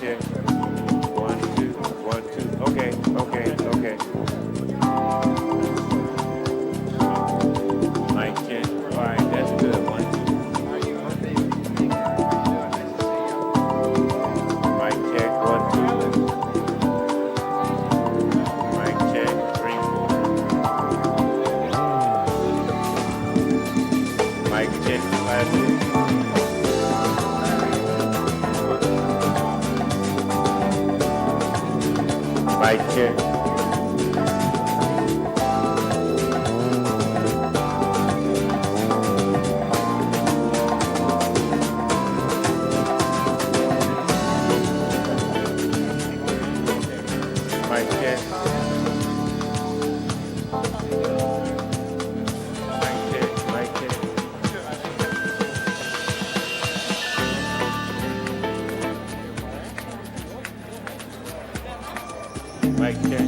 check. 1, 2, 1, 2. Okay, okay, okay. Mic check. All right, that's good. 1, 2. Mic check. 1, 2. Mic check. 3, 4. Mic check. Classic. Mic check. Mic check. Mic check. Mic check. Mic check.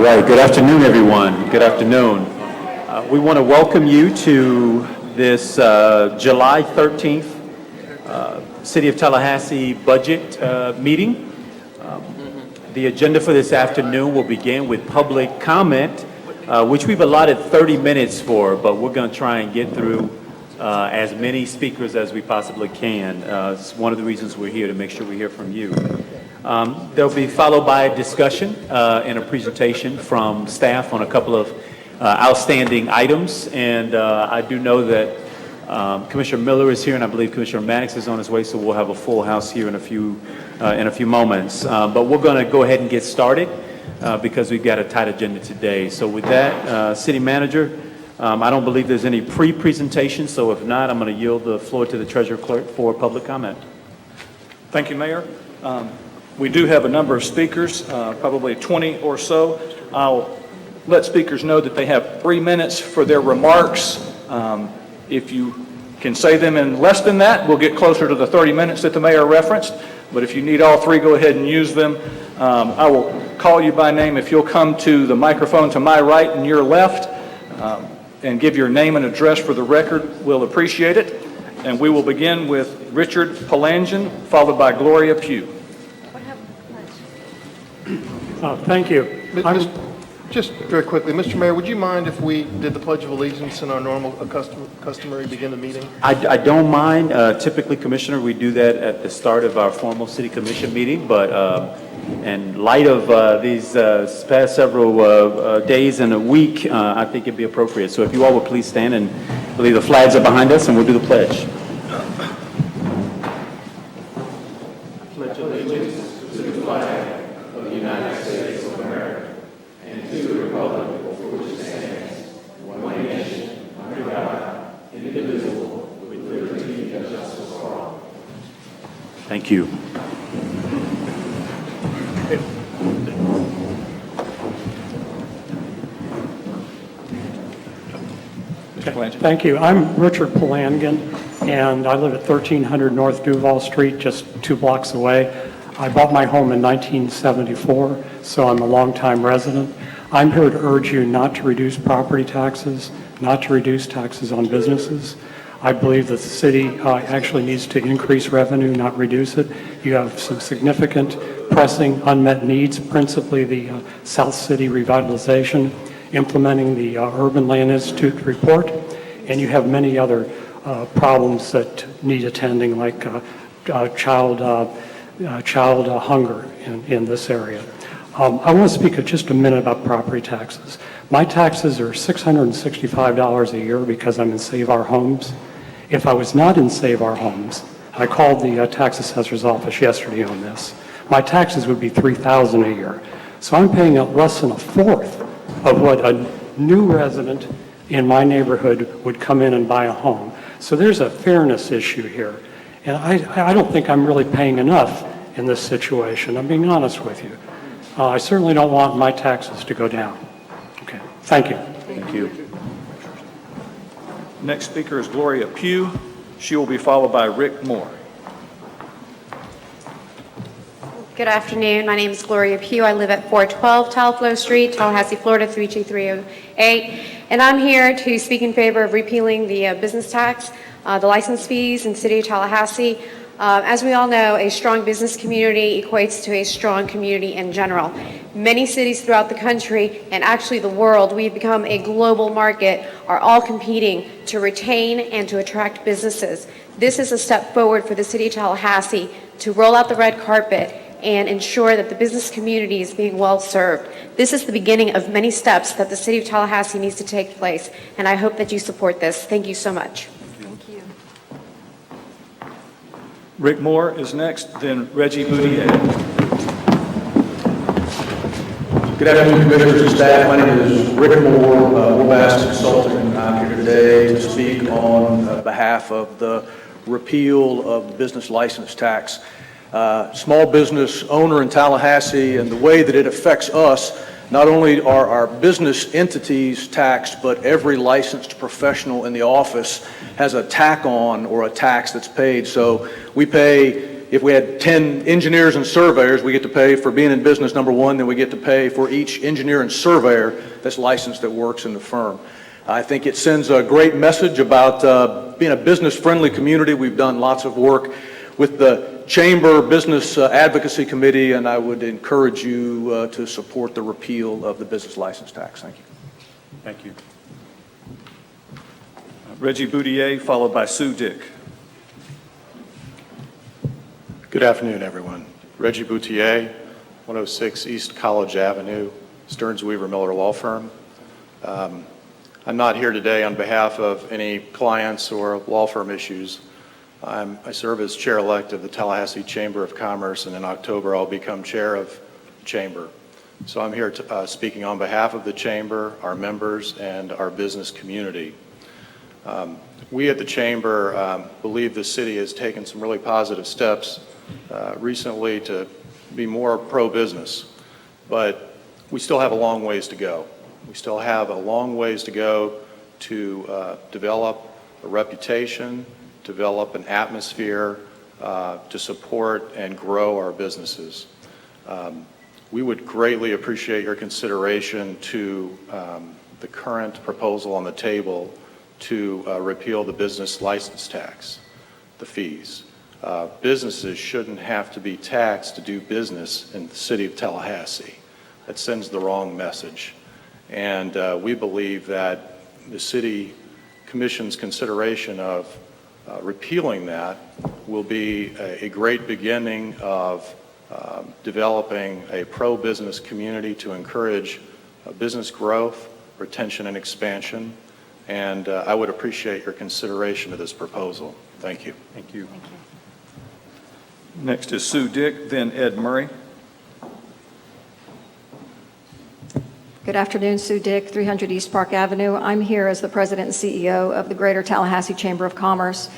All right, good afternoon, everyone. Good afternoon. We want to welcome you to this July 13th City of Tallahassee budget meeting. The agenda for this afternoon will begin with public comment, which we've allotted 30 minutes for, but we're going to try and get through as many speakers as we possibly can. It's one of the reasons we're here, to make sure we hear from you. There'll be followed by a discussion and a presentation from staff on a couple of outstanding items. And I do know that Commissioner Miller is here, and I believe Commissioner Maddox is on his way, so we'll have a full house here in a few moments. But we're going to go ahead and get started because we've got a tight agenda today. So with that, City Manager, I don't believe there's any pre-presentation, so if not, I'm going to yield the floor to the Treasurer Clerk for public comment. Thank you, Mayor. We do have a number of speakers, probably 20 or so. I'll let speakers know that they have 3 minutes for their remarks. If you can say them in less than that, we'll get closer to the 30 minutes that the Mayor referenced. But if you need all three, go ahead and use them. I will call you by name. If you'll come to the microphone to my right and your left and give your name and address for the record, we'll appreciate it. And we will begin with Richard Palangian, followed by Gloria Pugh. Thank you. Just very quickly, Mr. Mayor, would you mind if we did the Pledge of Allegiance in our normal customary begin the meeting? I don't mind. Typically, Commissioner, we do that at the start of our formal City Commission meeting, but in light of these past several days and a week, I think it'd be appropriate. So if you all would please stand, and I believe the flags are behind us, and we'll do the pledge. Pledge allegiance to the flag of the United States of America and to the republic for which it stands, one nation, under God, indivisible, with liberty and justice for all. Thank you. Thank you. I'm Richard Palangian, and I live at 1300 North Duval Street, just 2 blocks away. I bought my home in 1974, so I'm a longtime resident. I'm here to urge you not to reduce property taxes, not to reduce taxes on businesses. I believe that the city actually needs to increase revenue, not reduce it. You have some significant pressing unmet needs, principally the South City revitalization, implementing the Urban Land Institute report, and you have many other problems that need attending, like child hunger in this area. I want to speak just a minute about property taxes. My taxes are $665 a year because I'm in Save Our Homes. If I was not in Save Our Homes, I called the tax assessor's office yesterday on this, my taxes would be $3,000 a year. So I'm paying out less than a fourth of what a new resident in my neighborhood would come in and buy a home. So there's a fairness issue here. And I don't think I'm really paying enough in this situation. I'm being honest with you. I certainly don't want my taxes to go down. Okay, thank you. Thank you. Next speaker is Gloria Pugh. She will be followed by Rick Moore. Good afternoon. My name is Gloria Pugh. I live at 412 Talflo Street, Tallahassee, Florida 32308. And I'm here to speak in favor of repealing the business tax, the license fees in the city of Tallahassee. As we all know, a strong business community equates to a strong community in general. Many cities throughout the country, and actually the world, we've become a global market, are all competing to retain and to attract businesses. This is a step forward for the city of Tallahassee to roll out the red carpet and ensure that the business community is being well served. This is the beginning of many steps that the city of Tallahassee needs to take place, and I hope that you support this. Thank you so much. Thank you. Rick Moore is next, then Reggie Boudier. Good afternoon, Commissioners and staff. My name is Rick Moore, Warbast Consultant. I'm here today to speak on behalf of the repeal of the business license tax. Small business owner in Tallahassee, and the way that it affects us, not only are our business entities taxed, but every licensed professional in the office has a tack on or a tax that's paid. So we pay if we had 10 engineers and surveyors, we get to pay for being in business, number one, then we get to pay for each engineer and surveyor that's licensed that works in the firm. I think it sends a great message about being a business-friendly community. We've done lots of work with the Chamber Business Advocacy Committee, and I would encourage you to support the repeal of the business license tax. Thank you. Thank you. Reggie Boudier, followed by Sue Dick. Good afternoon, everyone. Reggie Boutier, 106 East College Avenue, Stearns Weaver Miller Law Firm. I'm not here today on behalf of any clients or law firm issues. I serve as chair-elect of the Tallahassee Chamber of Commerce, and in October I'll become chair of the Chamber. So I'm here speaking on behalf of the Chamber, our members, and our business community. We at the Chamber believe the city has taken some really positive steps recently to be more pro-business, but we still have a long ways to go. We still have a long ways to go to develop a reputation, develop an atmosphere to support and grow our businesses. We would greatly appreciate your consideration to the current proposal on the table to repeal the business license tax, the fees. Businesses shouldn't have to be taxed to do business in the city of Tallahassee. That sends the wrong message. And we believe that the City Commission's consideration of repealing that will be a great beginning of developing a pro-business community to encourage business growth, retention, and expansion. And I would appreciate your consideration of this proposal. Thank you. Thank you. Next is Sue Dick, then Ed Murray. Good afternoon, Sue Dick, 300 East Park Avenue. I'm here as the president and CEO of the Greater Tallahassee Chamber of Commerce.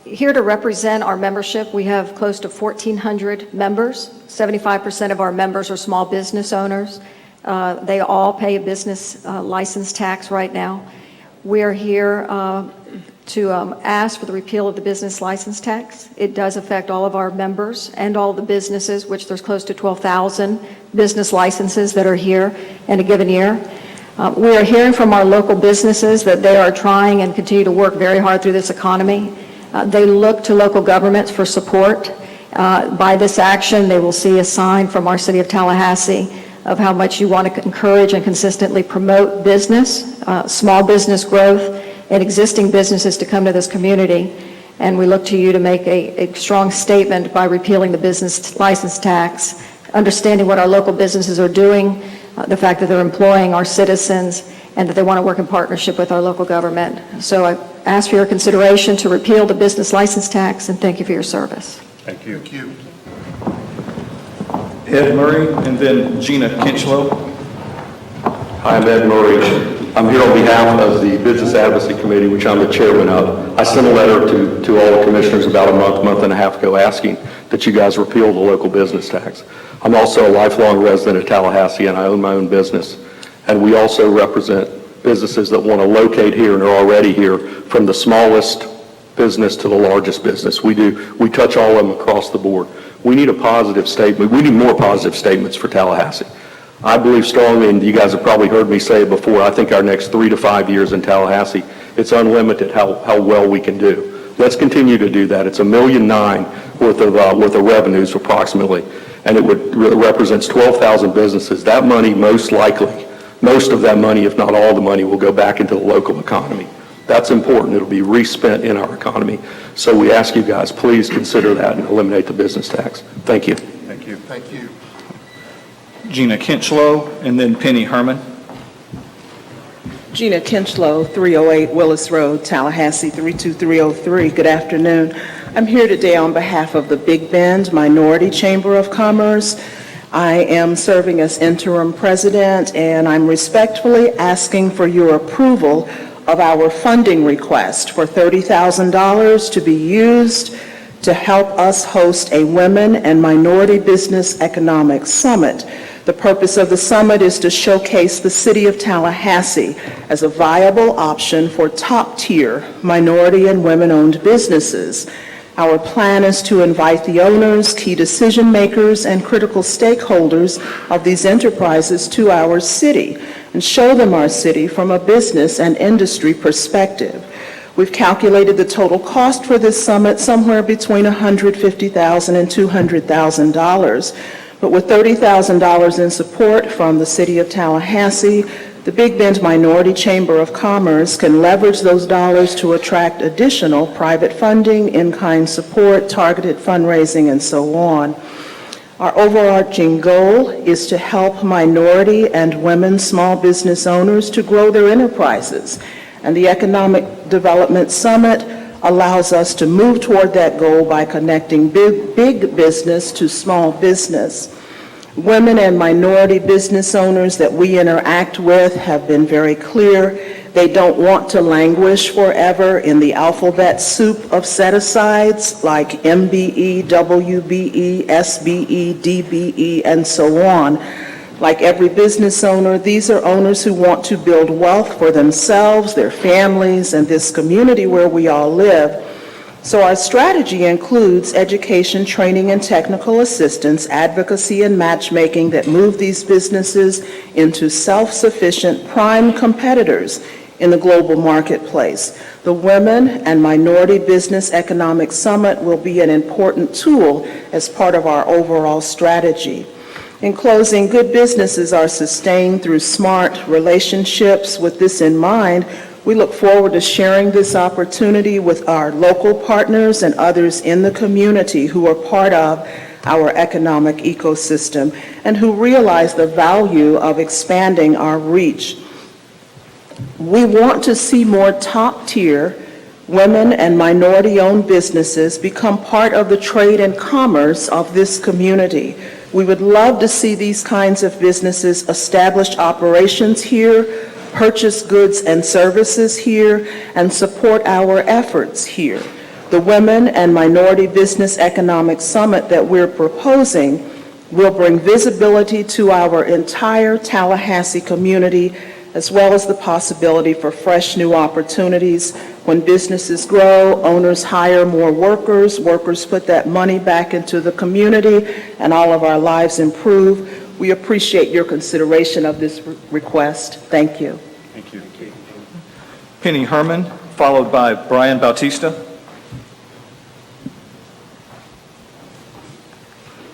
Here to represent our membership. We have close to 1,400 members. 75% of our members are small business owners. They all pay a business license tax right now. We are here to ask for the repeal of the business license tax. It does affect all of our members and all the businesses, which there's close to 12,000 business licenses that are here in a given year. We are hearing from our local businesses that they are trying and continue to work very hard through this economy. They look to local governments for support. By this action, they will see a sign from our city of Tallahassee of how much you want to encourage and consistently promote business, small business growth, and existing businesses to come to this community. And we look to you to make a strong statement by repealing the business license tax, understanding what our local businesses are doing, the fact that they're employing our citizens, and that they want to work in partnership with our local government. So I ask for your consideration to repeal the business license tax, and thank you for your service. Thank you. Thank you. Ed Murray, and then Gina Kinchlow. Hi, I'm Ed Murray. I'm here on behalf of the Business Advocacy Committee, which I'm the chairman of. I sent a letter to all the commissioners about a month and a half ago asking that you guys repeal the local business tax. I'm also a lifelong resident of Tallahassee, and I own my own business. And we also represent businesses that want to locate here and are already here, from the smallest business to the largest business. We touch all of them across the board. We need a positive statement. We need more positive statements for Tallahassee. I believe strongly, and you guys have probably heard me say it before, I think our next 3 to 5 years in Tallahassee, it's unlimited how well we can do. Let's continue to do that. It's $1.9 million worth of revenues approximately, and it represents 12,000 businesses. That money, most likely, most of that money, if not all the money, will go back into the local economy. That's important. It'll be respent in our economy. So we ask you guys, please consider that and eliminate the business tax. Thank you. Thank you. Thank you. Gina Kinchlow, and then Penny Herman. Gina Kinchlow, 308 Willis Road, Tallahassee, 32303. Good afternoon. I'm here today on behalf of the Big Bend Minority Chamber of Commerce. I am serving as interim president, and I'm respectfully asking for your approval of our funding request for $30,000 to be used to help us host a Women and Minority Business Economic Summit. The purpose of the summit is to showcase the city of Tallahassee as a viable option for top-tier minority and women-owned businesses. Our plan is to invite the owners, key decision makers, and critical stakeholders of these enterprises to our city and show them our city from a business and industry perspective. We've calculated the total cost for this summit somewhere between $150,000 and $200,000. But with $30,000 in support from the City of Tallahassee, the Big Bend Minority Chamber of Commerce can leverage those dollars to attract additional private funding, in-kind support, targeted fundraising, and so on. Our overarching goal is to help minority and women small business owners to grow their enterprises. And the Economic Development Summit allows us to move toward that goal by connecting big business to small business. Women and minority business owners that we interact with have been very clear. They don't want to languish forever in the alphabet soup of set-asides like MBE, WBE, SBE, DBE, and so on. Like every business owner, these are owners who want to build wealth for themselves, their families, and this community where we all live. So our strategy includes education, training, and technical assistance, advocacy, and matchmaking that move these businesses into self-sufficient prime competitors in the global marketplace. The Women and Minority Business Economic Summit will be an important tool as part of our overall strategy. In closing, good businesses are sustained through smart relationships. With this in mind, we look forward to sharing this opportunity with our local partners and others in the community who are part of our economic ecosystem and who realize the value of expanding our reach. We want to see more top-tier women and minority-owned businesses become part of the trade and commerce of this community. We would love to see these kinds of businesses establish operations here, purchase goods and services here, and support our efforts here. The Women and Minority Business Economic Summit that we're proposing will bring visibility to our entire Tallahassee community, as well as the possibility for fresh new opportunities. When businesses grow, owners hire more workers, workers put that money back into the community, and all of our lives improve. We appreciate your consideration of this request. Thank you. Thank you. Penny Herman, followed by Brian Bautista.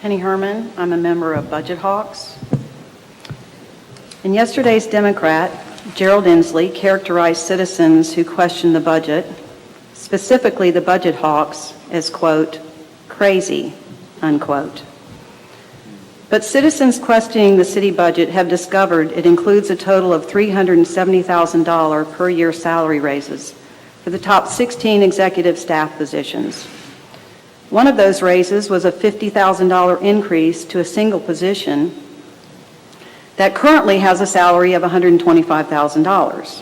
Penny Herman, I'm a member of Budget Hawks. In yesterday's Democrat, Gerald Inslee characterized citizens who questioned the budget, specifically the Budget Hawks, as, quote, crazy, unquote. But citizens questioning the city budget have discovered it includes a total of $370,000 per year salary raises for the top 16 executive staff positions. One of those raises was a $50,000 increase to a single position that currently has a salary of $125,000.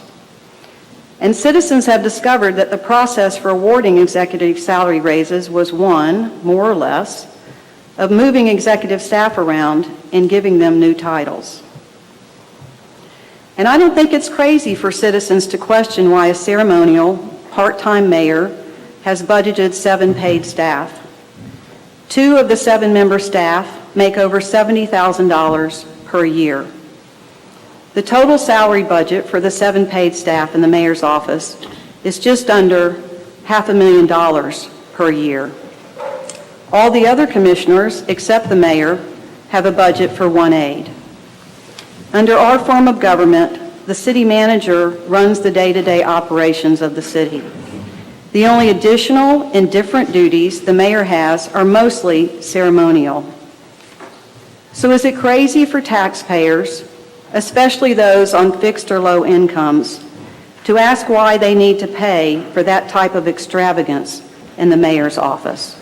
And citizens have discovered that the process for awarding executive salary raises was one, more or less, of moving executive staff around and giving them new titles. And I don't think it's crazy for citizens to question why a ceremonial, part-time mayor has budgeted 7 paid staff. 2 of the 7-member staff make over $70,000 per year. The total salary budget for the 7 paid staff in the mayor's office is just under $500,000 per year. All the other commissioners, except the mayor, have a budget for 1 aide. Under our form of government, the city manager runs the day-to-day operations of the city. The only additional and different duties the mayor has are mostly ceremonial. So is it crazy for taxpayers, especially those on fixed or low incomes, to ask why they need to pay for that type of extravagance in the mayor's office?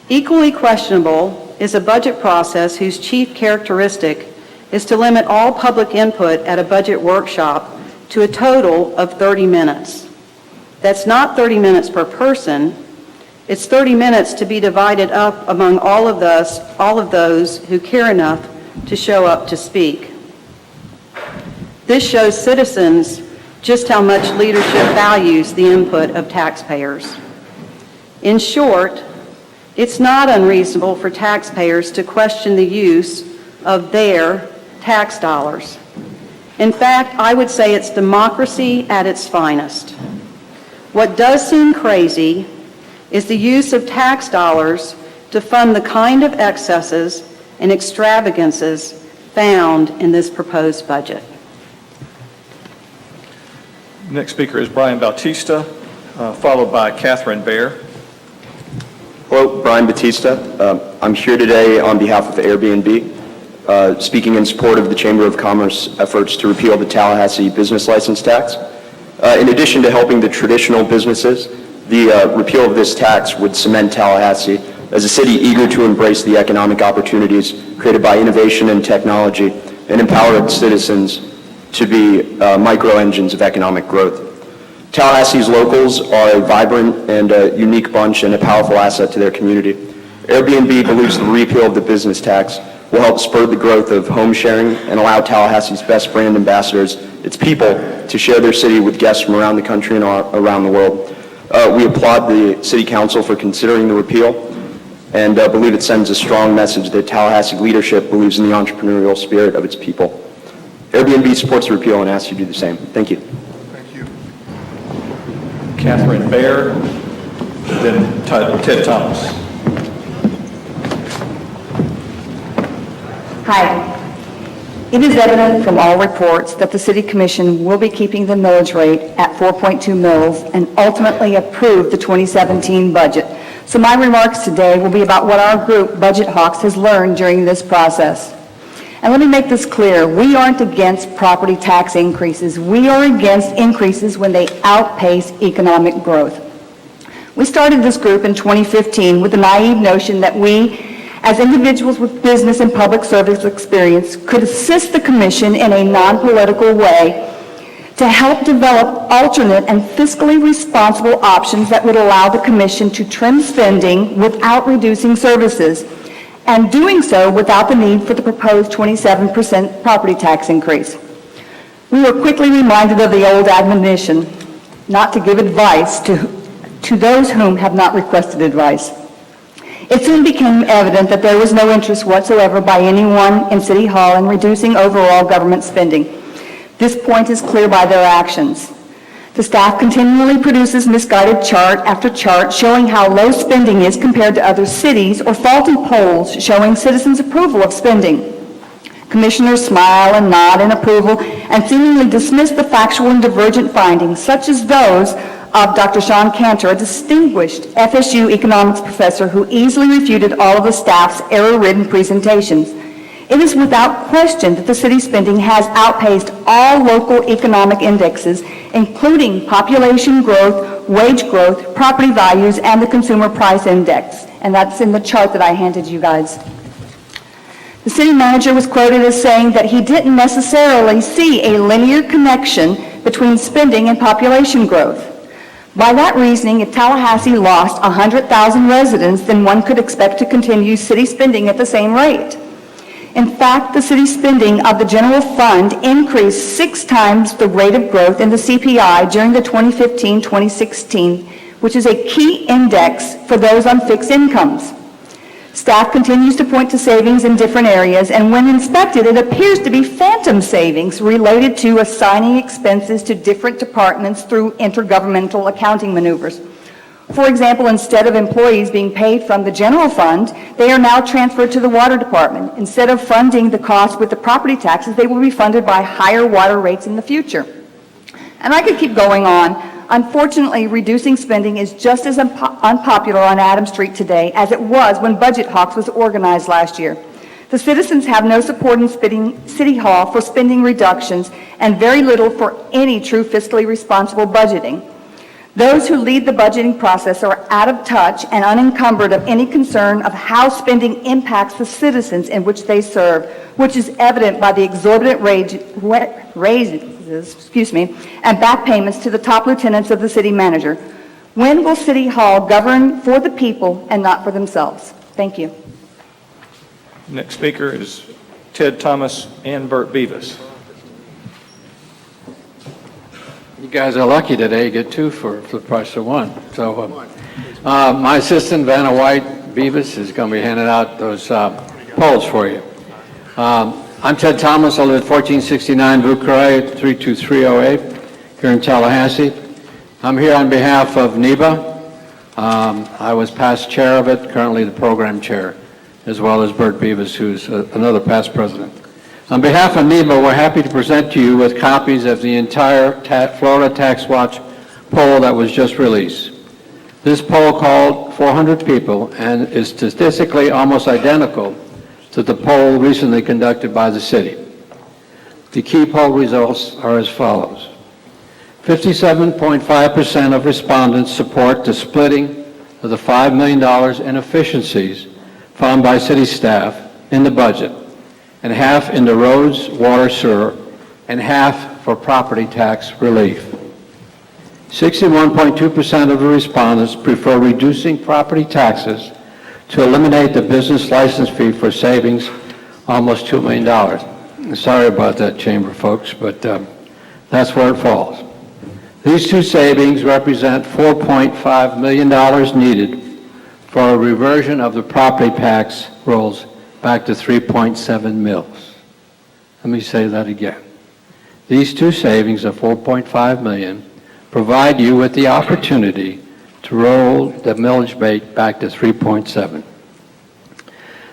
Equally questionable is a budget process whose chief characteristic is to limit all public input at a budget workshop to a total of 30 minutes. That's not 30 minutes per person. It's 30 minutes to be divided up among all of those who care enough to show up to speak. This shows citizens just how much leadership values the input of taxpayers. In short, it's not unreasonable for taxpayers to question the use of their tax dollars. In fact, I would say it's democracy at its finest. What does seem crazy is the use of tax dollars to fund the kind of excesses and extravagances found in this proposed budget. Next speaker is Brian Bautista, followed by Catherine Baer. Hello, Brian Batista. I'm here today on behalf of Airbnb, speaking in support of the Chamber of Commerce efforts to repeal the Tallahassee business license tax. In addition to helping the traditional businesses, the repeal of this tax would cement Tallahassee as a city eager to embrace the economic opportunities created by innovation and technology and empower its citizens to be micro engines of economic growth. Tallahassee's locals are a vibrant and unique bunch and a powerful asset to their community. Airbnb believes the repeal of the business tax will help spur the growth of home sharing and allow Tallahassee's best brand ambassadors, its people, to share their city with guests from around the country and around the world. We applaud the City Council for considering the repeal and believe it sends a strong message that Tallahassee leadership believes in the entrepreneurial spirit of its people. Airbnb supports the repeal and asks you to do the same. Thank you. Catherine Baer, then Ted Thomas. Hi. It is evident from all reports that the City Commission will be keeping the millage rate at 4.2 mils and ultimately approve the 2017 budget. So my remarks today will be about what our group, Budget Hawks, has learned during this process. And let me make this clear, we aren't against property tax increases. We are against increases when they outpace economic growth. We started this group in 2015 with the naive notion that we, as individuals with business and public service experience, could assist the Commission in a non-political way to help develop alternate and fiscally responsible options that would allow the Commission to trim spending without reducing services, and doing so without the need for the proposed 27% property tax increase. We were quickly reminded of the old admonition not to give advice to those whom have not requested advice. It soon became evident that there was no interest whatsoever by anyone in City Hall in reducing overall government spending. This point is clear by their actions. The staff continually produces misguided chart after chart showing how low spending is compared to other cities, or faulty polls showing citizens' approval of spending. Commissioners smile and nod in approval and seemingly dismiss the factual and divergent findings, such as those of Dr. Sean Cantor, a distinguished FSU economics professor who easily refuted all of the staff's error-ridden presentations. It is without question that the city's spending has outpaced all local economic indexes, including population growth, wage growth, property values, and the consumer price index. And that's in the chart that I handed you guys. The city manager was quoted as saying that he didn't necessarily see a linear connection between spending and population growth. By that reasoning, if Tallahassee lost 100,000 residents, then one could expect to continue city spending at the same rate. In fact, the city spending of the general fund increased 6 times the rate of growth in the CPI during the 2015-2016, which is a key index for those on fixed incomes. Staff continues to point to savings in different areas, and when inspected, it appears to be phantom savings related to assigning expenses to different departments through intergovernmental accounting maneuvers. For example, instead of employees being paid from the general fund, they are now transferred to the water department. Instead of funding the cost with the property taxes, they will be funded by higher water rates in the future. And I could keep going on. Unfortunately, reducing spending is just as unpopular on Adams Street today as it was when Budget Hawks was organized last year. The citizens have no support in City Hall for spending reductions and very little for any true fiscally responsible budgeting. Those who lead the budgeting process are out of touch and unencumbered of any concern of how spending impacts the citizens in which they serve, which is evident by the exorbitant raises, and back payments to the top lieutenants of the city manager. When will City Hall govern for the people and not for themselves? Thank you. Next speaker is Ted Thomas and Bert Beavis. You guys are lucky today, you get 2 for the price of 1. So My assistant, Vanna White Beavis, is going to be handing out those polls for you. I'm Ted Thomas. I live at 1469 Bucray, 32308 here in Tallahassee. I'm here on behalf of NEBA. I was past chair of it, currently the program chair, as well as Bert Beavis, who's another past president. On behalf of NEBA, we're happy to present to you with copies of the entire Florida Tax Watch poll that was just released. This poll called 400 people and is statistically almost identical to the poll recently conducted by the city. The key poll results are as follows. 57.5% of respondents support the splitting of the $5 million in efficiencies found by city staff in the budget, and half into roads, water, sewer, and half for property tax relief. 61.2% of the respondents prefer reducing property taxes to eliminate the business license fee for savings, almost $2 million. Sorry about that, Chamber folks, but that's where it falls. These two savings represent $4.5 million needed for a reversion of the property tax rolls back to 3.7 mils. Let me say that again. These two savings of $4.5 million provide you with the opportunity to roll the millage rate back to 3.7.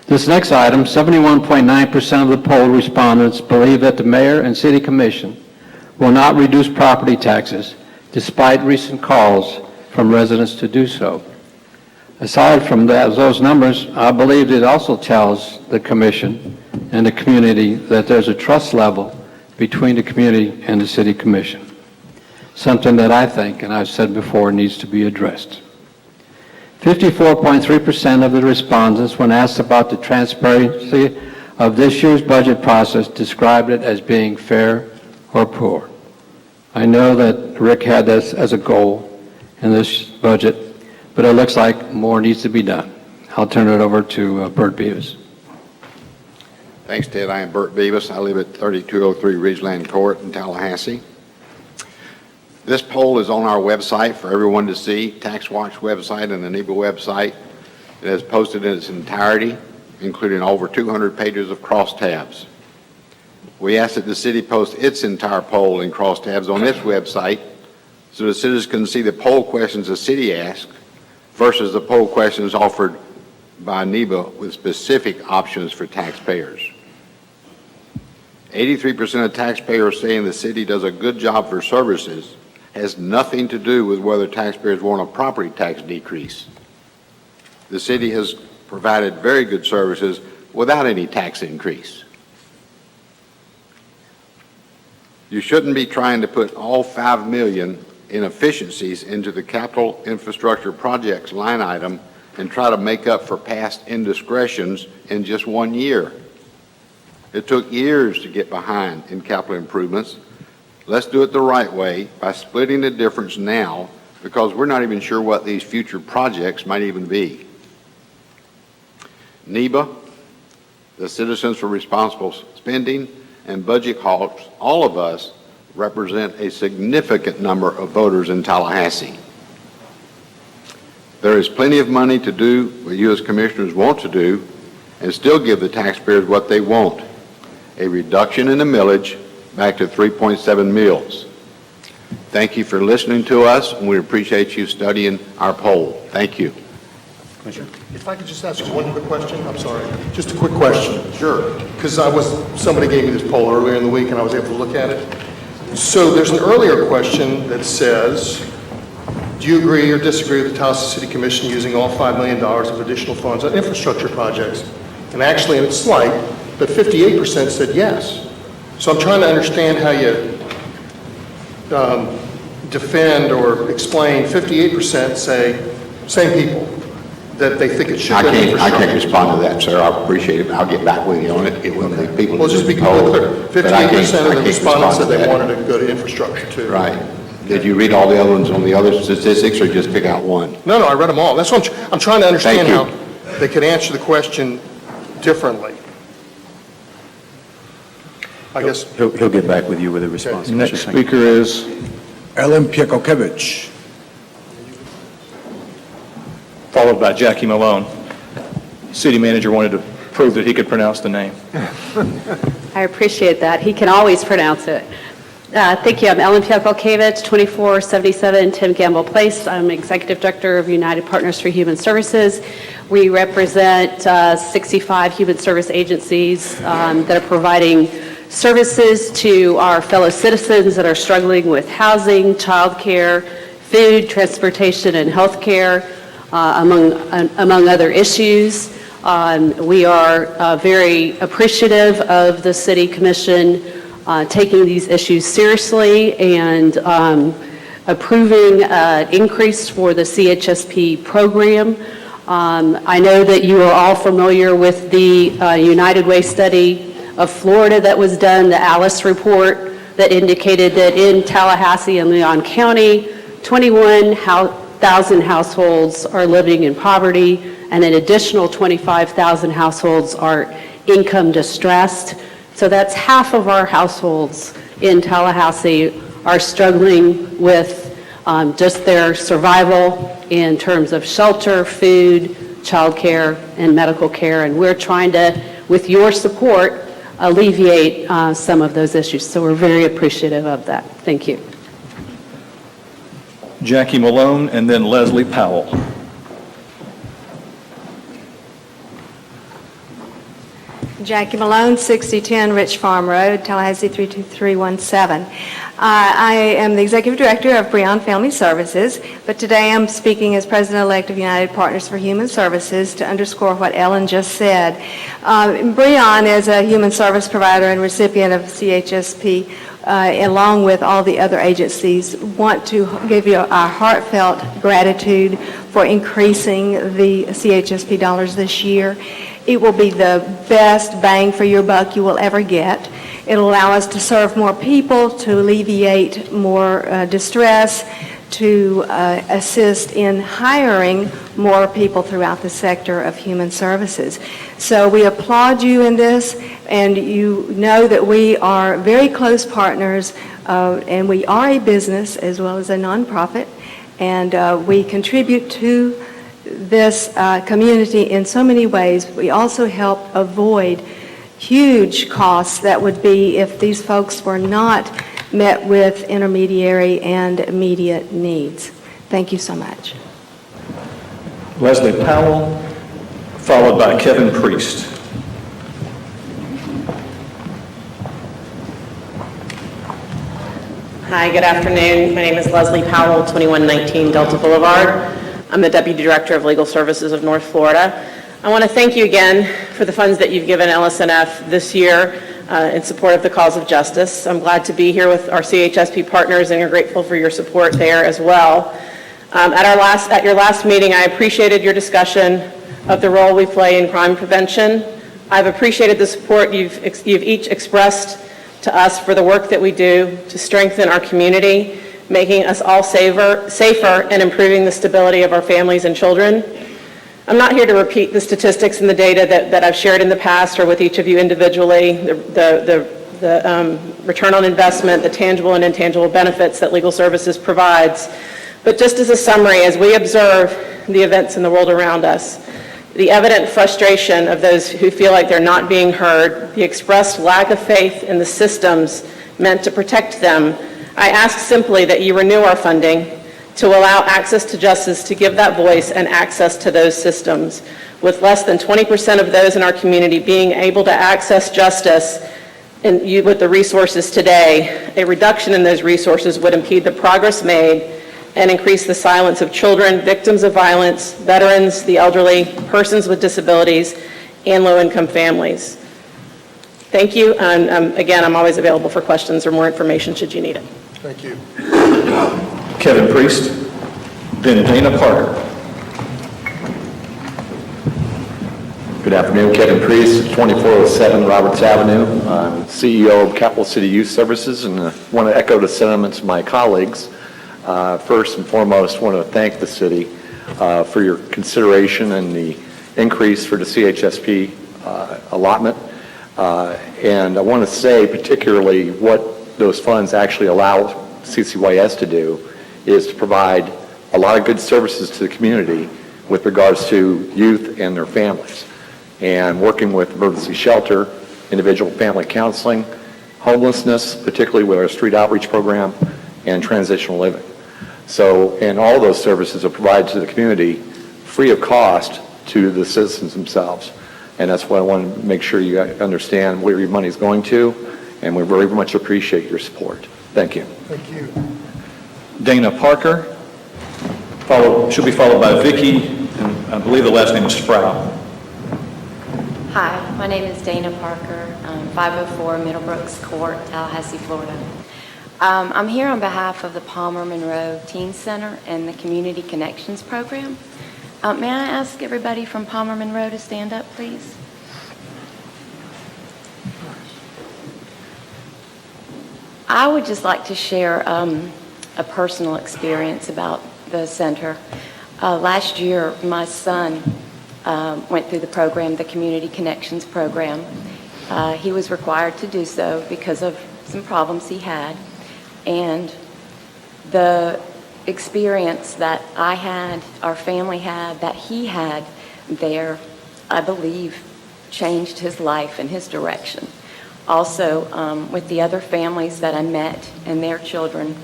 This next item, 71.9% of the poll respondents believe that the mayor and city commission will not reduce property taxes despite recent calls from residents to do so. Aside from those numbers, I believe it also tells the commission and the community that there's a trust level between the community and the city commission, something that I think, and I've said before, needs to be addressed. 54.3% of the respondents, when asked about the transparency of this year's budget process, described it as being fair or poor. I know that Rick had this as a goal in this budget, but it looks like more needs to be done. I'll turn it over to Bert Beavis. Thanks, Ted. I am Bert Beavis. I live at 3203 Ridgeland Court in Tallahassee. This poll is on our website for everyone to see, Tax Watch website and the NEBA website. It is posted in its entirety, including over 200 pages of crosstabs. We ask that the city post its entire poll in crosstabs on its website so the citizens can see the poll questions the city asked versus the poll questions offered by NEBA with specific options for taxpayers. 83% of taxpayers saying the city does a good job for services has nothing to do with whether taxpayers want a property tax decrease. The city has provided very good services without any tax increase. You shouldn't be trying to put all $5 million in efficiencies into the capital infrastructure projects line item and try to make up for past indiscretions in just 1 year. It took years to get behind in capital improvements. Let's do it the right way by splitting the difference now, because we're not even sure what these future projects might even be. NEBA, the Citizens for Responsible Spending, and Budget Hawks, all of us represent a significant number of voters in Tallahassee. There is plenty of money to do what you as commissioners want to do and still give the taxpayers what they want, a reduction in the millage back to 3.7 mils. Thank you for listening to us, and we appreciate you studying our poll. Thank you. If I could just ask one quick question, I'm sorry. Just a quick question. Sure. Because somebody gave me this poll earlier in the week and I was able to look at it. So there's an earlier question that says, do you agree or disagree with the Tallahassee City Commission using all $5 million of additional funds on infrastructure projects? And actually, and it's slight, but 58% said yes. So I'm trying to understand how you defend or explain 58% say, same people, that they think it should be infrastructure. I can't respond to that, sir. I appreciate it. I'll get back with you on it. It will be people. Well, just be completely clear. 58% of the respondents said they wanted to go to infrastructure too. Right. Did you read all the other ones on the other statistics, or just pick out one? No, I read them all. That's what I'm trying to understand how they could answer the question differently. I guess. He'll get back with you with a response. Okay. Next speaker is Ellen Piekokevich. followed by Jackie Malone. City manager wanted to prove that he could pronounce the name. I appreciate that. He can always pronounce it. Thank you. I'm Ellen Piotrowicz, 2477 Tim Gamble Place. I'm Executive Director of United Partners for Human Services. We represent 65 human service agencies that are providing services to our fellow citizens that are struggling with housing, childcare, food, transportation, and health care, among other issues. We are very appreciative of the City Commission taking these issues seriously and approving an increase for the CHSP program. I know that you are all familiar with the United Way study of Florida that was done, the Alice report, that indicated that in Tallahassee and Leon County, 21,000 households are living in poverty, and an additional 25,000 households are income distressed. So that's half of our households in Tallahassee are struggling with just their survival in terms of shelter, food, childcare, and medical care. And we're trying to, with your support, alleviate some of those issues. So we're very appreciative of that. Thank you. Jackie Malone and then Leslie Powell. Jackie Malone, 6010 Rich Farm Road, Tallahassee 32317. I am the Executive Director of Breon Family Services, but today I'm speaking as President-elect of United Partners for Human Services to underscore what Ellen just said. Breon is a human service provider and recipient of CHSP, along with all the other agencies, want to give you our heartfelt gratitude for increasing the CHSP dollars this year. It will be the best bang for your buck you will ever get. It'll allow us to serve more people, to alleviate more distress, to assist in hiring more people throughout the sector of human services. So we applaud you in this, and you know that we are very close partners, and we are a business as well as a nonprofit, and we contribute to this community in so many ways. We also help avoid huge costs that would be if these folks were not met with intermediary and immediate needs. Thank you so much. Leslie Powell, followed by Kevin Priest. Hi, good afternoon. My name is Leslie Powell, 2119 Delta Boulevard. I'm the Deputy Director of Legal Services of North Florida. I want to thank you again for the funds that you've given LSNF this year in support of the cause of justice. I'm glad to be here with our CHSP partners and are grateful for your support there as well. At your last meeting, I appreciated your discussion of the role we play in crime prevention. I've appreciated the support you've each expressed to us for the work that we do to strengthen our community, making us all safer and improving the stability of our families and children. I'm not here to repeat the statistics and the data that I've shared in the past or with each of you individually, the return on investment, the tangible and intangible benefits that legal services provides. But just as a summary, as we observe the events in the world around us, the evident frustration of those who feel like they're not being heard, the expressed lack of faith in the systems meant to protect them, I ask simply that you renew our funding to allow access to justice, to give that voice and access to those systems. With less than 20% of those in our community being able to access justice with the resources today, a reduction in those resources would impede the progress made and increase the silence of children, victims of violence, veterans, the elderly, persons with disabilities, and low-income families. Thank you, and again, I'm always available for questions or more information should you need it. Thank you. Kevin Priest, then Dana Parker. Good afternoon, Kevin Priest, 2407 Roberts Avenue. I'm CEO of Capital City Youth Services, and I want to echo the sentiments of my colleagues. First and foremost, I want to thank the city for your consideration and the increase for the CHSP allotment. And I want to say particularly what those funds actually allow CCYS to do is to provide a lot of good services to the community with regards to youth and their families, and working with emergency shelter, individual family counseling, homelessness, particularly with our street outreach program, and transitional living. So, and all of those services are provided to the community free of cost to the citizens themselves. And that's what I want to make sure you understand where your money is going to, and we very much appreciate your support. Thank you. Thank you. Dana Parker, should be followed by Vicky, and I believe the last name is Sprout. Hi, my name is Dana Parker, 504 Middlebrooks Court, Tallahassee, Florida. I'm here on behalf of the Palmer Monroe Teen Center and the Community Connections Program. May I ask everybody from Palmer Monroe to stand up, please? I would just like to share a personal experience about the center. Last year, my son went through the program, the Community Connections Program. He was required to do so because of some problems he had. And the experience that I had, our family had, that he had there, I believe, changed his life and his direction. Also, with the other families that I met and their children,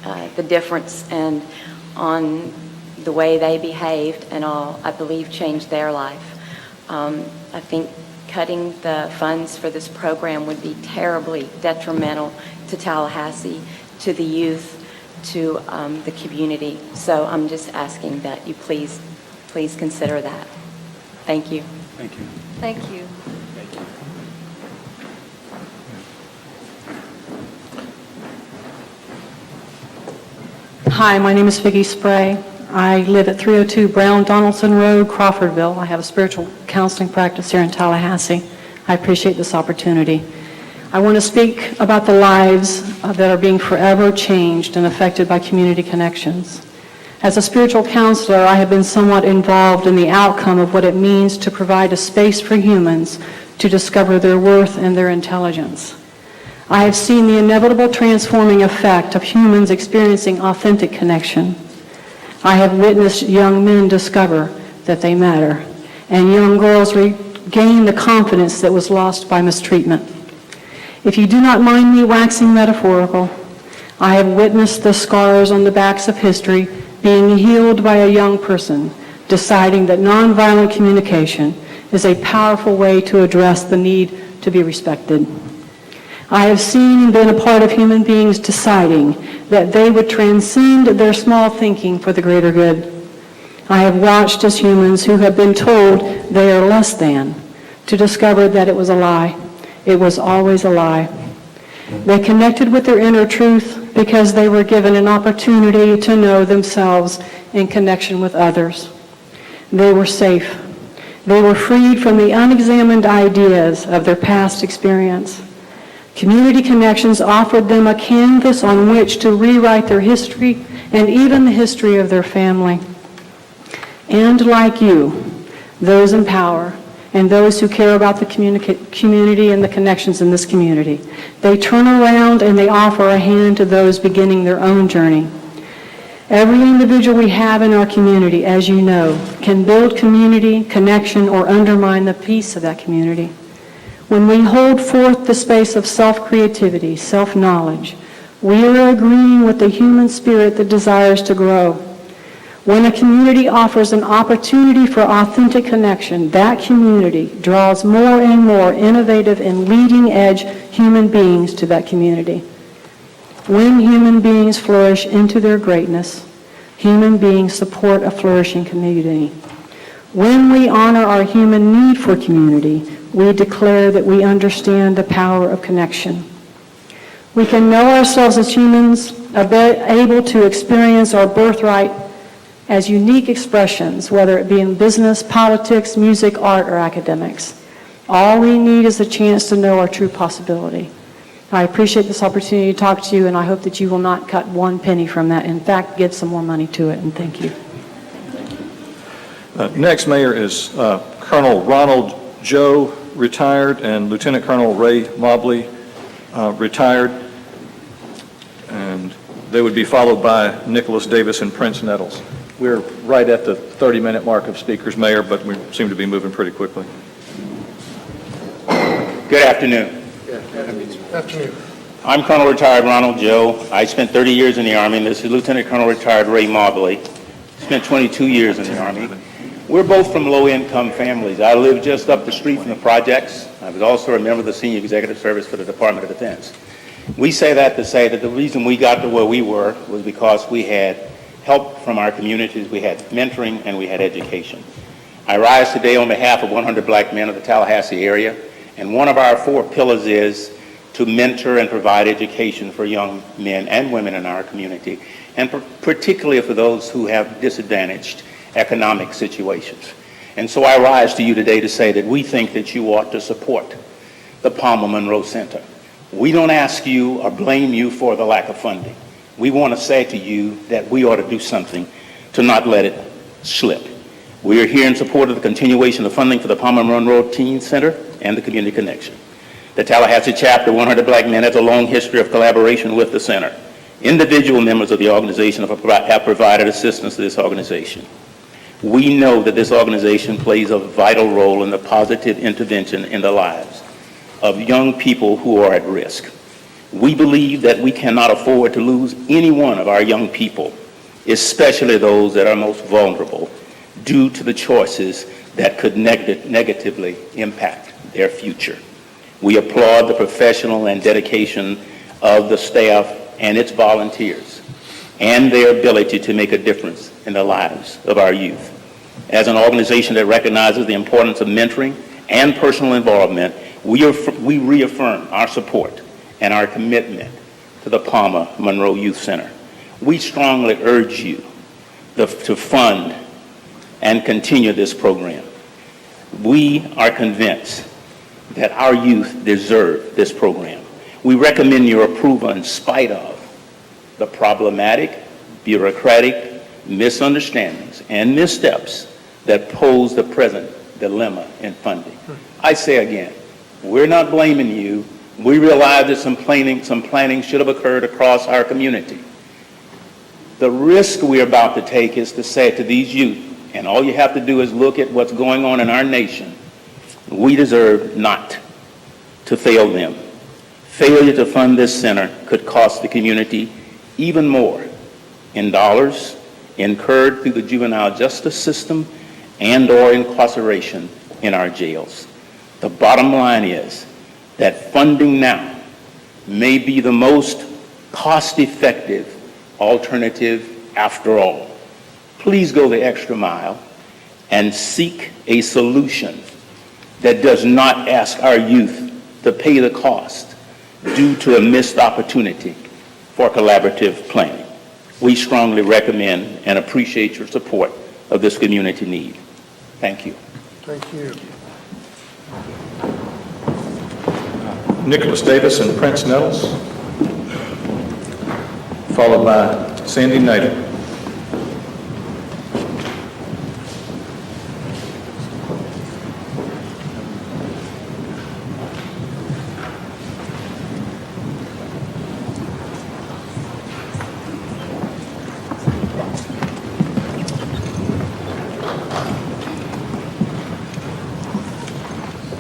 the difference and on the way they behaved and all, I believe, changed their life. I think cutting the funds for this program would be terribly detrimental to Tallahassee, to the youth, to the community. So I'm just asking that you please consider that. Thank you. Thank you. Thank you. Hi, my name is Vicki Spray. I live at 302 Brown Donaldson Road, Crawfordville. I have a spiritual counseling practice here in Tallahassee. I appreciate this opportunity. I want to speak about the lives that are being forever changed and affected by community connections. As a spiritual counselor, I have been somewhat involved in the outcome of what it means to provide a space for humans to discover their worth and their intelligence. I have seen the inevitable transforming effect of humans experiencing authentic connection. I have witnessed young men discover that they matter, and young girls regain the confidence that was lost by mistreatment. If you do not mind me waxing metaphorical, I have witnessed the scars on the backs of history being healed by a young person deciding that nonviolent communication is a powerful way to address the need to be respected. I have seen and been a part of human beings deciding that they would transcend their small thinking for the greater good. I have watched as humans who have been told they are less than to discover that it was a lie. It was always a lie. They connected with their inner truth because they were given an opportunity to know themselves in connection with others. They were safe. They were freed from the unexamined ideas of their past experience. Community Connections offered them a canvas on which to rewrite their history and even the history of their family. And like you, those in power and those who care about the community and the connections in this community, they turn around and they offer a hand to those beginning their own journey. Every individual we have in our community, as you know, can build community, connection, or undermine the peace of that community. When we hold forth the space of self-creativity, self-knowledge, we are agreeing with the human spirit that desires to grow. When a community offers an opportunity for authentic connection, that community draws more and more innovative and leading-edge human beings to that community. When human beings flourish into their greatness, human beings support a flourishing community. When we honor our human need for community, we declare that we understand the power of connection. We can know ourselves as humans, able to experience our birthright as unique expressions, whether it be in business, politics, music, art, or academics. All we need is a chance to know our true possibility. I appreciate this opportunity to talk to you, and I hope that you will not cut one penny from that. In fact, give some more money to it, and thank you. Next, Mayor, is Colonel Ronald Joe, retired, and Lieutenant Colonel Ray Mobley, retired. And they would be followed by Nicholas Davis and Prince Nettles. We're right at the 30-minute mark of speakers, Mayor, but we seem to be moving pretty quickly. Good afternoon. Afternoon. I'm Colonel Retired Ronald Joe. I spent 30 years in the Army, and this is Lieutenant Colonel Retired Ray Mobley. Spent 22 years in the Army. We're both from low-income families. I live just up the street from the projects. I was also a member of the Senior Executive Service for the Department of Defense. We say that to say that the reason we got to where we were was because we had help from our communities, we had mentoring, and we had education. I rise today on behalf of 100 black men of the Tallahassee area, and one of our 4 pillars is to mentor and provide education for young men and women in our community, and particularly for those who have disadvantaged economic situations. And so I rise to you today to say that we think that you ought to support the Palmer Monroe Center. We don't ask you or blame you for the lack of funding. We want to say to you that we ought to do something to not let it slip. We are here in support of the continuation of funding for the Palmer Monroe Teen Center and the Community Connection. The Tallahassee chapter, 100 Black Men, has a long history of collaboration with the center. Individual members of the organization have provided assistance to this organization. We know that this organization plays a vital role in the positive intervention in the lives of young people who are at risk. We believe that we cannot afford to lose any one of our young people, especially those that are most vulnerable, due to the choices that could negatively impact their future. We applaud the professional and dedication of the staff and its volunteers and their ability to make a difference in the lives of our youth. As an organization that recognizes the importance of mentoring and personal involvement, we reaffirm our support and our commitment to the Palmer Monroe Youth Center. We strongly urge you to fund and continue this program. We are convinced that our youth deserve this program. We recommend your approval in spite of the problematic, bureaucratic misunderstandings and missteps that pose the present dilemma in funding. I say again, we're not blaming you. We realize that some planning should have occurred across our community. The risk we're about to take is to say to these youth, and all you have to do is look at what's going on in our nation, we deserve not to fail them. Failure to fund this center could cost the community even more in dollars incurred through the juvenile justice system and or incarceration in our jails. The bottom line is that funding now may be the most cost-effective alternative after all. Please go the extra mile and seek a solution that does not ask our youth to pay the cost due to a missed opportunity for collaborative planning. We strongly recommend and appreciate your support of this community need. Thank you. Thank you. Nicholas Davis and Prince Nettles, followed by Sandy Nader.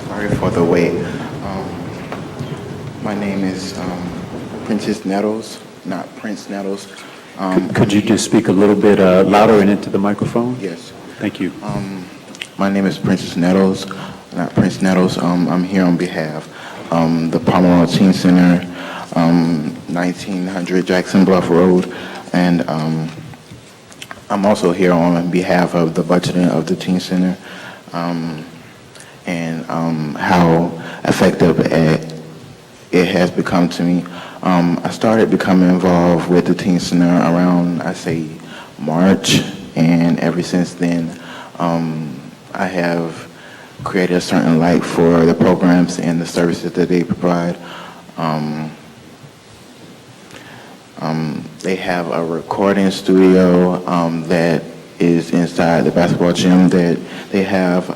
Sorry for the wait. My name is Princess Nettles, not Prince Nettles. Could you just speak a little bit louder and into the microphone? Yes. Thank you. My name is Princess Nettles, not Prince Nettles. I'm here on behalf of the Palmer Monroe Teen Center, 1900 Jackson Bluff Road, and I'm also here on behalf of the budgeting of the Teen Center and how effective it has become to me. I started becoming involved with the Teen Center around, I say, March, and ever since then, I have created a certain light for the programs and the services that they provide. They have a recording studio that is inside the basketball gym that they have.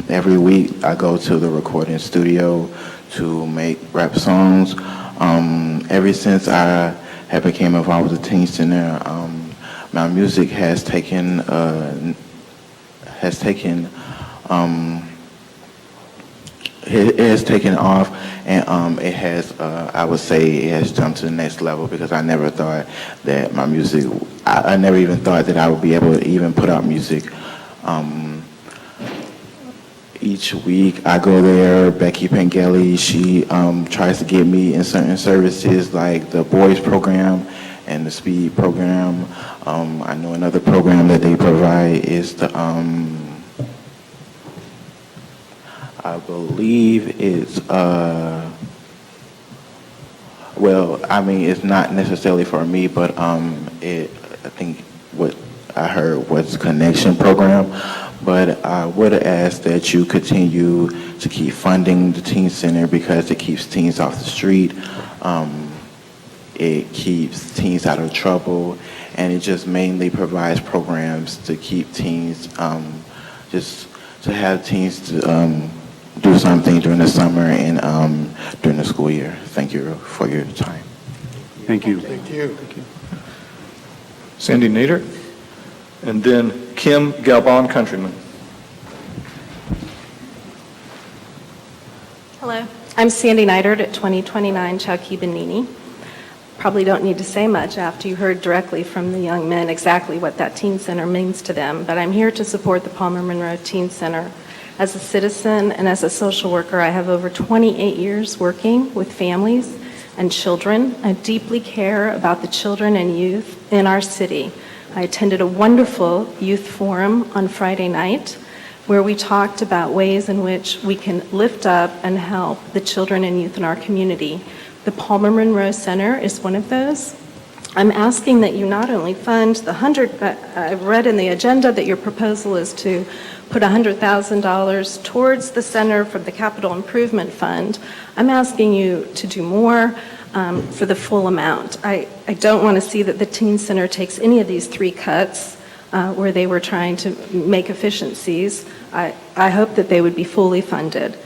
Every week I go to the recording studio to make rap songs. Ever since I have became involved with the Teen Center, my music has taken it has taken off, and it has, I would say, it has jumped to the next level because I never thought that my music, I never even thought that I would be able to even put out music. Each week I go there, Becky Pengelly, she tries to get me in certain services like the boys program and the speed program. I know another program that they provide is the, I believe it's, well, I mean, it's not necessarily for me, but I think what I heard was Connection program. But I would ask that you continue to keep funding the teen center because it keeps teens off the street. It keeps teens out of trouble, and it just mainly provides programs to keep teens, just to have teens to do something during the summer and during the school year. Thank you for your time. Thank you. Thank you. Sandy Nader, and then Kim Galban Countryman. Hello, I'm Sandy Neidert at 2029 Chowkee Benini. Probably don't need to say much after you heard directly from the young men exactly what that teen center means to them, but I'm here to support the Palmer Monroe Teen Center. As a citizen and as a social worker, I have over 28 years working with families and children. I deeply care about the children and youth in our city. I attended a wonderful youth forum on Friday night where we talked about ways in which we can lift up and help the children and youth in our community. The Palmer Monroe Center is one of those. I'm asking that you not only fund the I've read in the agenda that your proposal is to put $100,000 towards the center from the Capital Improvement Fund. I'm asking you to do more for the full amount. I don't want to see that the teen center takes any of these 3 cuts where they were trying to make efficiencies. I hope that they would be fully funded.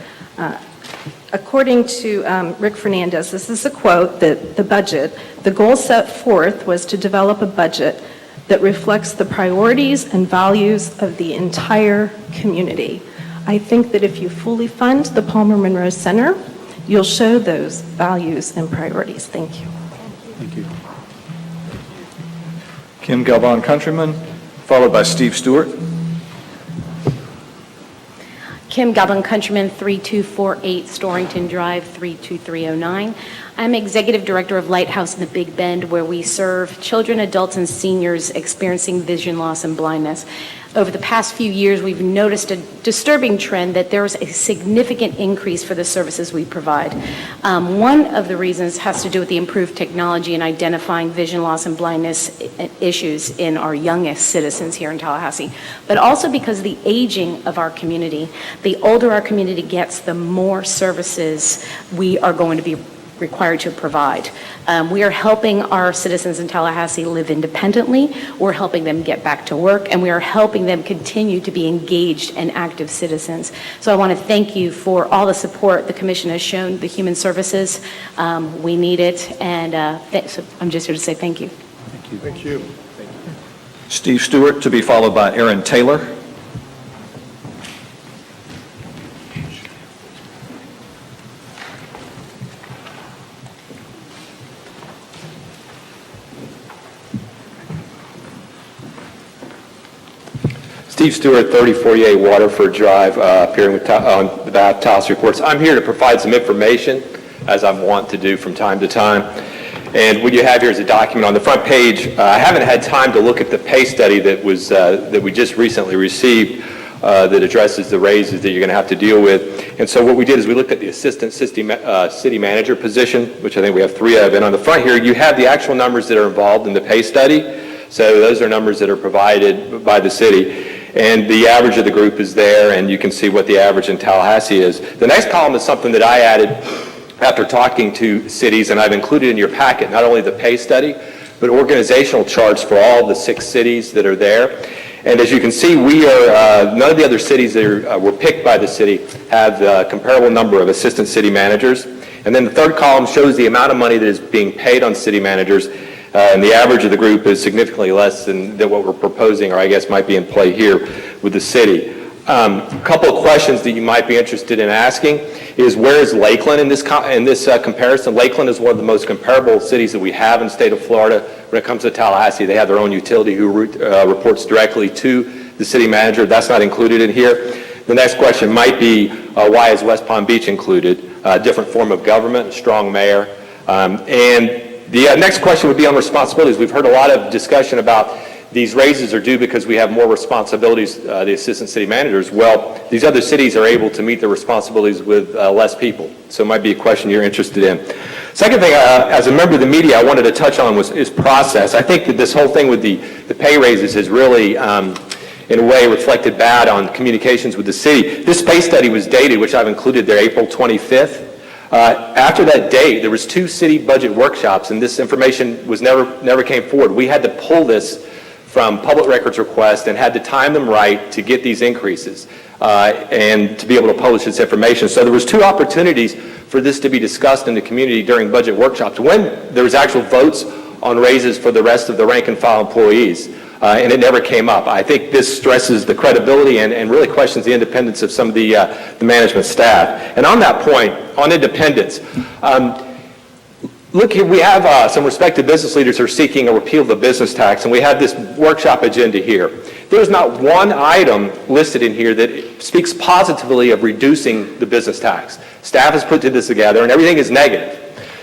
According to Rick Fernandez, this is a quote, that the budget, the goal set forth was to develop a budget that reflects the priorities and values of the entire community. I think that if you fully fund the Palmer Monroe Center, you'll show those values and priorities. Thank you. Thank you. Kim Galvan Countryman, followed by Steve Stewart. Kim Galvin Countryman, 3248 Storington Drive, 32309. I'm Executive Director of Lighthouse in the Big Bend, where we serve children, adults, and seniors experiencing vision loss and blindness. Over the past few years, we've noticed a disturbing trend that there is a significant increase for the services we provide. One of the reasons has to do with the improved technology in identifying vision loss and blindness issues in our youngest citizens here in Tallahassee, but also because of the aging of our community. The older our community gets, the more services we are going to be required to provide. We are helping our citizens in Tallahassee live independently. We're helping them get back to work, and we are helping them continue to be engaged and active citizens. So I want to thank you for all the support the Commission has shown the Human Services. We need it, and so I'm just here to say thank you. Thank you. Thank you. Steve Stewart, to be followed by Aaron Taylor. Steve Stewart, 3048 Waterford Drive, appearing with on the behalf of Tallahassee Reports. I'm here to provide some information, as I'm wont to do from time to time. And what you have here is a document on the front page. I haven't had time to look at the pay study that was that we just recently received that addresses the raises that you're going to have to deal with. And so what we did is we looked at the assistant city manager position, which I think we have 3 of. And on the front here, you have the actual numbers that are involved in the pay study. So those are numbers that are provided by the city. And the average of the group is there, and you can see what the average in Tallahassee is. The next column is something that I added after talking to cities, and I've included in your packet not only the pay study, but organizational charts for all the 6 cities that are there. And as you can see, we are, none of the other cities that were picked by the city have a comparable number of assistant city managers. And then the third column shows the amount of money that is being paid on city managers and the average of the group is significantly less than what we're proposing, or I guess might be in play here with the city. A couple of questions that you might be interested in asking is, where is Lakeland in this comparison? Lakeland is one of the most comparable cities that we have in the state of Florida. When it comes to Tallahassee, they have their own utility who reports directly to the city manager. That's not included in here. The next question might be, why is West Palm Beach included? Different form of government, strong mayor. And the next question would be on responsibilities. We've heard a lot of discussion about these raises are due because we have more responsibilities, the assistant city managers. Well, these other cities are able to meet their responsibilities with less people. So it might be a question you're interested in. Second thing, as a member of the media, I wanted to touch on is process. I think that this whole thing with the pay raises has really, in a way, reflected bad on communications with the city. This pay study was dated, which I've included there, April 25th. After that date, there was 2 city budget workshops, and this information was never came forward. We had to pull this from public records request and had to time them right to get these increases and to be able to publish this information. So there was 2 opportunities for this to be discussed in the community during budget workshops when there was actual votes on raises for the rest of the rank and file employees. And it never came up. I think this stresses the credibility and really questions the independence of some of the management staff. And on that point, on independence, look here, we have some respected business leaders who are seeking a repeal of the business tax, and we have this workshop agenda here. There's not one item listed in here that speaks positively of reducing the business tax. Staff has put this together, and everything is negative.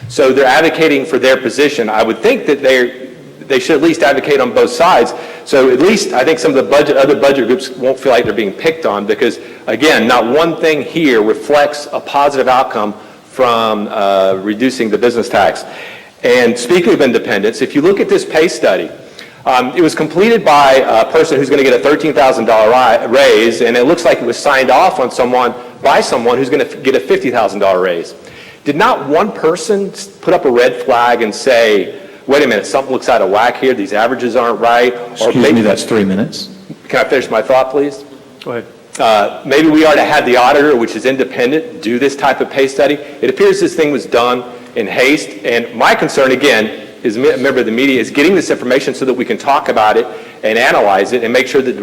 So they're advocating for their position. I would think that they should at least advocate on both sides. So at least I think some of the other budget groups won't feel like they're being picked on because, again, not one thing here reflects a positive outcome from reducing the business tax. And speaking of independence, if you look at this pay study, it was completed by a person who's going to get a $13,000 raise, and it looks like it was signed off on by someone who's going to get a $50,000 raise. Did not one person put up a red flag and say, wait a minute, something looks out of whack here, these averages aren't right? Excuse me, that's 3 minutes. Can I finish my thought, please? Go ahead. Maybe we ought to have the auditor, which is independent, do this type of pay study. It appears this thing was done in haste, and my concern, again, as a member of the media, is getting this information so that we can talk about it and analyze it and make sure that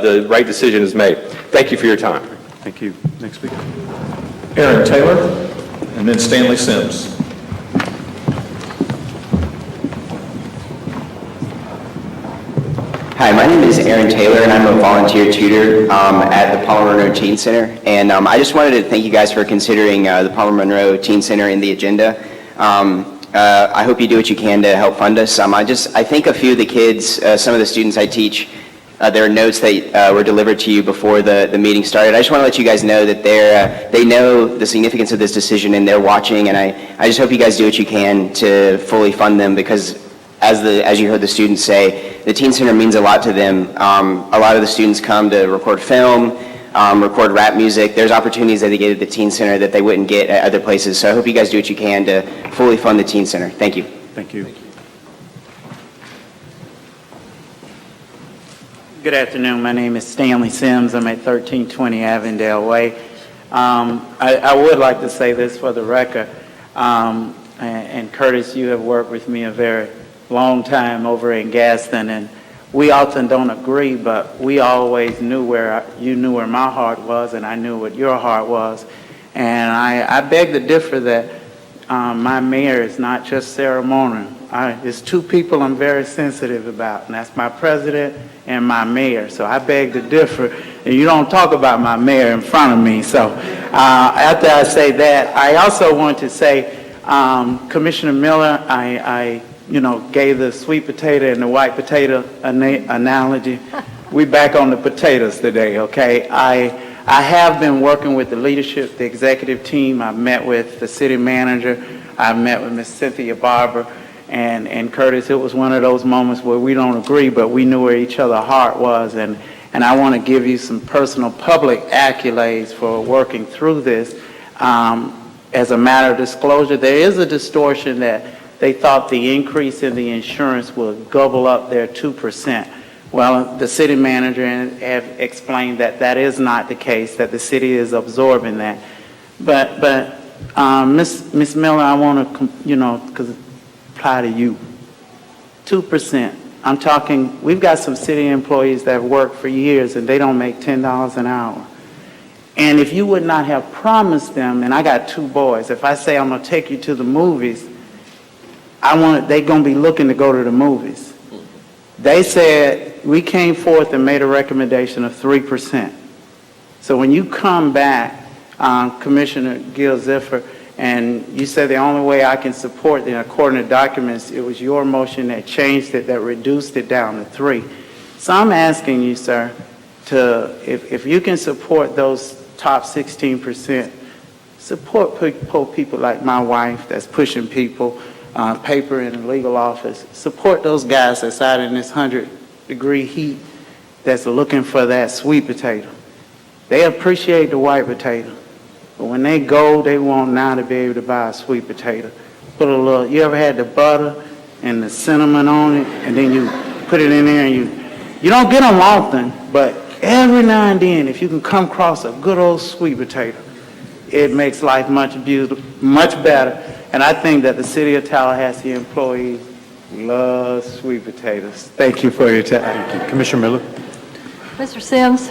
the right decision is made. Thank you for your time. Thank you. Next speaker. Aaron Taylor, and then Stanley Sims. Hi, my name is Aaron Taylor, and I'm a volunteer tutor at the Palmer Monroe Teen Center. And I just wanted to thank you guys for considering the Palmer Monroe Teen Center in the agenda. I hope you do what you can to help fund us. I think a few of the kids, some of the students I teach, there are notes that were delivered to you before the meeting started. I just want to let you guys know that they know the significance of this decision and they're watching. And I just hope you guys do what you can to fully fund them because as you heard the students say, the Teen Center means a lot to them. A lot of the students come to record film, record rap music. There's opportunities that they get at the Teen Center that they wouldn't get at other places. So I hope you guys do what you can to fully fund the Teen Center. Thank you. Thank you. Good afternoon. My name is Stanley Sims. I'm at 1320 Avondale Way. I would like to say this for the record. And Curtis, you have worked with me a very long time over in Gaston, and we often don't agree, but we always knew you knew where my heart was, and I knew what your heart was. And I beg to differ that my mayor is not just ceremonial. There's 2 people I'm very sensitive about, and that's my president and my mayor. So I beg to differ, and you don't talk about my mayor in front of me. So after I say that, I also want to say, Commissioner Miller, I gave the sweet potato and the white potato analogy. We back on the potatoes today, okay? I have been working with the leadership, the executive team. I've met with the city manager. I've met with Ms. Cynthia Barber. And Curtis, it was one of those moments where we don't agree, but we knew where each other's heart was. And I want to give you some personal public accolades for working through this. As a matter of disclosure, there is a distortion that they thought the increase in the insurance would gobble up their 2%. Well, the city manager have explained that that is not the case, that the city is absorbing that. But Ms. Miller, I want to, because apply to you. 2%. I'm talking, we've got some city employees that have worked for years and they don't make $10 an hour. And if you would not have promised them, and I got 2 boys, if I say I'm going to take you to the movies, they're going to be looking to go to the movies. They said, we came forth and made a recommendation of 3%. So when you come back, Commissioner Gil Ziffer, and you said the only way I can support it, according to documents, it was your motion that changed it, that reduced it down to 3. So I'm asking you, sir, if you can support those top 16%, support people like my wife that's pushing people, paper in the legal office. Support those guys that's out in this 100-degree heat that's looking for that sweet potato. They appreciate the white potato, but when they go, they want now to be able to buy a sweet potato. Put a little, you ever had the butter and the cinnamon on it, and then you put it in there and you don't get them often, but every now and then, if you can come across a good old sweet potato, it makes life much better. And I think that the City of Tallahassee employees love sweet potatoes. Thank you for your time. Thank you. Commissioner Miller? Mr. Sims,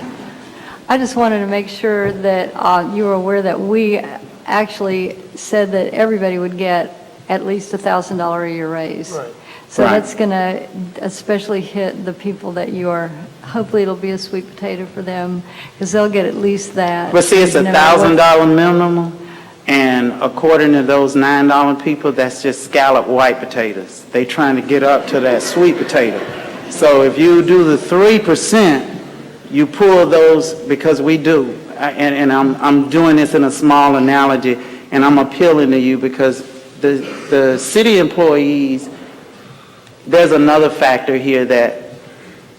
I just wanted to make sure that you were aware that we actually said that everybody would get at least $1,000 a year raise. Right. So that's going to especially hit the people that you are, hopefully it'll be a sweet potato for them, because they'll get at least that. But see, it's $1,000 minimum, and according to those $9 people, that's just scalloped white potatoes. They trying to get up to that sweet potato. So if you do the 3%, you pull those, because we do, and I'm doing this in a small analogy, and I'm appealing to you because the city employees, there's another factor here that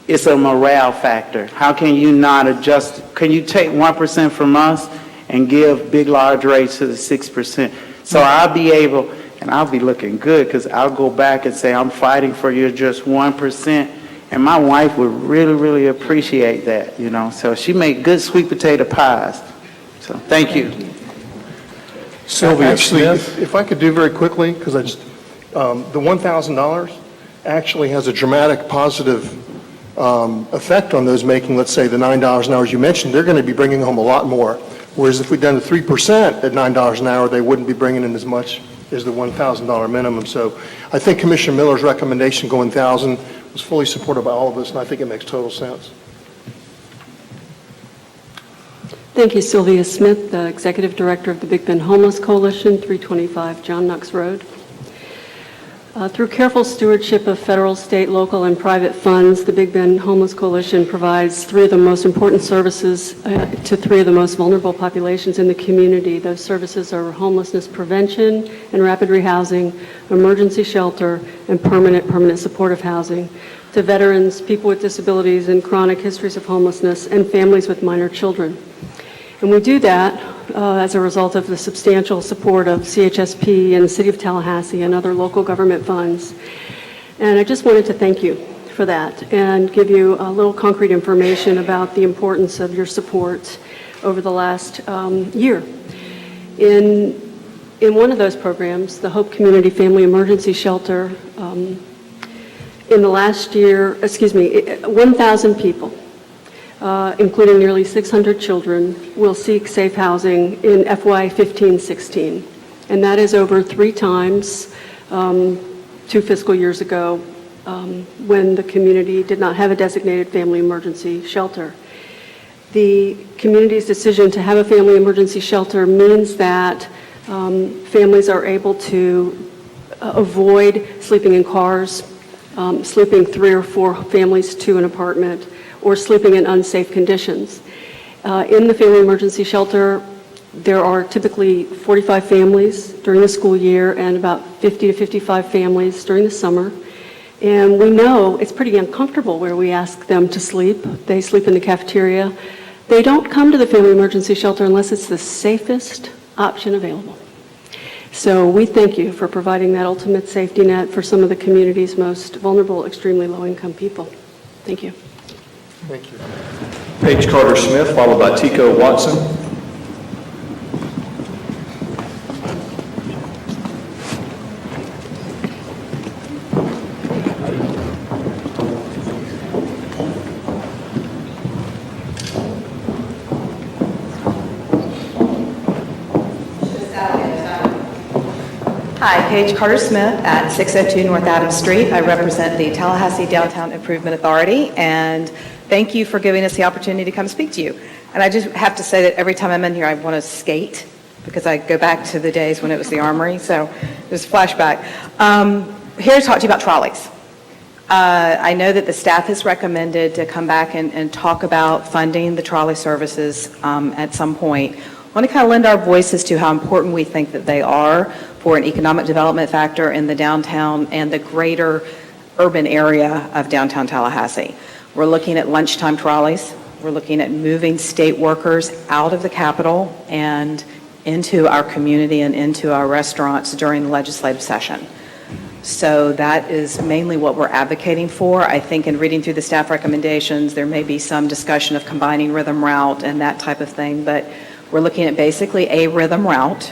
it's a morale factor. How can you not adjust? Can you take 1% from us and give big, large rates to the 6%? So I'll be able, and I'll be looking good because I'll go back and say, I'm fighting for you just 1%. And my wife would really, really appreciate that, you know. So she made good sweet potato pies. So thank you. Sylvia, actually, if I could do very quickly, because I just, the $1,000 actually has a dramatic positive effect on those making, let's say, the $9 an hour as you mentioned. They're going to be bringing home a lot more. Whereas if we'd done the 3% at $9 an hour, they wouldn't be bringing in as much as the $1,000 minimum. So I think Commissioner Miller's recommendation going 1,000 was fully supported by all of us, and I think it makes total sense. Thank you, Sylvia Smith, the Executive Director of the Big Bend Homeless Coalition, 325 John Knox Road. Through careful stewardship of federal, state, local, and private funds, the Big Bend Homeless Coalition provides 3 of the most important services to 3 of the most vulnerable populations in the community. Those services are homelessness prevention and rapid rehousing, emergency shelter, and permanent supportive housing to veterans, people with disabilities and chronic histories of homelessness, and families with minor children. And we do that as a result of the substantial support of CHSP and the City of Tallahassee and other local government funds. And I just wanted to thank you for that and give you a little concrete information about the importance of your support over the last year. In one of those programs, the Hope Community Family Emergency Shelter, in the last year, 1,000 people, including nearly 600 children, will seek safe housing in FY 15-16. And that is over 3 times 2 fiscal years ago when the community did not have a designated family emergency shelter. The community's decision to have a family emergency shelter means that families are able to avoid sleeping in cars, sleeping 3 or 4 families to an apartment, or sleeping in unsafe conditions. In the family emergency shelter, there are typically 45 families during the school year and about 50 to 55 families during the summer. And we know it's pretty uncomfortable where we ask them to sleep. They sleep in the cafeteria. They don't come to the family emergency shelter unless it's the safest option available. So we thank you for providing that ultimate safety net for some of the community's most vulnerable, extremely low-income people. Thank you. Thank you. Paige Carter Smith, followed by Tico Watson. Hi, Paige Carter-Smith at 602 North Adams Street. I represent the Tallahassee Downtown Improvement Authority, and thank you for giving us the opportunity to come speak to you. And I just have to say that every time I'm in here, I want to skate because I go back to the days when it was the Armory, so there's a flashback. Here to talk to you about trolleys. I know that the staff has recommended to come back and talk about funding the trolley services at some point. I want to kind of lend our voices to how important we think that they are for an economic development factor in the downtown and the greater urban area of downtown Tallahassee. We're looking at lunchtime trolleys. We're looking at moving state workers out of the Capitol and into our community and into our restaurants during the legislative session. So that is mainly what we're advocating for. I think in reading through the staff recommendations, there may be some discussion of combining rhythm route and that type of thing, but we're looking at basically a rhythm route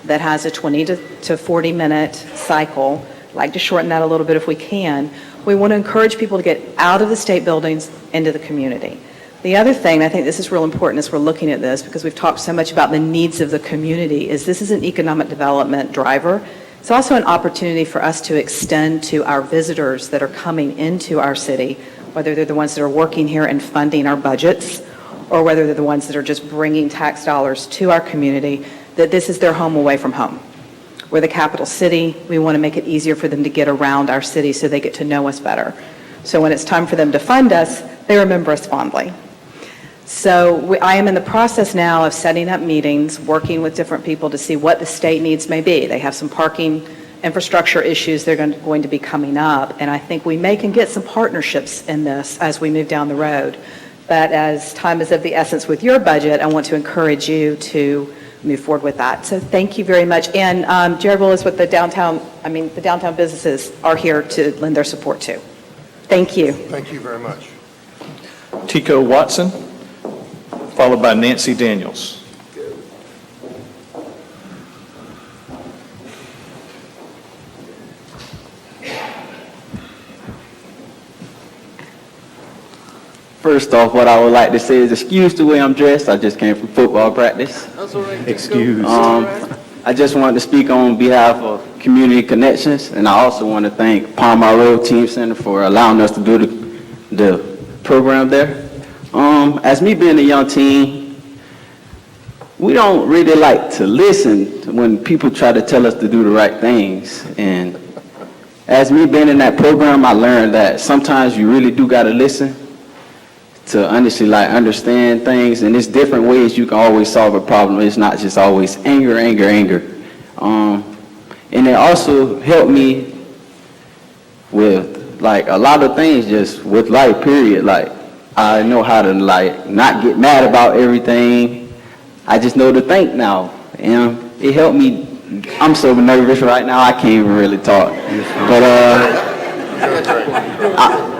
that has a 20 to 40 minute cycle. I'd like to shorten that a little bit if we can. We want to encourage people to get out of the state buildings into the community. The other thing, I think this is real important as we're looking at this, because we've talked so much about the needs of the community, is this is an economic development driver. It's also an opportunity for us to extend to our visitors that are coming into our city, whether they're the ones that are working here and funding our budgets, or whether they're the ones that are just bringing tax dollars to our community, that this is their home away from home. We're the capital city. We want to make it easier for them to get around our city so they get to know us better. So when it's time for them to fund us, they remember us fondly. So I am in the process now of setting up meetings, working with different people to see what the state needs may be. They have some parking infrastructure issues that are going to be coming up, and I think we may can get some partnerships in this as we move down the road. But as time is of the essence with your budget, I want to encourage you to move forward with that. So thank you very much. And Jared Willis with the downtown businesses are here to lend their support too. Thank you. Thank you very much. Tico Watson, followed by Nancy Daniels. First off, what I would like to say is excuse the way I'm dressed. I just came from football practice. That's all right. Excuse. I just wanted to speak on behalf of Community Connections, and I also want to thank Palmer Road Team Center for allowing us to do the program there. As me being a young teen, we don't really like to listen when people try to tell us to do the right things. And as me being in that program, I learned that sometimes you really do got to listen to honestly understand things, and there's different ways you can always solve a problem. It's not just always anger. And it also helped me with a lot of things just with life, period. I know how to not get mad about everything. I just know to think now, and it helped me. I'm so nervous right now, I can't even really talk. But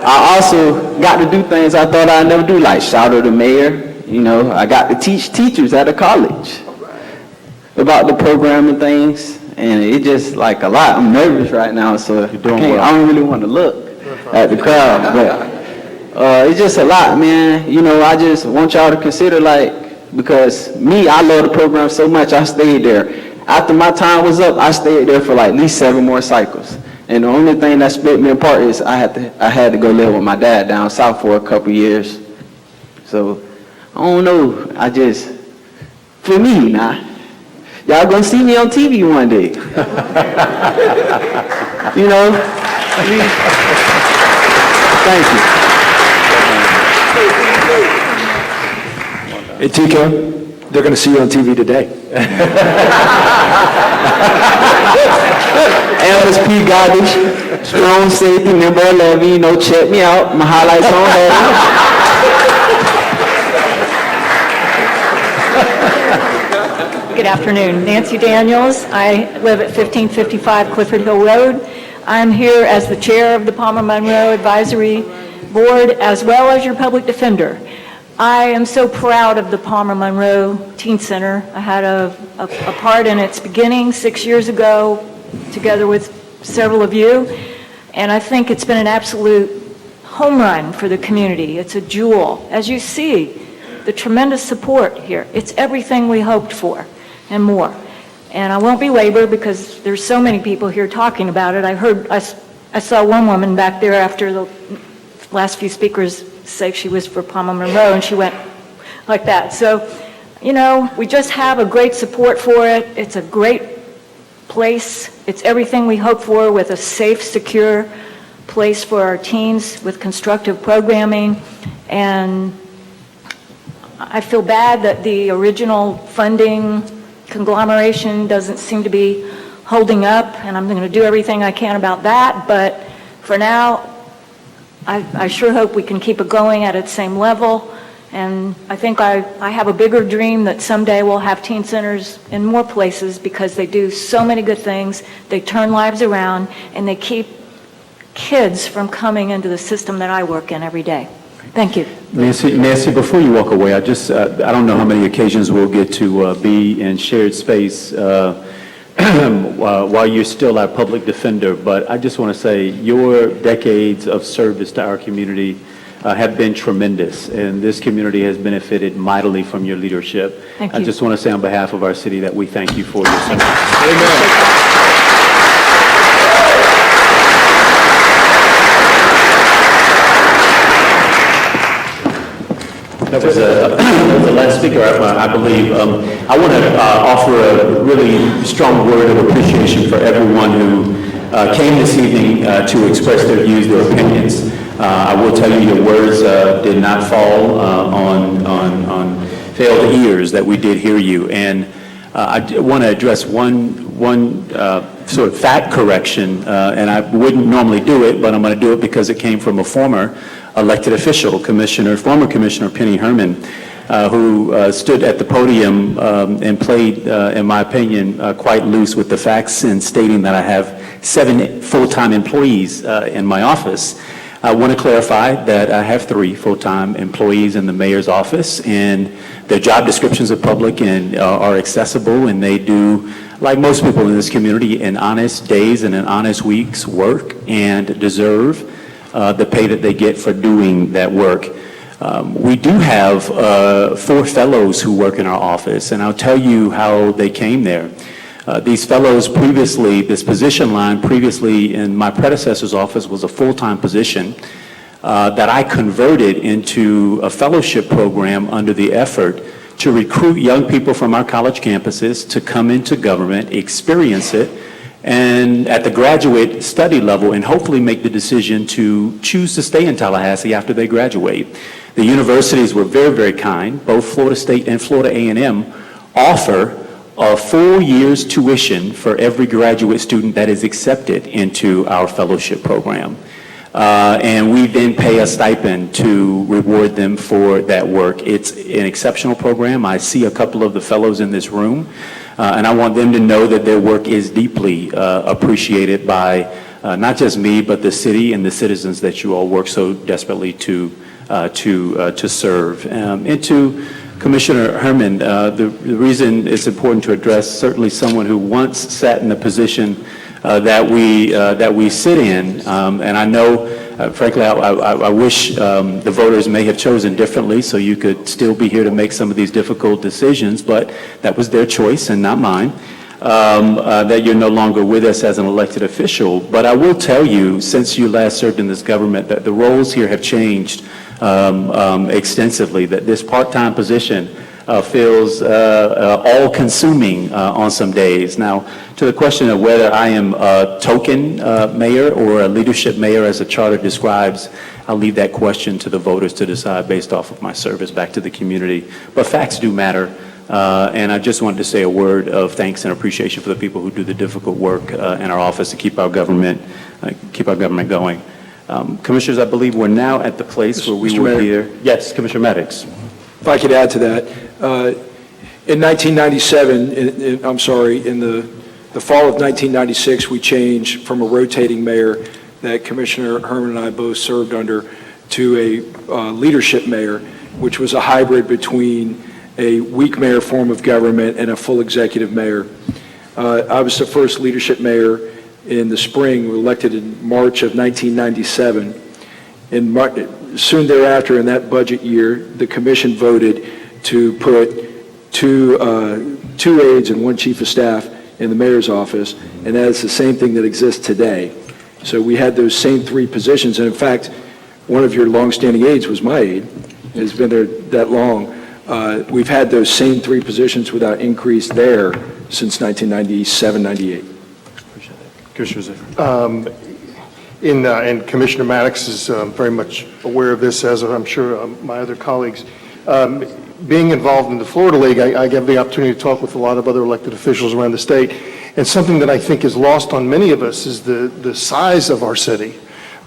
I also got to do things I thought I'd never do, like shout at the mayor. I got to teach teachers at a college about the program and things, and it just a lot. I'm nervous right now, so I don't really want to look at the crowd, but it's just a lot, man. I just want y'all to consider, because I love the program so much, I stayed there. After my time was up, I stayed there for at least 7 more cycles. And the only thing that split me apart is I had to go live with my dad down south for a couple years. So, I don't know. For me now, y'all gonna see me on TV one day. Thank you. Hey, Tico, they're going to see you on TV today. Elvis P. Garbage, strong safety, number 11, check me out. My highlights on Good afternoon. Nancy Daniels. I live at 1555 Clifford Hill Road. I'm here as the chair of the Palmer Monroe Advisory Board, as well as your public defender. I am so proud of the Palmer Monroe Teen Center. I had a part in its beginning 6 years ago, together with several of you, and I think it's been an absolute home run for the community. It's a jewel. As you see, the tremendous support here, it's everything we hoped for and more. And I won't belabor because there's so many people here talking about it. I saw one woman back there after the last few speakers say she was for Palmer Monroe, and she went like that. So, we just have a great support for it. It's a great place. It's everything we hope for, with a safe, secure place for our teens with constructive programming. And I feel bad that the original funding conglomeration doesn't seem to be holding up, and I'm going to do everything I can about that. But for now, I sure hope we can keep it going at its same level. And I think I have a bigger dream that someday we'll have teen centers in more places, because they do so many good things. They turn lives around, and they keep kids from coming into the system that I work in every day. Thank you. Nancy, before you walk away, I don't know how many occasions we'll get to be in shared space while you're still our public defender, but I just want to say your decades of service to our community have been tremendous, and this community has benefited mightily from your leadership. Thank you. I just want to say on behalf of our city that we thank you for your service. Amen. That was the last speaker, I believe. I want to offer a really strong word of appreciation for everyone who came this evening to express their views, their opinions. I will tell you, your words did not fall on failed ears, that we did hear you. And I want to address one sort of fact correction, and I wouldn't normally do it, but I'm going to do it because it came from a former elected official, former Commissioner Penny Herman, who stood at the podium and played, in my opinion, quite loose with the facts in stating that I have 7 full-time employees in my office. I want to clarify that I have 3 full-time employees in the mayor's office, and their job descriptions are public and are accessible, and they do, like most people in this community, an honest day's and an honest week's work, and deserve the pay that they get for doing that work. We do have 4 fellows who work in our office, and I'll tell you how they came there. These fellows previously, this position line previously in my predecessor's office was a full-time position that I converted into a fellowship program under the effort to recruit young people from our college campuses to come into government, experience it, and at the graduate study level, and hopefully make the decision to choose to stay in Tallahassee after they graduate. The universities were very, very kind. Both Florida State and Florida A&M offer a full year's tuition for every graduate student that is accepted into our fellowship program. And we then pay a stipend to reward them for that work. It's an exceptional program. I see a couple of the fellows in this room, and I want them to know that their work is deeply appreciated by not just me, but the city and the citizens that you all work so desperately to serve. And to Commissioner Herman, the reason it's important to address certainly someone who once sat in the position that we sit in, and I know, frankly, I wish the voters may have chosen differently so you could still be here to make some of these difficult decisions, but that was their choice and not mine, that you're no longer with us as an elected official. But I will tell you, since you last served in this government, that the roles here have changed extensively, that this part-time position feels all-consuming on some days. Now, to the question of whether I am a token mayor or a leadership mayor as the charter describes, I'll leave that question to the voters to decide based off of my service back to the community. But facts do matter, and I just wanted to say a word of thanks and appreciation for the people who do the difficult work in our office to keep our government going. Commissioners, I believe we're now at the place where we will hear. Yes, Commissioner Maddox. If I could add to that, in 1997, in the fall of 1996, we changed from a rotating mayor that Commissioner Herman and I both served under to a leadership mayor, which was a hybrid between a weak mayor form of government and a full executive mayor. I was the first leadership mayor in the spring, elected in March of 1997. Soon thereafter, in that budget year, the commission voted to put two aides and 1 chief of staff in the mayor's office, and that is the same thing that exists today. So we had those same three positions, and in fact, one of your longstanding aides was my aide, has been there that long. We've had those same three positions without increase there since 1997, 98. Commissioner Ziffer. And Commissioner Maddox is very much aware of this, as I'm sure my other colleagues. Being involved in the Florida League, I get the opportunity to talk with a lot of other elected officials around the state, and something that I think is lost on many of us is the size of our city.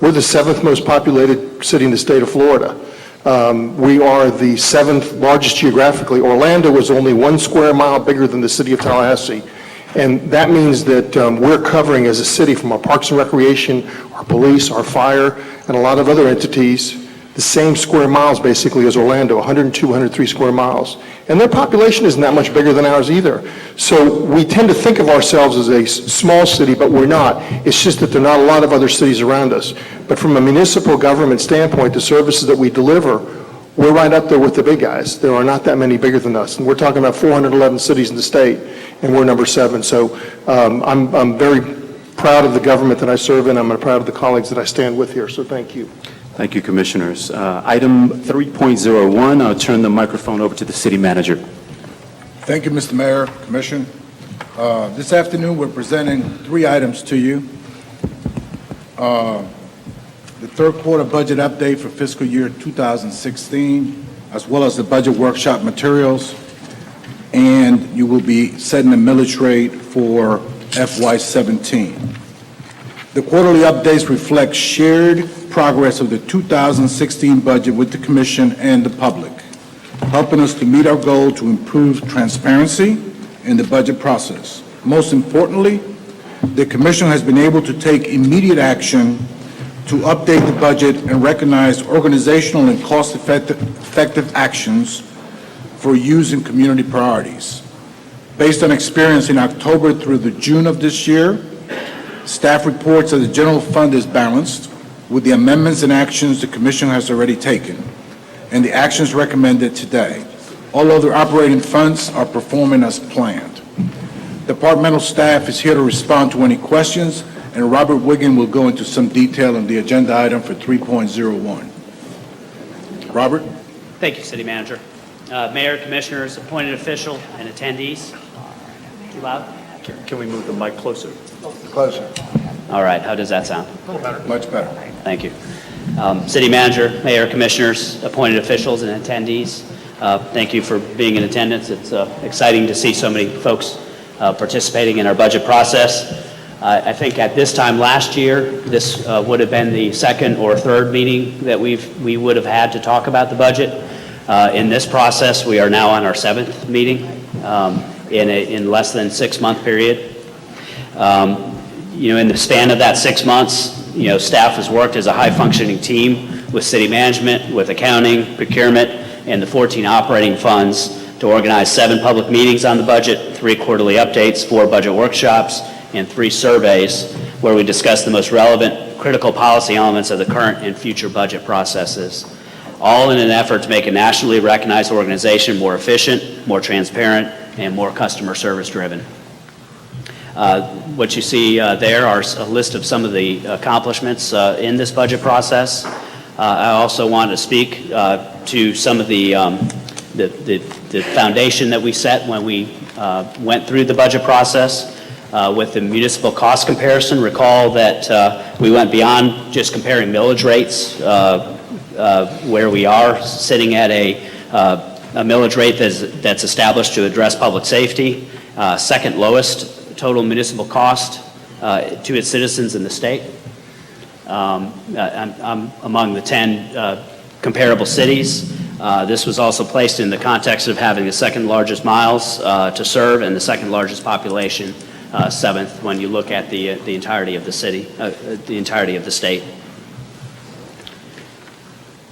We're the 7th most populated city in the state of Florida. We are the 7th largest geographically. Orlando is only 1 square mile bigger than the city of Tallahassee. And that means that we're covering as a city, from our Parks and Recreation, our police, our fire, and a lot of other entities, the same square miles basically as Orlando, 102, 103 square miles. And their population isn't that much bigger than ours either. So we tend to think of ourselves as a small city, but we're not. It's just that there are not a lot of other cities around us. But from a municipal government standpoint, the services that we deliver, we're right up there with the big guys. There are not that many bigger than us. And we're talking about 411 cities in the state, and we're number 7. So I'm very proud of the government that I serve in. I'm proud of the colleagues that I stand with here. So thank you. Thank you, Commissioners. Item 3.01, I'll turn the microphone over to the City Manager. Thank you, Mr. Mayor, Commission. This afternoon, we're presenting 3 items to you. The third quarter budget update for fiscal year 2016, as well as the budget workshop materials, and you will be setting the millage rate for FY17. The quarterly updates reflect shared progress of the 2016 budget with the Commission and the public, helping us to meet our goal to improve transparency in the budget process. Most importantly, the Commission has been able to take immediate action to update the budget and recognize organizational and cost-effective actions for using community priorities. Based on experience in October through the June of this year, staff reports that the general fund is balanced with the amendments and actions the Commission has already taken and the actions recommended today. All other operating funds are performing as planned. Departmental staff is here to respond to any questions, and Robert Wiggin will go into some detail on the agenda item for 3.01. Robert? Thank you, City Manager. Mayor, Commissioners, appointed official, and attendees. Too loud? Can we move the mic closer? Closer. All right, how does that sound? A little better. Much better. Thank you. City Manager, Mayor, Commissioners, appointed officials, and attendees, thank you for being in attendance. It's exciting to see so many folks participating in our budget process. I think at this time last year, this would have been the 2nd or 3rd meeting that we would have had to talk about the budget. In this process, we are now on our 7th meeting in less than 6-month period. In the span of that 6 months, staff has worked as a high-functioning team with city management, with accounting, procurement, and the 14 operating funds to organize 7 public meetings on the budget, 3 quarterly updates, 4 budget workshops, and 3 surveys where we discuss the most relevant critical policy elements of the current and future budget processes, all in an effort to make a nationally recognized organization more efficient, more transparent, and more customer service driven. What you see there are a list of some of the accomplishments in this budget process. I also want to speak to some of the foundation that we set when we went through the budget process. With the municipal cost comparison, recall that we went beyond just comparing millage rates, where we are sitting at a millage rate that's established to address public safety, 2nd lowest total municipal cost to its citizens in the state. I'm among the 10 comparable cities. This was also placed in the context of having the 2nd largest miles to serve and the 2nd largest population, 7th when you look at the entirety of the city, the entirety of the state.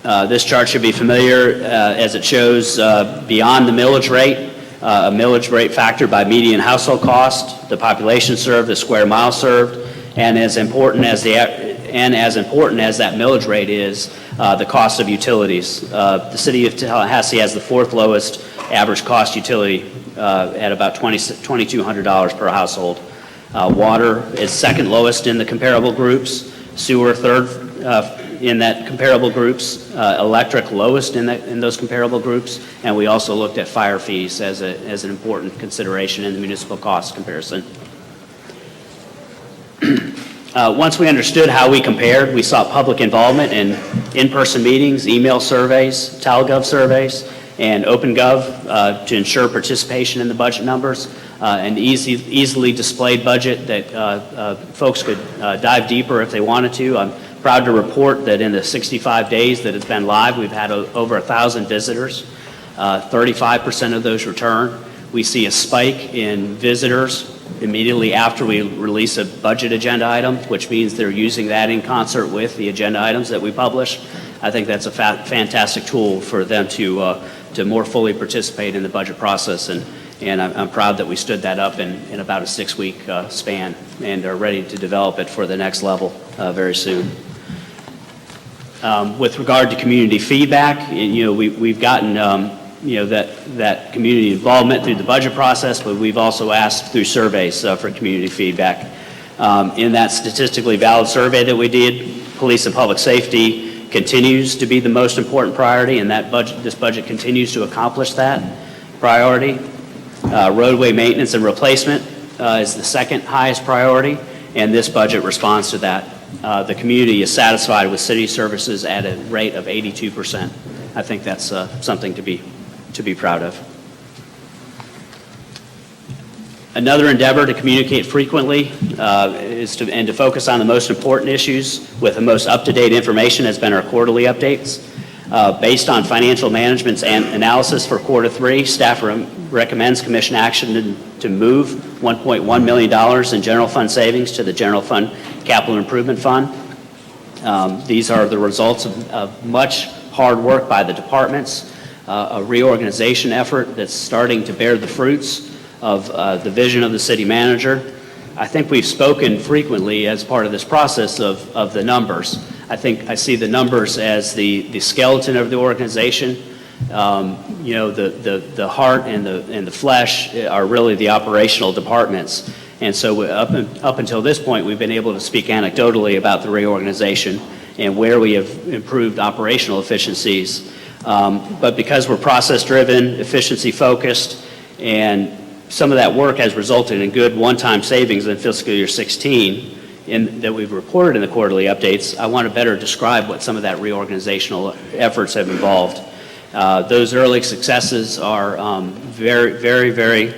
This chart should be familiar as it shows beyond the millage rate, a millage rate factored by median household cost, the population served, the square mile served, and as important as that millage rate is, the cost of utilities. The city of Tallahassee has the 4th lowest average cost utility at about $2,200 per household. Water is second lowest in the comparable groups, sewer third in that comparable groups, electric lowest in those comparable groups, and we also looked at fire fees as an important consideration in the municipal cost comparison. Once we understood how we compared, we sought public involvement in in-person meetings, email surveys, TalGov surveys, and OpenGov to ensure participation in the budget numbers. An easily displayed budget that folks could dive deeper if they wanted to. I'm proud to report that in the 65 days that it's been live, we've had over 1,000 visitors. 35% of those return. We see a spike in visitors immediately after we release a budget agenda item, which means they're using that in concert with the agenda items that we publish. I think that's a fantastic tool for them to more fully participate in the budget process, and I'm proud that we stood that up in about a 6-week span and are ready to develop it for the next level very soon. With regard to community feedback, we've gotten that community involvement through the budget process, but we've also asked through surveys for community feedback. In that statistically valid survey that we did, police and public safety continues to be the most important priority, and this budget continues to accomplish that priority. Roadway maintenance and replacement is the second highest priority, and this budget responds to that. The community is satisfied with city services at a rate of 82%. I think that's something to be proud of. Another endeavor to communicate frequently is to focus on the most important issues with the most up-to-date information has been our quarterly updates. Based on financial management's analysis for quarter 3, staff recommends commission action to move $1.1 million in general fund savings to the general fund capital improvement fund. These are the results of much hard work by the departments, a reorganization effort that's starting to bear the fruits of the vision of the city manager. I think we've spoken frequently as part of this process of the numbers. I think I see the numbers as the skeleton of the organization. The heart and the flesh are really the operational departments. And so up until this point, we've been able to speak anecdotally about the reorganization and where we have improved operational efficiencies. But because we're process-driven, efficiency-focused, and some of that work has resulted in good one-time savings in fiscal year 16 that we've reported in the quarterly updates, I want to better describe what some of that reorganizational efforts have involved. Those early successes are very, very, very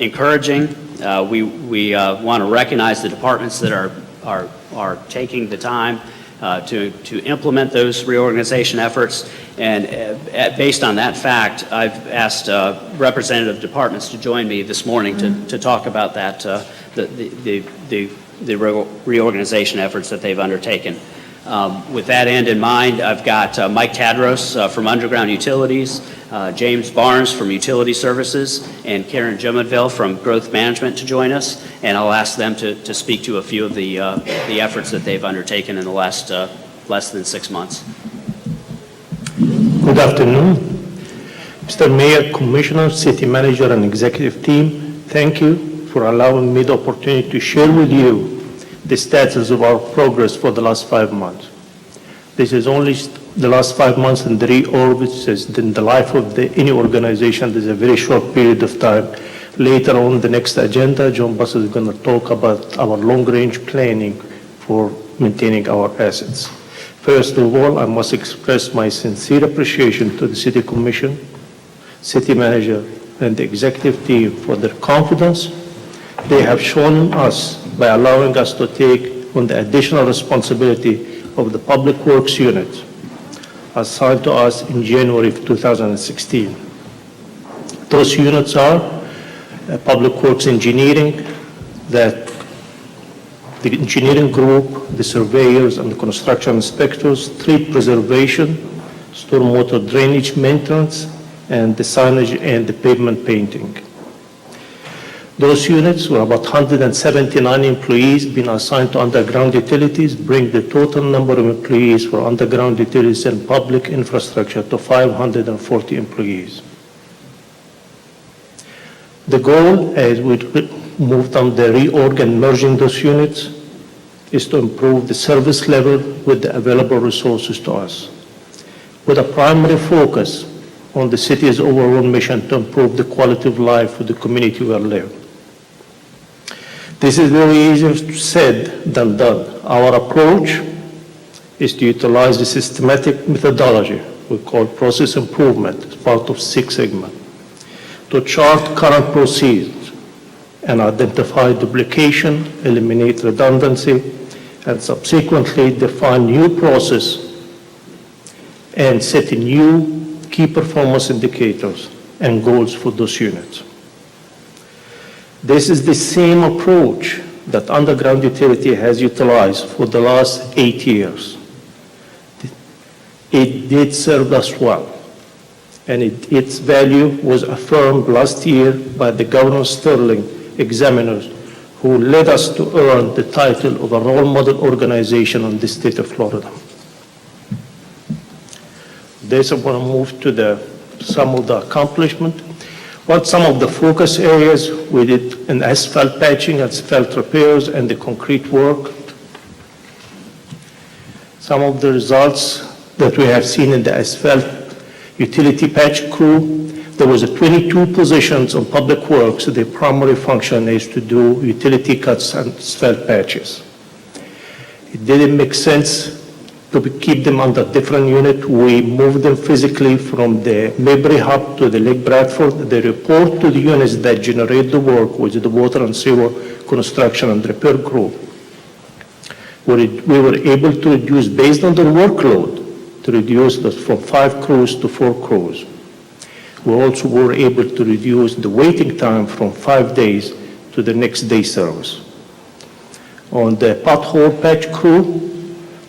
encouraging. We want to recognize the departments that are taking the time to implement those reorganization efforts. And based on that fact, I've asked representative departments to join me this morning to talk about that, the reorganization efforts that they've undertaken. With that end in mind, I've got Mike Tadros from Underground Utilities, James Barnes from Utility Services, and Karen Jumonville from Growth Management to join us, and I'll ask them to speak to a few of the efforts that they've undertaken in the last less than 6 months. Good afternoon. Mr. Mayor, Commissioner, City Manager, and Executive Team, thank you for allowing me the opportunity to share with you the status of our progress for the last 5 months. This is only the last 5 months in the reorbits. In the life of any organization, there's a very short period of time. Later on the next agenda, John Buss is going to talk about our long-range planning for maintaining our assets. First of all, I must express my sincere appreciation to the City Commission, City Manager, and the Executive Team for their confidence they have shown us by allowing us to take on the additional responsibility of the Public Works Unit assigned to us in January of 2016. Those units are Public Works Engineering, that the engineering group, the surveyors and the construction inspectors, tree preservation, stormwater drainage maintenance, and the signage and the pavement painting. Those units were about 179 employees being assigned to underground utilities, bring the total number of employees for underground utilities and public infrastructure to 540 employees. The goal, as we moved on the reorg and merging those units, is to improve the service level with the available resources to us, with a primary focus on the city's overall mission to improve the quality of life for the community we live. This is very easier said than done. Our approach is to utilize the systematic methodology we call process improvement as part of Six Sigma to chart current procedures and identify duplication, eliminate redundancy, and subsequently define new process and set new key performance indicators and goals for those units. This is the same approach that underground utility has utilized for the last 8 years. It did serve us well, and its value was affirmed last year by the Governor Sterling examiners who led us to earn the title of a role model organization in the state of Florida. This I want to move to some of the accomplishment. What some of the focus areas we did in asphalt patching, asphalt repairs, and the concrete work. Some of the results that we have seen in the asphalt utility patch crew. There was 22 positions on public works. The primary function is to do utility cuts and asphalt patches. It didn't make sense to keep them under different unit. We moved them physically from the Mayberry Hub to the Lake Bradford. They report to the units that generate the work, which is the water and sewer construction and repair crew. We were able to reduce, based on the workload, to reduce this from 5 crews to 4 crews. We also were able to reduce the waiting time from 5 days to the next day service. On the pothole patch crew,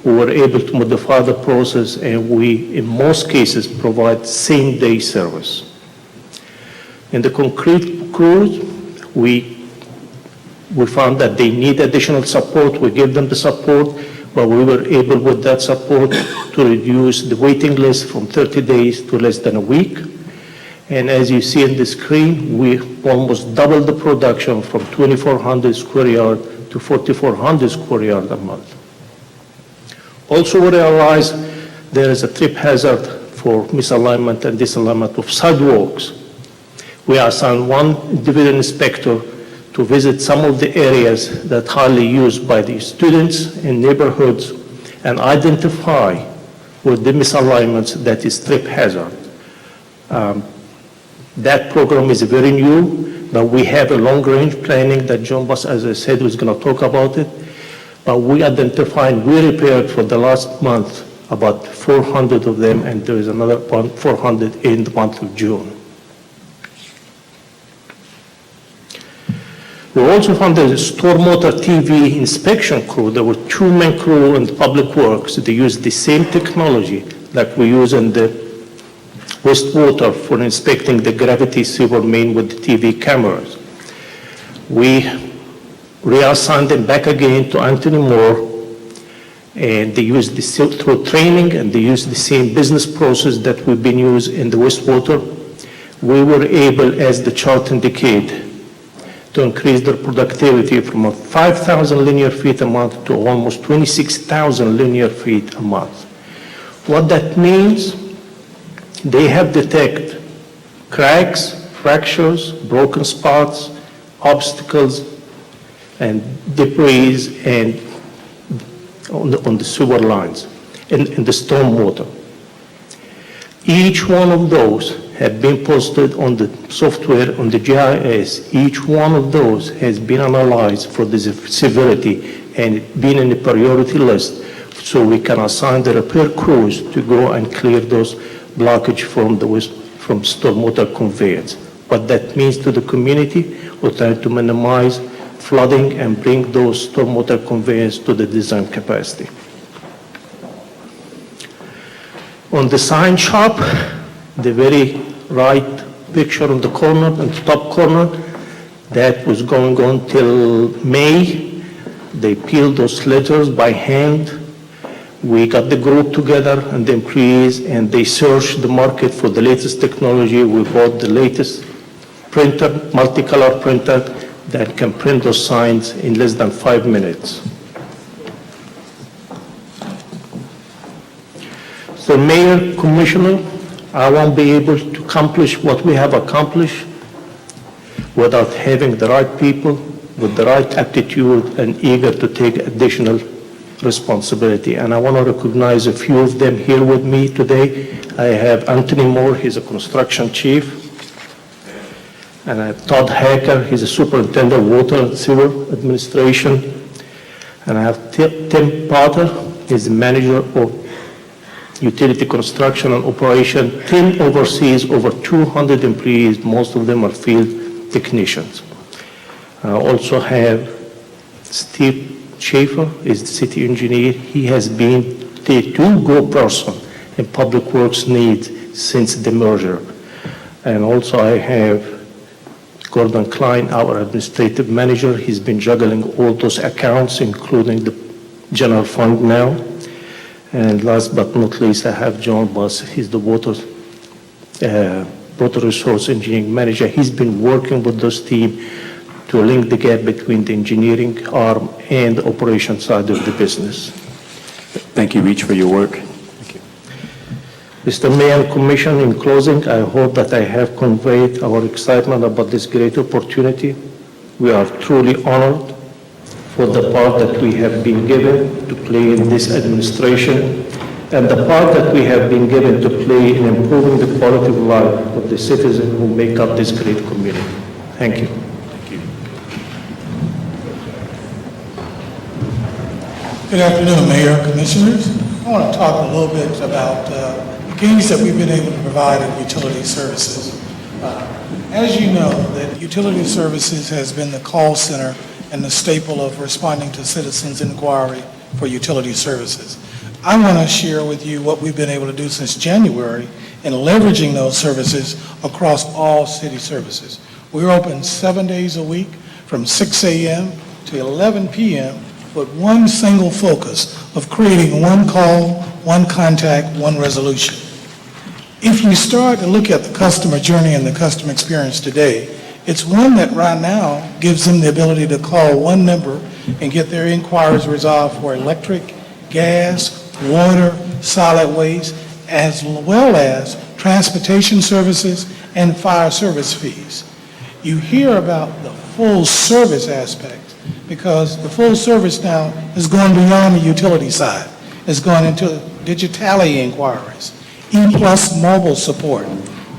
we were able to modify the process, and we, in most cases, provide same-day service. In the concrete crews, we found that they need additional support. We give them the support, but we were able, with that support, to reduce the waiting list from 30 days to less than a week. And as you see on the screen, we almost doubled the production from 2,400 square yard to 4,400 square yard a month. Also, we realized there is a trip hazard for misalignment and disalignment of sidewalks. We assigned one individual inspector to visit some of the areas that are highly used by the students in neighborhoods and identify with the misalignments that is trip hazard. That program is very new, but we have a long-range planning that John Boss, as I said, was going to talk about it. But we identified, we repaired for the last month about 400 of them, and there is another 400 in the month of June. We also found that the stormwater TV inspection crew, there were 2 main crew in the public works. They used the same technology that we use in the wastewater for inspecting the gravity sewer main with the TV cameras. We reassigned them back again to Anthony Moore, and they used through training, and they used the same business process that we've been using in the wastewater. We were able, as the chart indicates, to increase their productivity from 5,000 linear feet a month to almost 26,000 linear feet a month. What that means, they have detected cracks, fractures, broken spots, obstacles, and debris and on the sewer lines, in the storm water. Each one of those have been posted on the software, on the GIS. Each one of those has been analyzed for the severity and been in the priority list, so we can assign the repair crews to go and clear those blockage from stormwater conveyance. What that means to the community, we're trying to minimize flooding and bring those stormwater conveyance to the design capacity. On the sign shop, the very right picture on the corner, on the top corner, that was going on till May. They peeled those letters by hand. We got the group together and the employees, and they searched the market for the latest technology. We bought the latest printer, multicolor printer that can print those signs in less than 5 minutes. So Mayor, Commissioner, I won't be able to accomplish what we have accomplished without having the right people with the right attitude and eager to take additional responsibility. And I want to recognize a few of them here with me today. I have Anthony Moore, he's a construction chief. And I have Todd Hacker, he's a superintendent of water and sewer administration. And I have Tim Potter, he's the manager of utility construction and operation. Tim oversees over 200 employees, most of them are field technicians. I also have Steve Schaefer, is the city engineer. He has been the to-go person in public works needs since the merger. And also I have Gordon Klein, our administrative manager. He's been juggling all those accounts, including the general fund now. And last but not least, I have John Buss. He's the water resource engineering manager. He's been working with this team to link the gap between the engineering arm and the operation side of the business. Thank you, Reach, for your work. Thank you. Mr. Mayor and Commission, in closing, I hope that I have conveyed our excitement about this great opportunity. We are truly honored for the part that we have been given to play in this administration and the part that we have been given to play in improving the quality of life of the citizens who make up this great community. Thank you. Good afternoon, Mayor, Commissioners. I want to talk a little bit about the gains that we've been able to provide in utility services. As you know, that utility services has been the call center and the staple of responding to citizens' inquiry for utility services. I want to share with you what we've been able to do since January in leveraging those services across all city services. We're open 7 days a week from 6 a.m. to 11 p.m. with one single focus of creating one call, one contact, one resolution. If you start to look at the customer journey and the customer experience today, it's one that right now gives them the ability to call one number and get their inquiries resolved for electric, gas, water, solid waste, as well as transportation services and fire service fees. You hear about the full service aspect because the full service now is going beyond the utility side. It's gone into digitality inquiries, E+ mobile support,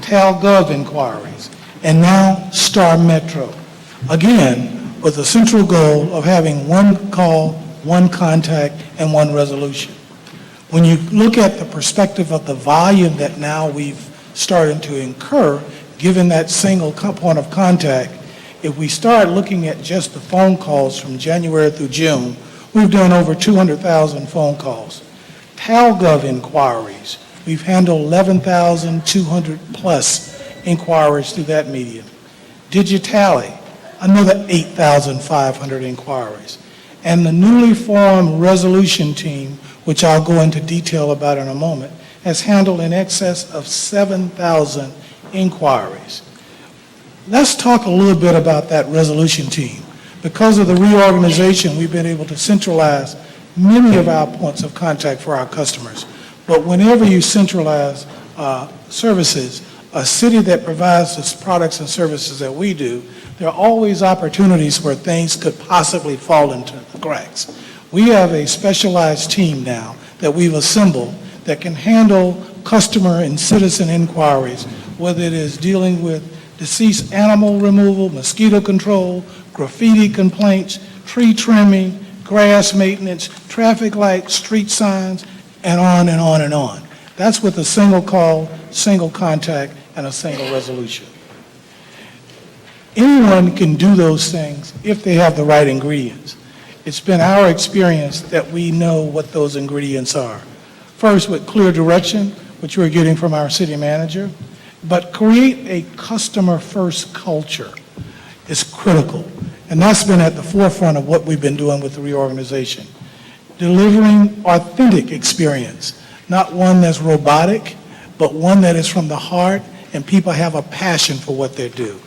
TalGov inquiries, and now Star Metro. Again, with the central goal of having one call, one contact, and one resolution. When you look at the perspective of the volume that now we've started to incur, given that single point of contact, if we start looking at just the phone calls from January through June, we've done over 200,000 phone calls. TalGov inquiries, we've handled 11,200 plus inquiries through that medium. Digitally, another 8,500 inquiries. And the newly formed resolution team, which I'll go into detail about in a moment, has handled in excess of 7,000 inquiries. Let's talk a little bit about that resolution team. Because of the reorganization, we've been able to centralize many of our points of contact for our customers. But whenever you centralize services, a city that provides the products and services that we do, there are always opportunities where things could possibly fall into the cracks. We have a specialized team now that we've assembled that can handle customer and citizen inquiries, whether it is dealing with deceased animal removal, mosquito control, graffiti complaints, tree trimming, grass maintenance, traffic lights, street signs, and on and on and on. That's with a single call, single contact, and a single resolution. Anyone can do those things if they have the right ingredients. It's been our experience that we know what those ingredients are. First, with clear direction, which we're getting from our city manager, but create a customer-first culture is critical. And that's been at the forefront of what we've been doing with the reorganization. Delivering authentic experience, not one that's robotic, but one that is from the heart and people have a passion for what they do.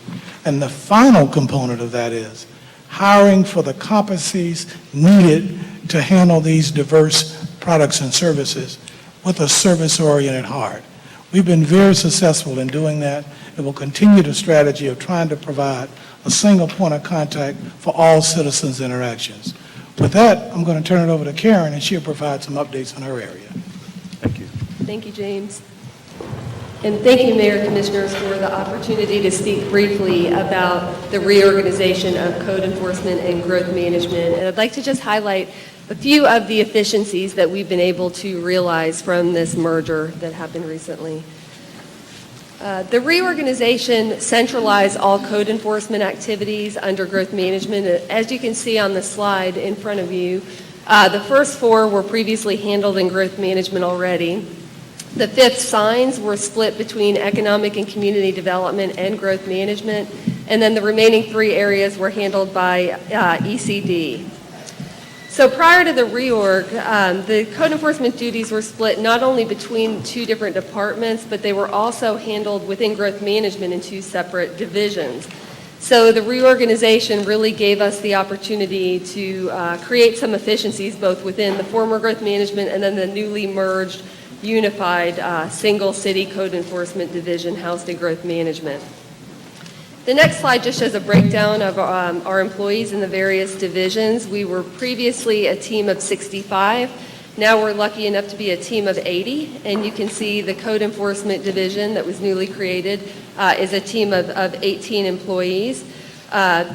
And the final component of that is hiring for the competencies needed to handle these diverse products and services with a service-oriented heart. We've been very successful in doing that, and will continue the strategy of trying to provide a single point of contact for all citizens' interactions. With that, I'm going to turn it over to Karen, and she'll provide some updates on her area. Thank you, James. And thank you, Mayor, Commissioners, for the opportunity to speak briefly about the reorganization of code enforcement and growth management. And I'd like to just highlight a few of the efficiencies that we've been able to realize from this merger that happened recently. The reorganization centralized all code enforcement activities under growth management. As you can see on the slide in front of you, the first four were previously handled in growth management already. The fifth, signs, were split between economic and community development and growth management. And then the remaining three areas were handled by ECD. So prior to the reorg, the code enforcement duties were split not only between two different departments, but they were also handled within growth management in two separate divisions. So the reorganization really gave us the opportunity to create some efficiencies both within the former growth management and then the newly merged unified single city code enforcement division housed in growth management. The next slide just shows a breakdown of our employees in the various divisions. We were previously a team of 65. Now we're lucky enough to be a team of 80. And you can see the code enforcement division that was newly created is a team of 18 employees.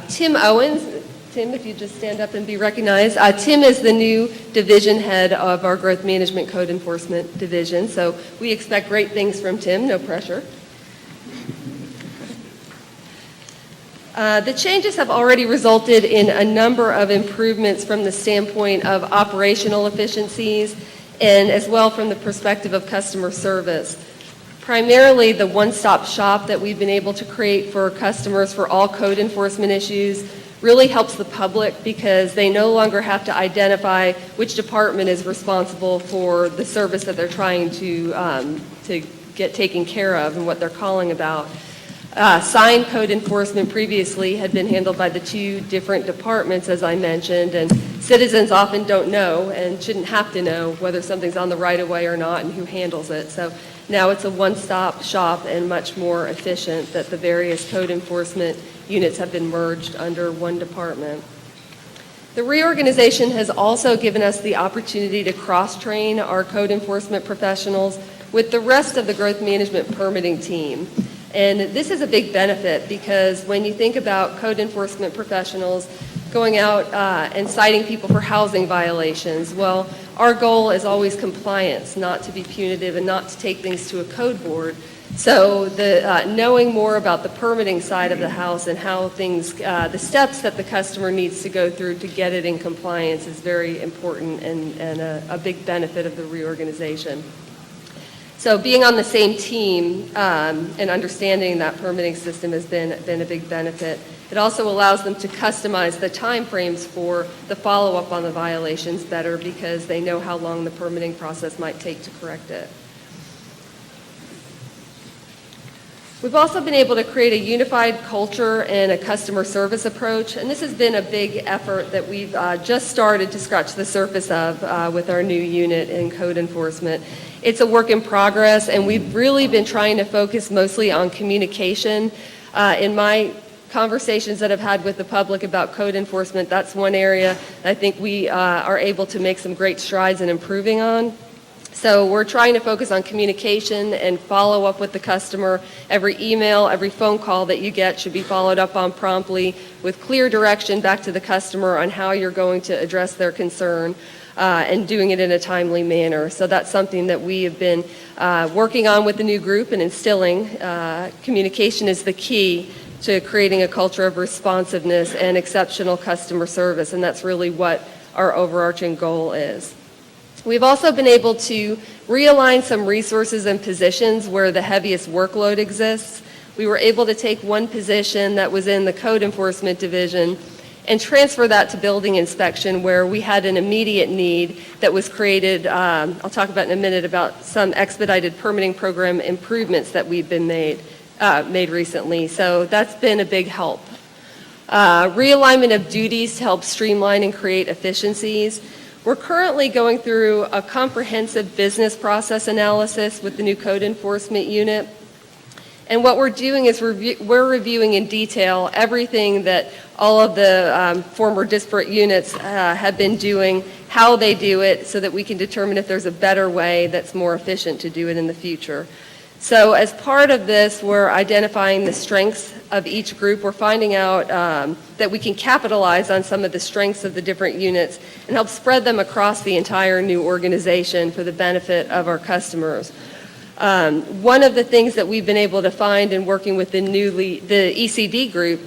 Tim Owens, Tim, if you just stand up and be recognized. Tim is the new division head of our growth management code enforcement division. So we expect great things from Tim, no pressure. The changes have already resulted in a number of improvements from the standpoint of operational efficiencies and as well from the perspective of customer service. Primarily the one-stop shop that we've been able to create for customers for all code enforcement issues really helps the public because they no longer have to identify which department is responsible for the service that they're trying to get taken care of and what they're calling about. Sign code enforcement previously had been handled by the two different departments, as I mentioned, and citizens often don't know and shouldn't have to know whether something's on the right-of-way or not and who handles it. So now it's a one-stop shop and much more efficient that the various code enforcement units have been merged under one department. The reorganization has also given us the opportunity to cross-train our code enforcement professionals with the rest of the growth management permitting team. And this is a big benefit because when you think about code enforcement professionals going out and citing people for housing violations, well, our goal is always compliance, not to be punitive and not to take things to a code board. So the knowing more about the permitting side of the house and how things, the steps that the customer needs to go through to get it in compliance is very important and a big benefit of the reorganization. So being on the same team and understanding that permitting system has been a big benefit. It also allows them to customize the timeframes for the follow-up on the violations better because they know how long the permitting process might take to correct it. We've also been able to create a unified culture and a customer service approach, and this has been a big effort that we've just started to scratch the surface of with our new unit in code enforcement. It's a work in progress, and we've really been trying to focus mostly on communication. In my conversations that I've had with the public about code enforcement, that's one area I think we are able to make some great strides in improving on. So we're trying to focus on communication and follow up with the customer. Every email, every phone call that you get should be followed up on promptly with clear direction back to the customer on how you're going to address their concern and doing it in a timely manner. So that's something that we have been working on with the new group and instilling. Communication is the key to creating a culture of responsiveness and exceptional customer service, and that's really what our overarching goal is. We've also been able to realign some resources and positions where the heaviest workload exists. We were able to take one position that was in the code enforcement division and transfer that to building inspection where we had an immediate need that was created. I'll talk about in a minute about some expedited permitting program improvements that we've been made. made recently. So that's been a big help. Realignment of duties to help streamline and create efficiencies. We're currently going through a comprehensive business process analysis with the new code enforcement unit. And what we're doing is we're reviewing in detail everything that all of the former disparate units have been doing, how they do it, so that we can determine if there's a better way that's more efficient to do it in the future. So as part of this, we're identifying the strengths of each group. We're finding out that we can capitalize on some of the strengths of the different units and help spread them across the entire new organization for the benefit of our customers. One of the things that we've been able to find in working with the ECD group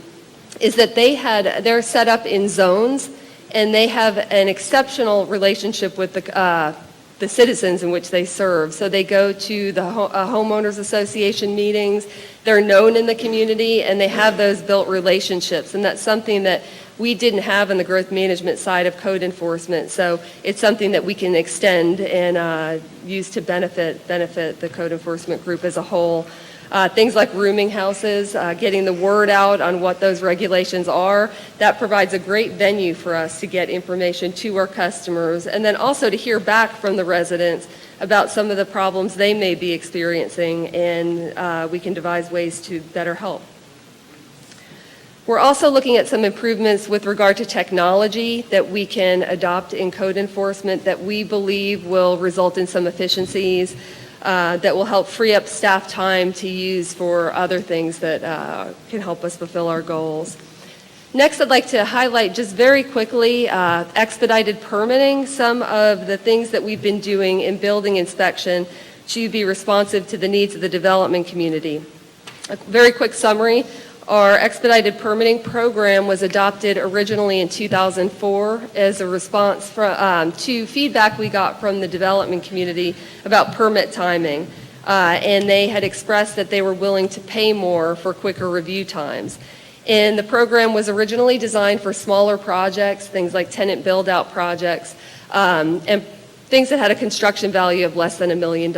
is that they're set up in zones, and they have an exceptional relationship with the citizens in which they serve. So they go to the homeowners association meetings, they're known in the community, and they have those built relationships. And that's something that we didn't have on the growth management side of code enforcement. So it's something that we can extend and use to benefit the code enforcement group as a whole. Things like rooming houses, getting the word out on what those regulations are, that provides a great venue for us to get information to our customers, and then also to hear back from the residents about some of the problems they may be experiencing, and we can devise ways to better help. We're also looking at some improvements with regard to technology that we can adopt in code enforcement that we believe will result in some efficiencies that will help free up staff time to use for other things that can help us fulfill our goals. Next, I'd like to highlight just very quickly expedited permitting, some of the things that we've been doing in building inspection to be responsive to the needs of the development community. A very quick summary. Our expedited permitting program was adopted originally in 2004 as a response to feedback we got from the development community about permit timing. And they had expressed that they were willing to pay more for quicker review times. And the program was originally designed for smaller projects, things like tenant build-out projects, and things that had a construction value of less than $1 million.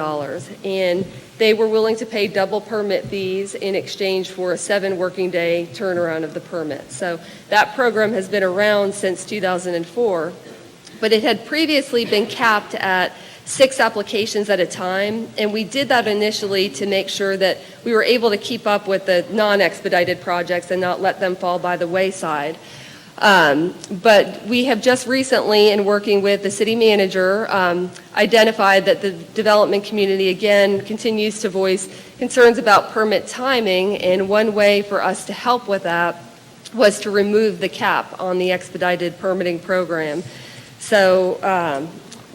And they were willing to pay double permit fees in exchange for a 7-working-day turnaround of the permit. So that program has been around since 2004, but it had previously been capped at 6 applications at a time, and we did that initially to make sure that we were able to keep up with the non-expedited projects and not let them fall by the wayside. But we have just recently, in working with the city manager, identified that the development community, again, continues to voice concerns about permit timing, and one way for us to help with that was to remove the cap on the expedited permitting program. So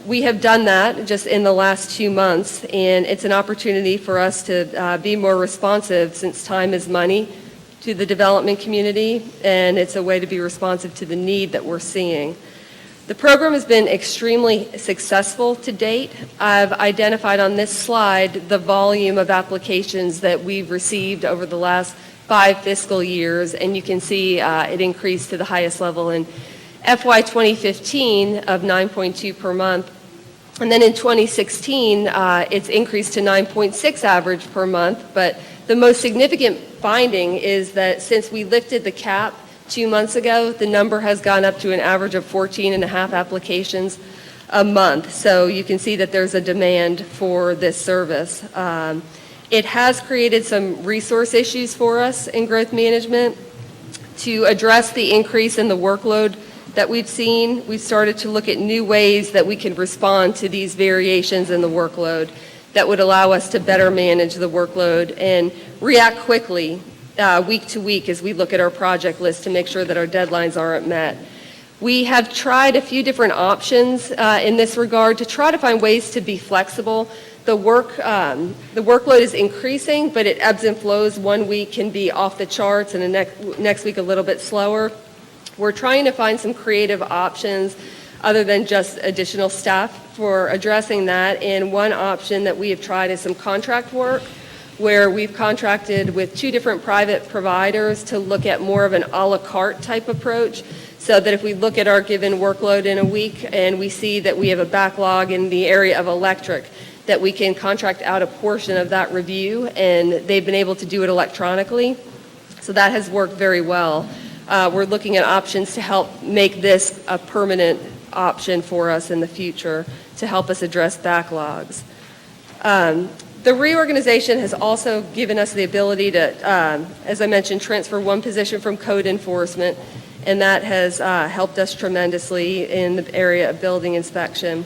we have done that just in the last 2 months, and it's an opportunity for us to be more responsive, since time is money, to the development community, and it's a way to be responsive to the need that we're seeing. The program has been extremely successful to date. I've identified on this slide the volume of applications that we've received over the last 5 fiscal years, and you can see it increased to the highest level in FY 2015 of 9.2 per month. And then in 2016, it's increased to 9.6 average per month, but the most significant finding is that since we lifted the cap 2 months ago, the number has gone up to an average of 14.5 applications a month. So you can see that there's a demand for this service. It has created some resource issues for us in growth management. To address the increase in the workload that we've seen, we've started to look at new ways that we can respond to these variations in the workload that would allow us to better manage the workload and react quickly week to week as we look at our project list to make sure that our deadlines aren't met. We have tried a few different options in this regard to try to find ways to be flexible. The workload is increasing, but it ebbs and flows. 1 week can be off the charts, and the next week a little bit slower. We're trying to find some creative options other than just additional staff for addressing that. And one option that we have tried is some contract work, where we've contracted with 2 different private providers to look at more of an a la carte type approach, so that if we look at our given workload in a week and we see that we have a backlog in the area of electric, that we can contract out a portion of that review, and they've been able to do it electronically. So that has worked very well. We're looking at options to help make this a permanent option for us in the future to help us address backlogs. The reorganization has also given us the ability to, as I mentioned, transfer one position from code enforcement, and that has helped us tremendously in the area of building inspection.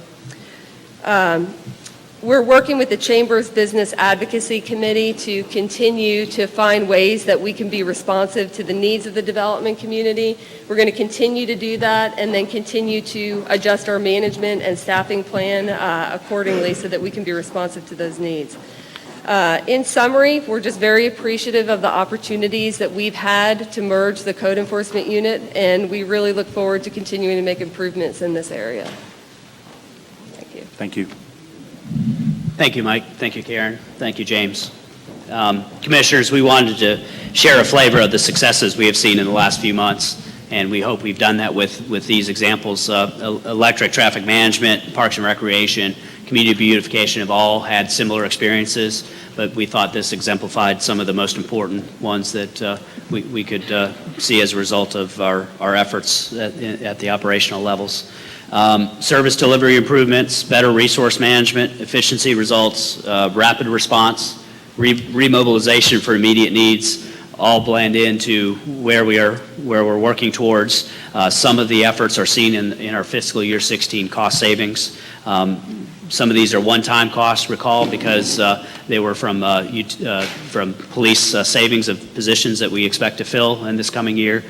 We're working with the Chamber's Business Advocacy Committee to continue to find ways that we can be responsive to the needs of the development community. We're going to continue to do that and then continue to adjust our management and staffing plan accordingly so that we can be responsive to those needs. In summary, we're just very appreciative of the opportunities that we've had to merge the code enforcement unit, and we really look forward to continuing to make improvements in this area. Thank you. Thank you. Thank you, Mike. Thank you, Karen. Thank you, James. Commissioners, we wanted to share a flavor of the successes we have seen in the last few months, and we hope we've done that with these examples. Electric traffic management, parks and recreation, community beautification have all had similar experiences, but we thought this exemplified some of the most important ones that we could see as a result of our efforts at the operational levels. Service delivery improvements, better resource management, efficiency results, rapid response, remobilization for immediate needs, all blend into where we're working towards. Some of the efforts are seen in our fiscal year 16 cost savings. Some of these are one-time costs, recall, because they were from police savings of positions that we expect to fill in this coming year,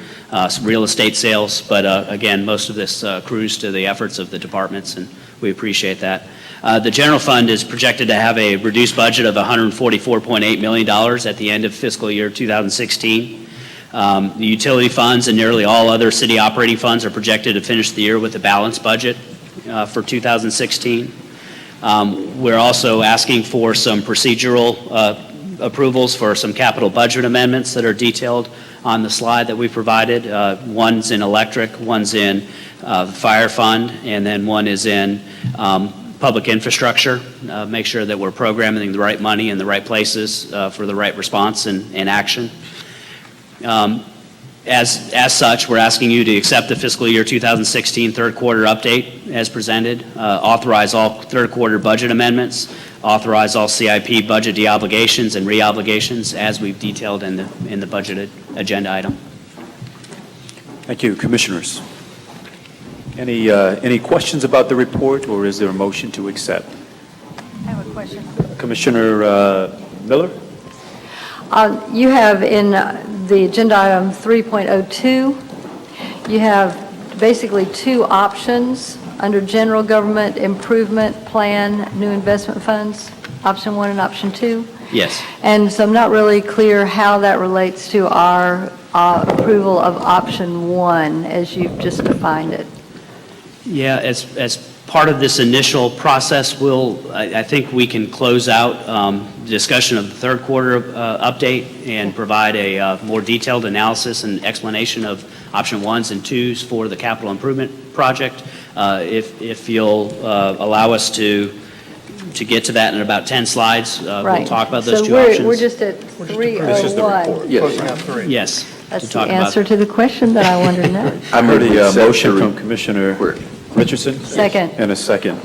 some real estate sales, but again, most of this accrues to the efforts of the departments, and we appreciate that. The general fund is projected to have a reduced budget of $144.8 million at the end of fiscal year 2016. The utility funds and nearly all other city operating funds are projected to finish the year with a balanced budget for 2016. We're also asking for some procedural approvals for some capital budget amendments that are detailed on the slide that we provided. One's in electric, one's in the fire fund, and then one is in public infrastructure. Make sure that we're programming the right money in the right places for the right response and action. As such, we're asking you to accept the fiscal year 2016 third quarter update as presented, authorize all third quarter budget amendments, authorize all CIP budget deobligations and reobligations as we've detailed in the budgeted agenda item. Thank you, Commissioners. Any questions about the report, or is there a motion to accept? I have a question. Commissioner Miller? You have in the agenda item 3.02, you have basically two options under general government improvement plan, new investment funds, option 1 and option 2. Yes. And so I'm not really clear how that relates to our approval of option 1 as you've just defined it. Yeah, as part of this initial process, I think we can close out discussion of the third quarter update and provide a more detailed analysis and explanation of option 1s and 2s for the capital improvement project. If you'll allow us to get to that in about 10 slides, Right. we'll talk about those so two we're, options. We're just at 301. Yes. That's the answer to the question that I wanted to know. I heard a motion from Commissioner Richardson. Second. And a second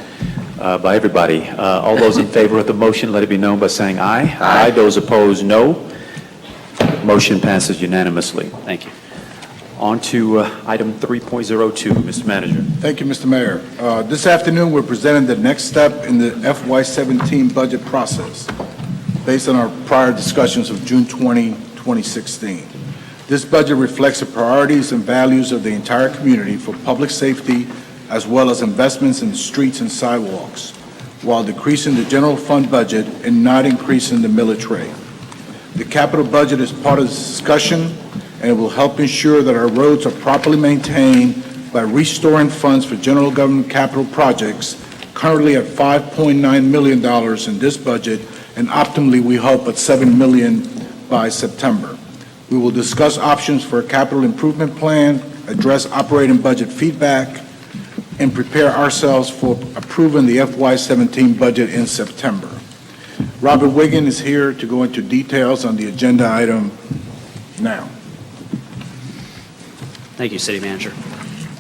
by everybody. All those in favor of the motion, let it be known by saying aye. Aye. Those opposed, no. Motion passes unanimously. Thank you. On to item 3.02, Mr. Manager. Thank you, Mr. Mayor. This afternoon, we're presenting the next step in the FY17 budget process based on our prior discussions of June 20, 2016. This budget reflects the priorities and values of the entire community for public safety, as well as investments in streets and sidewalks, while decreasing the general fund budget and not increasing the millage rate. The capital budget is part of this discussion, and it will help ensure that our roads are properly maintained by restoring funds for general government capital projects, currently at $5.9 million in this budget, and optimally, we hope at $7 million by September. We will discuss options for a capital improvement plan, address operating budget feedback, and prepare ourselves for approving the FY17 budget in September. Robert Wiggin is here to go into details on the agenda item now. Thank you, City Manager.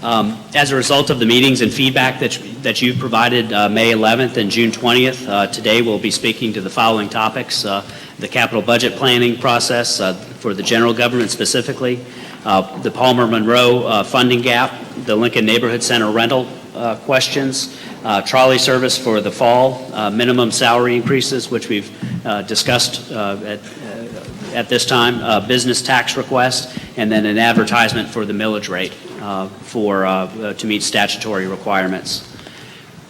As a result of the meetings and feedback that you've provided May 11th and June 20th, today we'll be speaking to the following topics: the capital budget planning process for the general government specifically, the Palmer Monroe funding gap, the Lincoln Neighborhood Center rental questions, trolley service for the fall, minimum salary increases, which we've discussed at this time, business tax request, and then an advertisement for the millage rate to meet statutory requirements.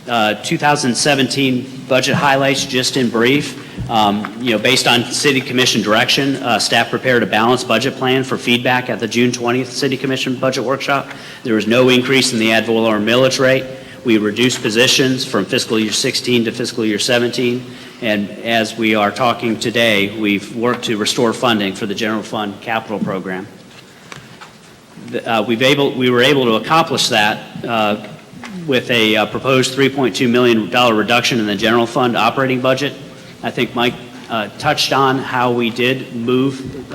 2017 budget highlights, just in brief. Based on City Commission direction, staff prepared a balanced budget plan for feedback at the June 20th City Commission budget workshop. There was no increase in the ad valorem millage rate. We reduced positions from fiscal year 16 to fiscal year 17. And as we are talking today, we've worked to restore funding for the general fund capital program. We were able to accomplish that with a proposed $3.2 million reduction in the general fund operating budget. I think Mike touched on how we did move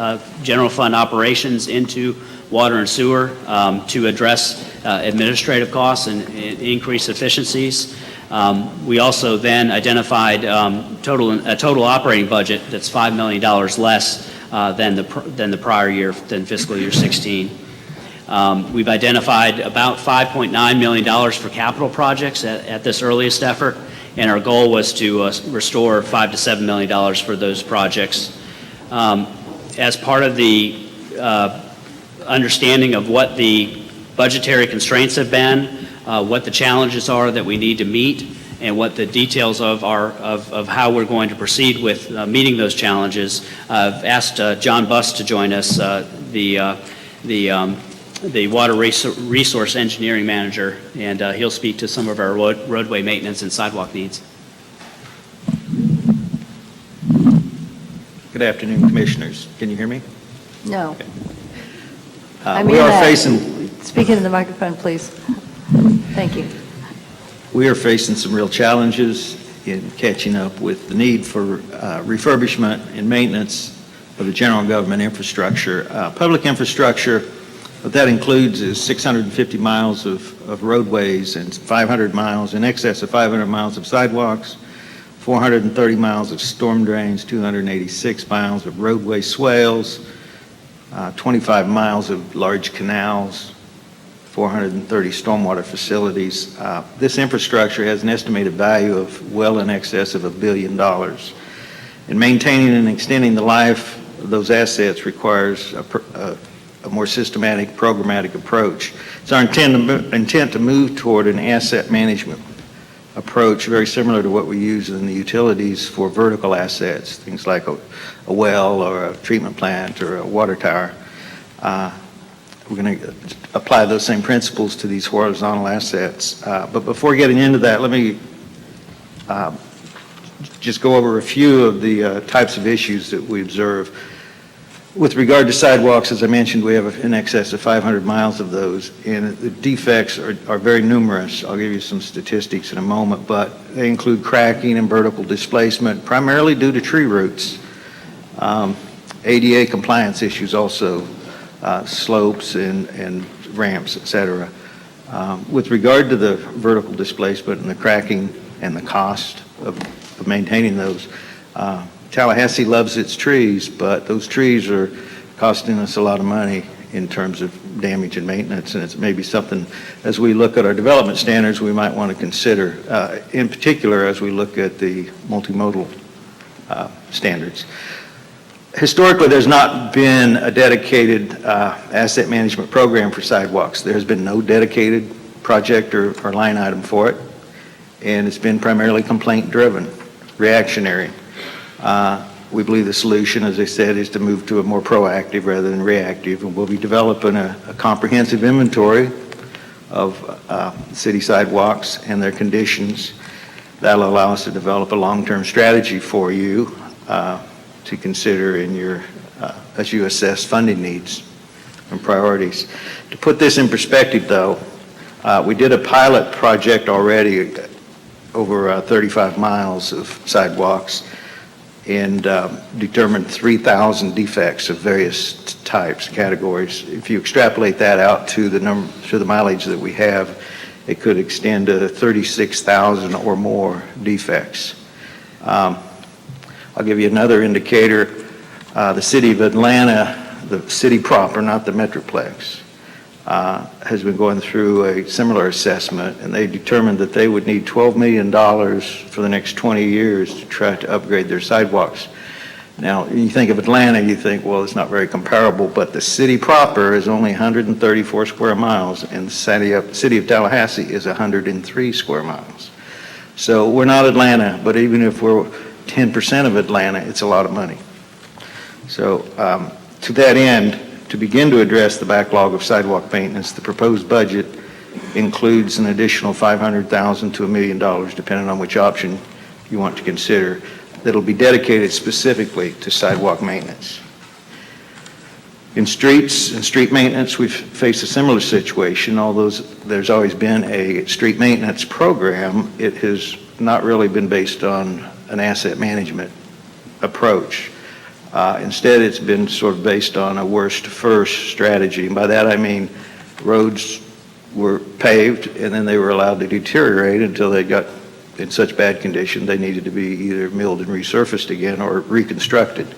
general fund operations into water and sewer to address administrative costs and increase efficiencies. We also then identified a total operating budget that's $5 million less than the prior year, than fiscal year 16. We've identified about $5.9 million for capital projects at this earliest effort, and our goal was to restore $5 to $7 million for those projects. As part of the understanding of what the budgetary constraints have been, what the challenges are that we need to meet, and what the details of how we're going to proceed with meeting those challenges, I've asked John Buss to join us, the Water Resource Engineering Manager, and he'll speak to some of our roadway maintenance and sidewalk needs. Good afternoon, Commissioners. Can you hear me? No. Okay. I mean we are that. facing. Speak into the microphone, please. Thank you. We are facing some real challenges in catching up with the need for refurbishment and maintenance of the general government infrastructure. Public infrastructure, what that includes is 650 miles of roadways and 500 miles, in excess of 500 miles of sidewalks, 430 miles of storm drains, 286 miles of roadway swales, 25 miles of large canals, 430 stormwater facilities. This infrastructure has an estimated value of well in excess of $1 billion. And maintaining and extending the life of those assets requires a more systematic, programmatic approach. It's our intent to move toward an asset management approach very similar to what we use in the utilities for vertical assets, things like a well or a treatment plant or a water tower. We're going to apply those same principles to these horizontal assets. But before getting into that, let me just go over a few of the types of issues that we observe. With regard to sidewalks, as I mentioned, we have in excess of 500 miles of those, and the defects are very numerous. I'll give you some statistics in a moment, but they include cracking and vertical displacement, primarily due to tree roots. ADA compliance issues also, slopes and ramps, et cetera. With regard to the vertical displacement and the cracking and the cost of maintaining those, Tallahassee loves its trees, but those trees are costing us a lot of money in terms of damage and maintenance, and it's maybe something, as we look at our development standards, we might want to consider, in particular as we look at the multimodal standards. Historically, there's not been a dedicated asset management program for sidewalks. There has been no dedicated project or line item for it, and it's been primarily complaint-driven, reactionary. We believe the solution, as I said, is to move to a more proactive rather than reactive, and we'll be developing a comprehensive inventory of city sidewalks and their conditions. That'll allow us to develop a long-term strategy for you to consider in your, as you assess funding needs and priorities. To put this in perspective, though, We did a pilot project already, over 35 miles of sidewalks, and determined 3,000 defects of various types, categories. If you extrapolate that out to the mileage that we have, it could extend to 36,000 or more defects. I'll give you another indicator. The city of Atlanta, the city proper, not the Metroplex, has been going through a similar assessment, and they determined that they would need $12 million for the next 20 years to try to upgrade their sidewalks. Now, you think of Atlanta, you think, well, it's not very comparable, but the city proper is only 134 square miles, and the city of Tallahassee is 103 square miles. So we're not Atlanta, but even if we're 10% of Atlanta, it's a lot of money. So to that end, to begin to address the backlog of sidewalk maintenance, the proposed budget includes an additional $500,000 to $1 million, depending on which option you want to consider, that'll be dedicated specifically to sidewalk maintenance. In streets and street maintenance, we've faced a similar situation. Although there's always been a street maintenance program, it has not really been based on an asset management approach. Instead, it's been sort of based on a worst first strategy. And by that I mean roads were paved and then they were allowed to deteriorate until they got in such bad condition they needed to be either milled and resurfaced again or reconstructed.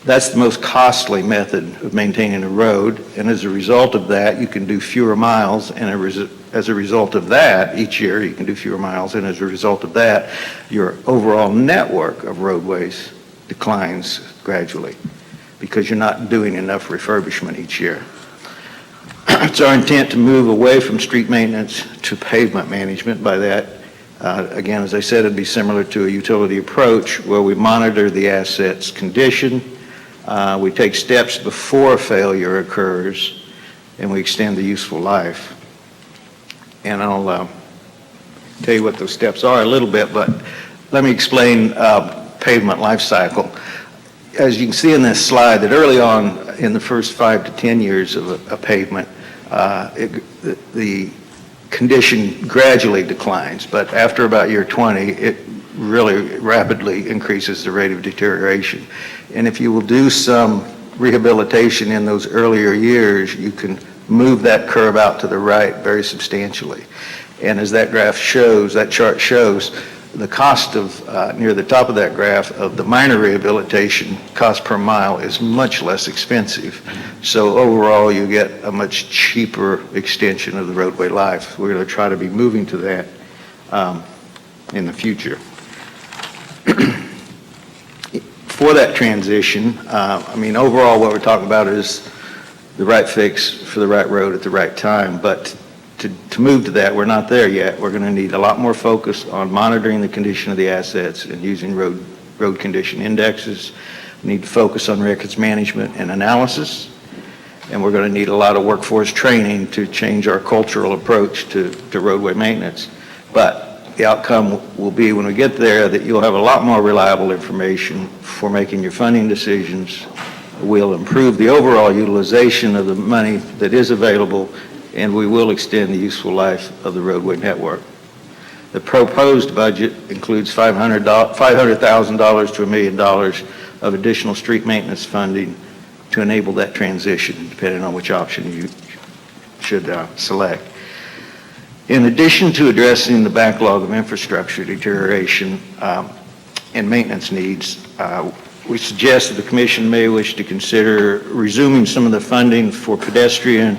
That's the most costly method of maintaining a road, and as a result of that, you can do fewer miles, and as a result of that, each year you can do fewer miles, and as a result of that, your overall network of roadways declines gradually because you're not doing enough refurbishment each year. It's our intent to move away from street maintenance to pavement management. By that, again, as I said, it'd be similar to a utility approach where we monitor the asset's condition, we take steps before failure occurs, and we extend the useful life. And I'll tell you what those steps are a little bit, but let me explain pavement life cycle. As you can see in this slide, that early on in the first 5 to 10 years of a pavement, the condition gradually declines, but after about year 20, it really rapidly increases the rate of deterioration. And if you will do some rehabilitation in those earlier years, you can move that curve out to the right very substantially. And as that graph shows, that chart shows, the cost of, near the top of that graph, of the minor rehabilitation cost per mile is much less expensive. So overall, you get a much cheaper extension of the roadway life. We're going to try to be moving to that in the future. For that transition, I mean, overall what we're talking about is the right fix for the right road at the right time, but to move to that, we're not there yet. We're going to need a lot more focus on monitoring the condition of the assets and using road condition indexes. We need to focus on records management and analysis, and we're going to need a lot of workforce training to change our cultural approach to roadway maintenance. But the outcome will be, when we get there, that you'll have a lot more reliable information for making your funding decisions. We'll improve the overall utilization of the money that is available, and we will extend the useful life of the roadway network. The proposed budget includes $500,000 to $1 million of additional street maintenance funding to enable that transition, depending on which option you should select. In addition to addressing the backlog of infrastructure deterioration and maintenance needs, we suggest that the Commission may wish to consider resuming some of the funding for pedestrian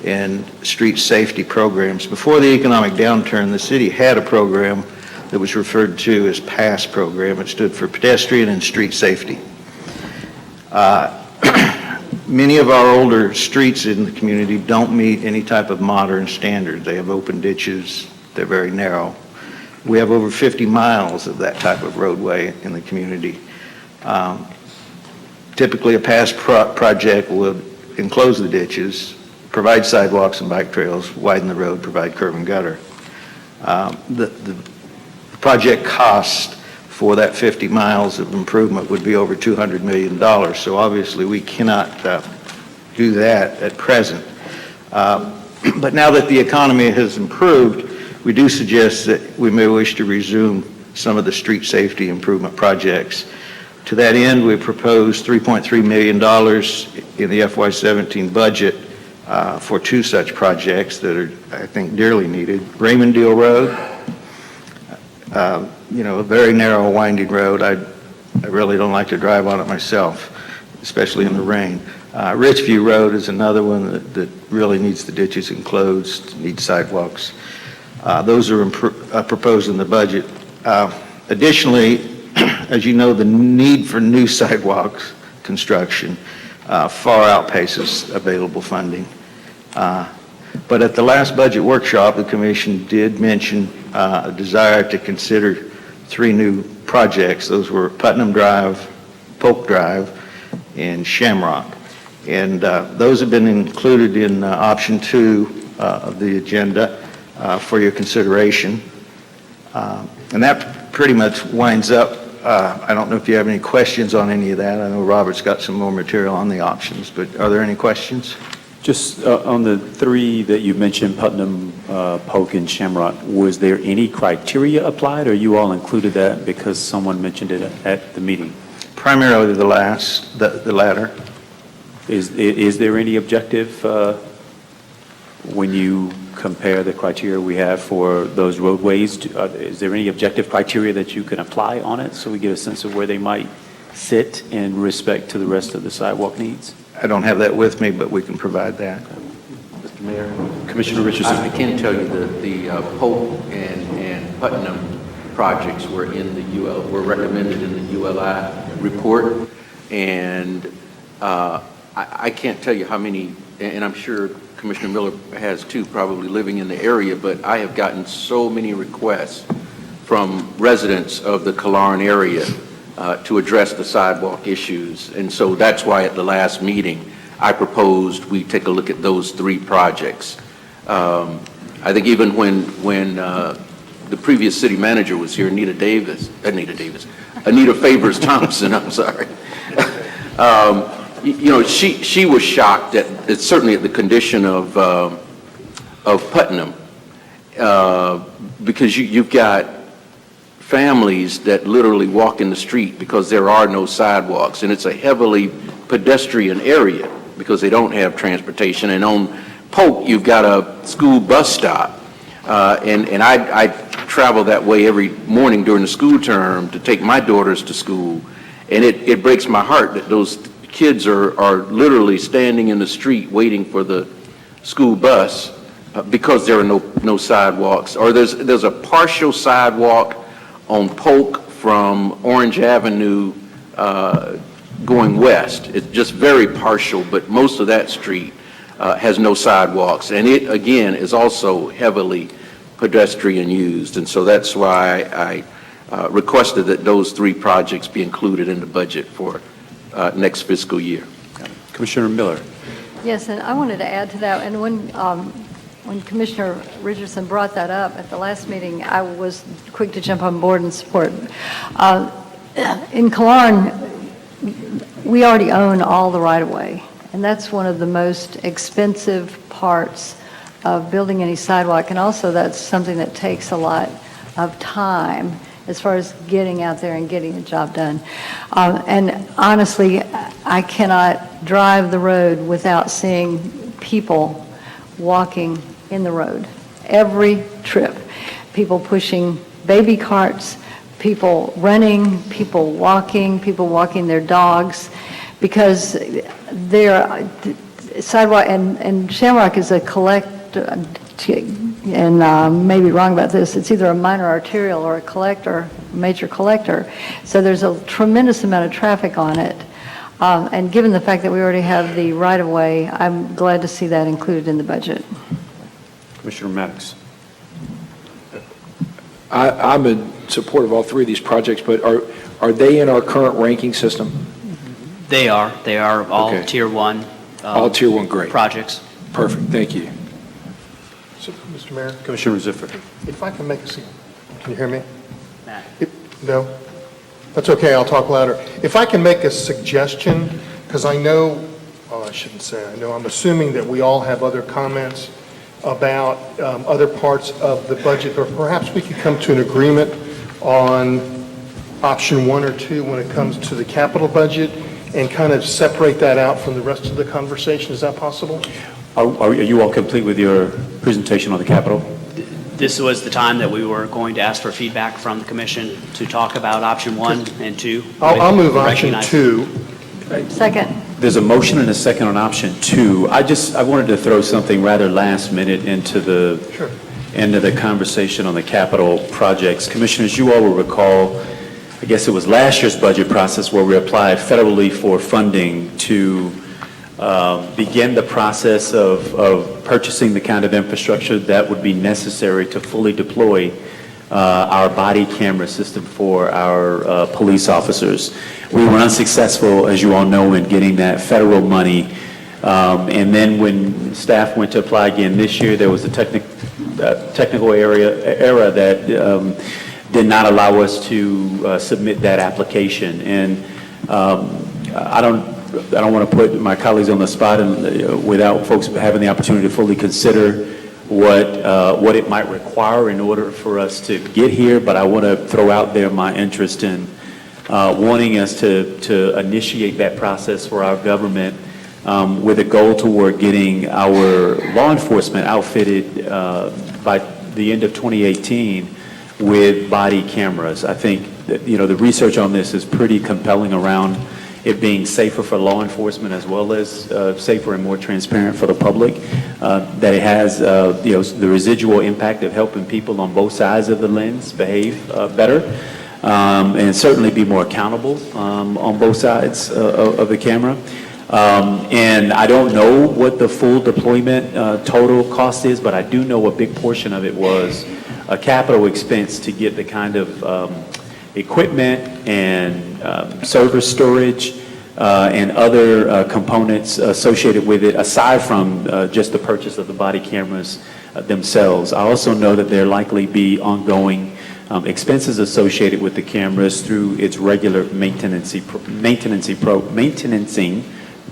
and street safety programs. Before the economic downturn, the city had a program that was referred to as PASS program. It stood for Pedestrian and Street Safety. Many of our older streets in the community don't meet any type of modern standard. They have open ditches, they're very narrow. We have over 50 miles of that type of roadway in the community. Typically a PASS project would enclose the ditches, provide sidewalks and bike trails, widen the road, provide curb and gutter. The project cost for that 50 miles of improvement would be over $200 million. So obviously we cannot do that at present. But now that the economy has improved, we do suggest that we may wish to resume some of the street safety improvement projects. To that end, we proposed $3.3 million in the FY17 budget for two such projects that are, I think, dearly needed. Raymond Deal Road, a very narrow, winding road. I really don't like to drive on it myself, especially in the rain. Richview Road is another one that really needs the ditches enclosed, needs sidewalks. Those are proposed in the budget. Additionally, as you know, the need for new sidewalks construction far outpaces available funding. But at the last budget workshop, the Commission did mention a desire to consider three new projects. Those were Putnam Drive, Polk Drive, and Shamrock. And those have been included in option 2 of the agenda for your consideration. And that pretty much winds up. I don't know if you have any questions on any of that. I know Robert's got some more material on the options, but are there any questions? Just on the three that you mentioned, Putnam, Polk, and Shamrock, was there any criteria applied, or you all included that because someone mentioned it at the meeting? Primarily the latter. Is there any objective when you compare the criteria we have for those roadways? Is there any objective criteria that you can apply on it so we get a sense of where they might sit in respect to the rest of the sidewalk needs? I don't have that with me, but we can provide that. Mr. Mayor? Commissioner Richardson. I can tell you that the Polk and Putnam projects were were recommended in the ULI report, and I can't tell you how many, and I'm sure Commissioner Miller has too, probably living in the area, but I have gotten so many requests from residents of the Kalaran area to address the sidewalk issues. And so that's why at the last meeting, I proposed we take a look at those three projects. I think even when the previous city manager was here, Anita Favors Thompson, I'm sorry. She was shocked at certainly at the condition of Putnam, because you've got families that literally walk in the street because there are no sidewalks, and it's a heavily pedestrian area because they don't have transportation. And on Polk, you've got a school bus stop, and I travel that way every morning during the school term to take my daughters to school, and it breaks my heart that those kids are literally standing in the street waiting for the school bus because there are no sidewalks. Or there's a partial sidewalk on Polk from Orange Avenue going west. It's just very partial, but most of that street has no sidewalks. And it, again, is also heavily pedestrian used. And so that's why I requested that those three projects be included in the budget for next fiscal year. Commissioner Miller. Yes, and I wanted to add to that, and when Commissioner Richardson brought that up at the last meeting, I was quick to jump on board and support. In Kalaran, we already own all the right-of-way, and that's one of the most expensive parts of building any sidewalk, and also that's something that takes a lot of time as far as getting out there and getting the job done. And honestly, I cannot drive the road without seeing people walking in the road. Every trip, people pushing baby carts, people running, people walking their dogs, because they're sidewalk, and Shamrock is a and maybe wrong about this, it's either a minor arterial or a major collector. So there's a tremendous amount of traffic on it. And given the fact that we already have the right-of-way, I'm glad to see that included in the budget. Commissioner Maddox. I'm in support of all three of these projects, but are they in our current ranking system? They are all Okay. Tier 1. All Tier 1, great. Projects. Perfect, thank you. So, Mr. Mayor? Commissioner Ziffer. If I can make can you hear me? Matt. No? That's okay, I'll talk louder. If I can make a suggestion, because I know, well, I shouldn't say I know, I'm assuming that we all have other comments. about other parts of the budget, or perhaps we could come to an agreement on option 1 or 2 when it comes to the capital budget and kind of separate that out from the rest of the conversation. Is that possible? Are you all complete with your presentation on the Capitol? This was the time that we were going to ask for feedback from the commission to talk about option 1 and 2. I'll move option Recognize- 2. Second. There's a motion and a second on option 2. I wanted to throw something rather last minute into the end of the conversation on the capital projects. Commissioners, you all will recall, I guess it was last year's budget process where we applied federally for funding to begin the process of purchasing the kind of infrastructure that would be necessary to fully deploy our body camera system for our police officers. We were unsuccessful, as you all know, in getting that federal money. And then when staff went to apply again this year, there was a technical error that did not allow us to submit that application. And I don't want to put my colleagues on the spot and, without folks having the opportunity to fully consider what it might require in order for us to get here, but I want to throw out there my interest in wanting us to initiate that process for our government with a goal toward getting our law enforcement outfitted by the end of 2018 with body cameras. I think that, the research on this is pretty compelling around it being safer for law enforcement as well as safer and more transparent for the public, that it has the residual impact of helping people on both sides of the lens behave better, and certainly be more accountable on both sides of the camera. And I don't know what the full deployment total cost is, but I do know a big portion of it was a capital expense to get the kind of equipment and server storage and other components associated with it, aside from just the purchase of the body cameras themselves. I also know that there likely be ongoing expenses associated with the cameras through its regular maintenancing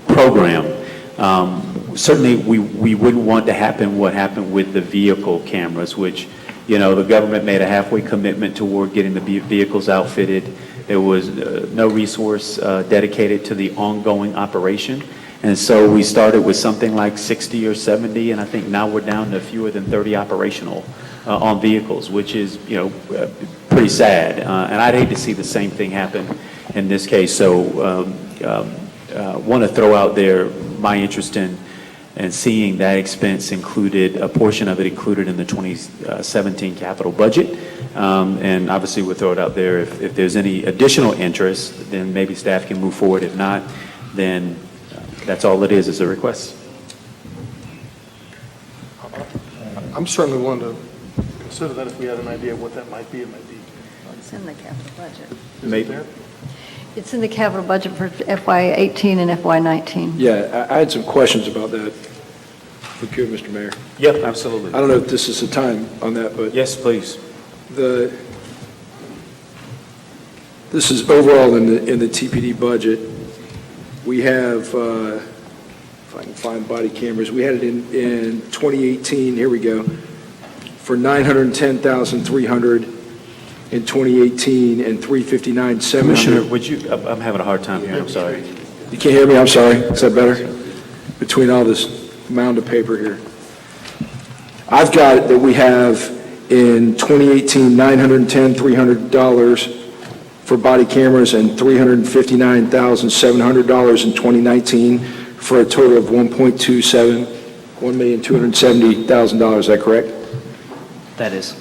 program. Certainly, we wouldn't want to happen what happened with the vehicle cameras, which the government made a halfway commitment toward getting the vehicles outfitted. There was no resource dedicated to the ongoing operation. And so we started with something like 60 or 70, and I think now we're down to fewer than 30 operational on vehicles, which is, pretty sad. And I'd hate to see the same thing happen in this case. So want to throw out there my interest in seeing that expense included, a portion of it included in the 2017 capital budget. And obviously we'll throw it out there. If there's any additional interest, then maybe staff can move forward. If not, then that's all it is a request. I'm certainly willing to consider that if we had an idea of what that might be. It might be. It's in the capital budget. Maybe. It's in the capital budget for FY18 and FY19. Yeah, I had some questions about that. If we could, Mr. Mayor. Yep, absolutely. I don't know if this is the time on that, but. Yes, please. This is overall in the TPD budget. We have, if I can find body cameras, we had it in 2018, here we go, for $910,300 in 2018 and $359,700. Commissioner, would you, I'm having a hard time here, I'm sorry. You can't hear me, I'm sorry. Is that better? Between all this mound of paper here. I've got it that we have in 2018, $910,300 for body cameras and $359,700 in 2019 for a total of $1,270,000. Is that correct? That is.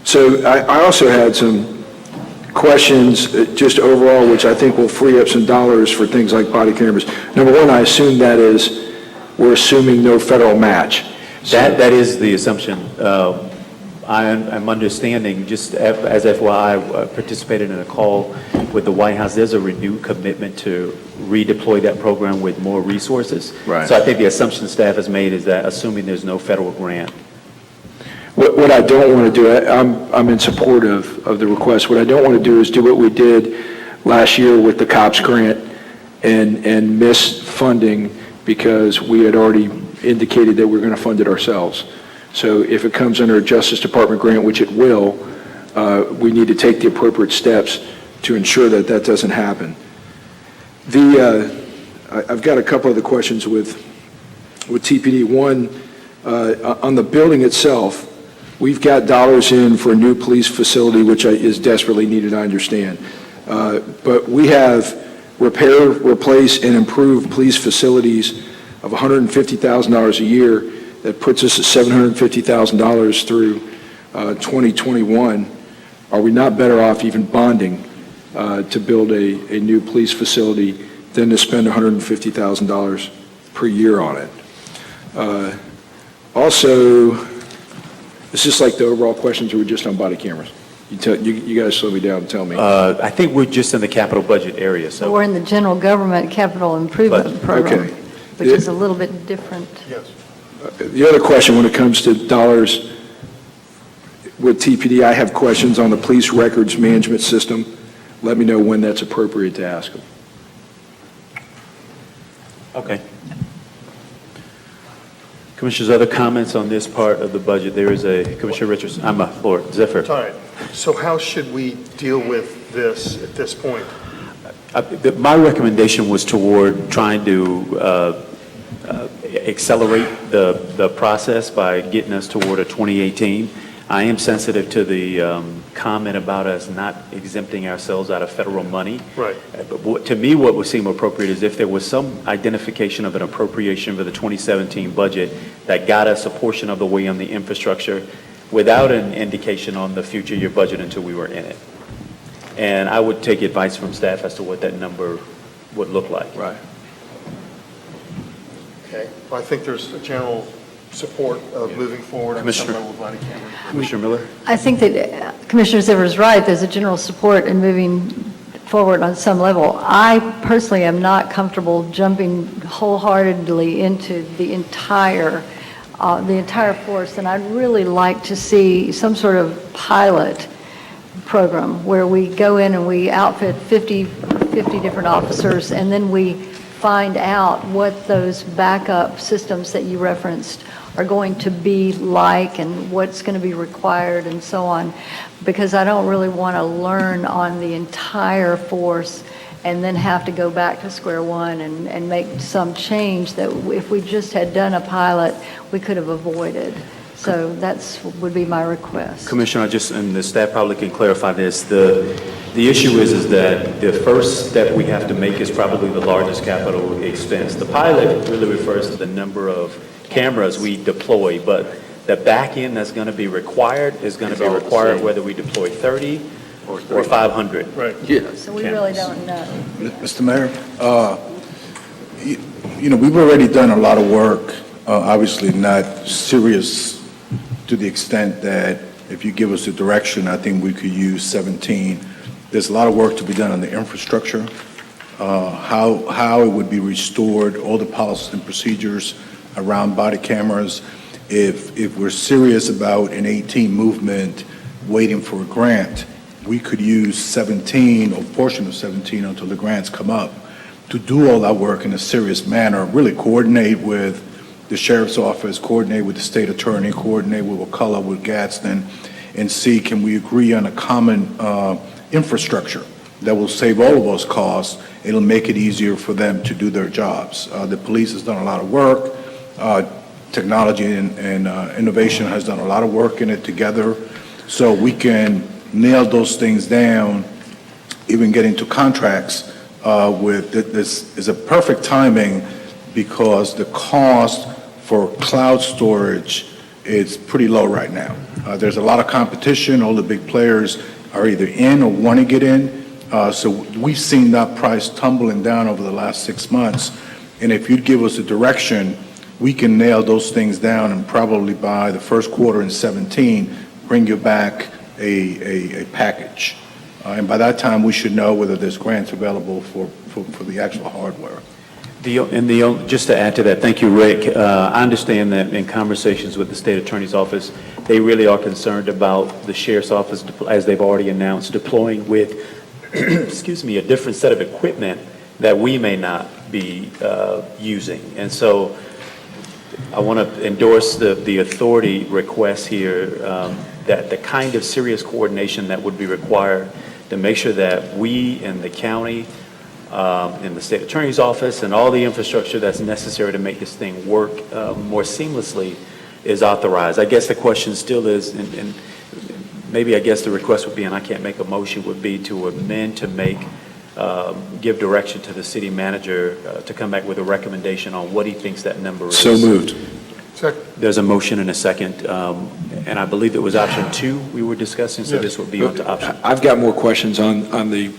So I also had some questions just overall, which I think will free up some dollars for things like body cameras. Number one, I assume that is, we're assuming no federal match. That is the assumption. I'm understanding, just as FYI, I participated in a call with the White House. There's a renewed commitment to redeploy that program with more resources. Right. So I think the assumption staff has made is that assuming there's no federal grant. What I don't want to do, I'm in support of the request. What I don't want to do is do what we did last year with the COPS grant and miss funding because we had already indicated that we're going to fund it ourselves. So if it comes under a Justice Department grant, which it will, we need to take the appropriate steps to ensure that that doesn't happen. I've got a couple of the questions with TPD. One, on the building itself, we've got dollars in for a new police facility, which is desperately needed, I understand. But we have repair, replace, and improve police facilities of $150,000 a year. That puts us at $750,000 through 2021. Are we not better off even bonding to build a new police facility than to spend $150,000 per year on it? Also, it's just like the overall questions were just on body cameras. You guys slow me down and tell me. I think we're just in the capital budget area, so. We're in the general government capital improvement program, Okay. which is a little bit different. Yes. The other question when it comes to dollars with TPD, I have questions on the police records management system. Let me know when that's appropriate to ask them. Okay. Commissioners, other comments on this part of the budget? There is a, Commissioner Richardson, I'm a Lord Ziffer. All right. So how should we deal with this at this point? My recommendation was toward trying to accelerate the process by getting us toward a 2018. I am sensitive to the comment about us not exempting ourselves out of federal money. Right. But to me, what would seem appropriate is if there was some identification of an appropriation for the 2017 budget that got us a portion of the way on the infrastructure without an indication on the future year budget until we were in it. And I would take advice from staff as to what that number would look like. Right. Okay. Well, I think there's a general support of moving forward on some level of body camera. Commissioner Miller? I think that Commissioner Zimmer is right. There's a general support in moving forward on some level. I personally am not comfortable jumping wholeheartedly into the entire force, and I'd really like to see some sort of pilot program where we go in and we outfit 50 different officers, and then we find out what those backup systems that you referenced are going to be like and what's going to be required and so on, because I don't really want to learn on the entire force and then have to go back to square one and make some change that if we just had done a pilot, we could have avoided. So that's would be my request. Commissioner, and the staff probably can clarify this. The issue is that the first step we have to make is probably the largest capital expense. The pilot really refers to the number of cameras we deploy, but the back end that's going to be required is going to be required whether we deploy 30 or 500. Right. Yeah. So we really don't know. Mr. Mayor, we've already done a lot of work, obviously not serious to the extent that if you give us the direction, I think we could use 17. There's a lot of work to be done on the infrastructure, how it would be restored, all the policies and procedures around body cameras. If we're serious about an 18 movement waiting for a grant, we could use 17 or portion of 17 until the grants come up to do all that work in a serious manner, really coordinate with the sheriff's office, coordinate with the state attorney, coordinate with Wakulla, with Gadsden, and see can we agree on a common infrastructure that will save all of those costs. It'll make it easier for them to do their jobs. The police has done a lot of work. Technology and innovation has done a lot of work in it together. So we can nail those things down, even get into contracts with this is a perfect timing because the cost for cloud storage is pretty low right now. There's a lot of competition. All the big players are either in or want to get in. So we've seen that price tumbling down over the last 6 months. And if you'd give us a direction, we can nail those things down and probably by the first quarter in 17, bring you back a package. And by that time, we should know whether there's grants available for the actual hardware. Just to add to that, thank you, Rick. I understand that in conversations with the state attorney's office, they really are concerned about the sheriff's office, as they've already announced, deploying with, excuse me, a different set of equipment that we may not be using. And so I want to endorse the authority request here, that the kind of serious coordination that would be required to make sure that we in the county, in the state attorney's office, and all the infrastructure that's necessary to make this thing work more seamlessly is authorized. I guess the question still is, and maybe I guess the request would be, and I can't make a motion, would be to amend to make, give direction to the city manager to come back with a recommendation on what he thinks that number is. So moved. Second. There's a motion and a second, and I believe it was option 2 we were discussing, so this would be on to option. I've got more questions on the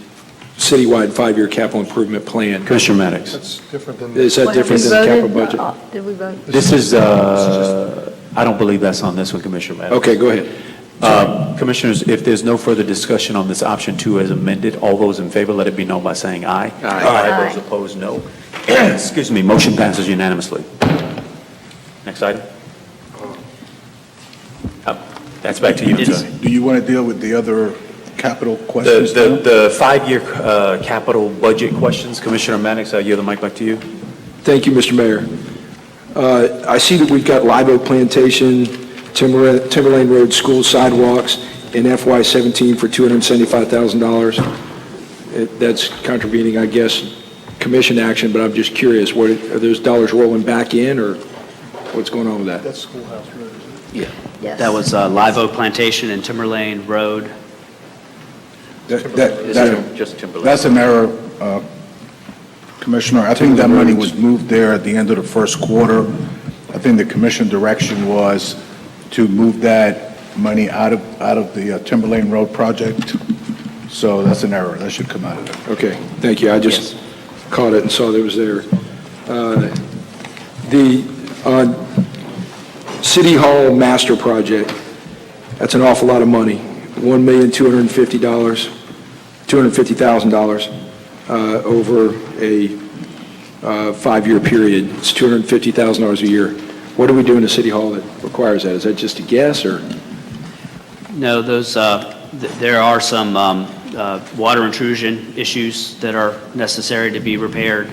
citywide 5-year capital improvement plan. Commissioner Maddox. That's different than. Is that different than the capital budget? Did we vote? This is, I don't believe that's on this one, Commissioner Maddox. Okay, go ahead. Commissioners, if there's no further discussion on this option 2 as amended, all those in favor, let it be known by saying aye. Aye. Those opposed, no. Excuse me, motion passes unanimously. Next item. That's back to you, Judge. Do you want to deal with the other capital questions? The 5-year capital budget questions, Commissioner Maddox, I yield the mic back to you. Thank you, Mr. Mayor. I see that we've got Live Oak Plantation, Timberlane Road school sidewalks in FY17 for $275,000. That's contravening, I guess, commission action, but I'm just curious, are those dollars rolling back in, or what's going on with that? That's Schoolhouse Road. Yeah. Yes. That was Live Oak Plantation and Timberlane Road. Just Timberlake. That's an error, Commissioner. I think that money was moved there at the end of the first quarter. I think the commission direction was to move that money out of the Timberlane Road project. So that's an error. That should come out of there. Okay, thank you. I just caught it and saw that it was there. The City Hall Master Project, that's an awful lot of money, $250,000 over a 5-year period. It's $250,000 a year. What do we do in the City Hall that requires that? Is that just a guess, or? No, those, there are some water intrusion issues that are necessary to be repaired.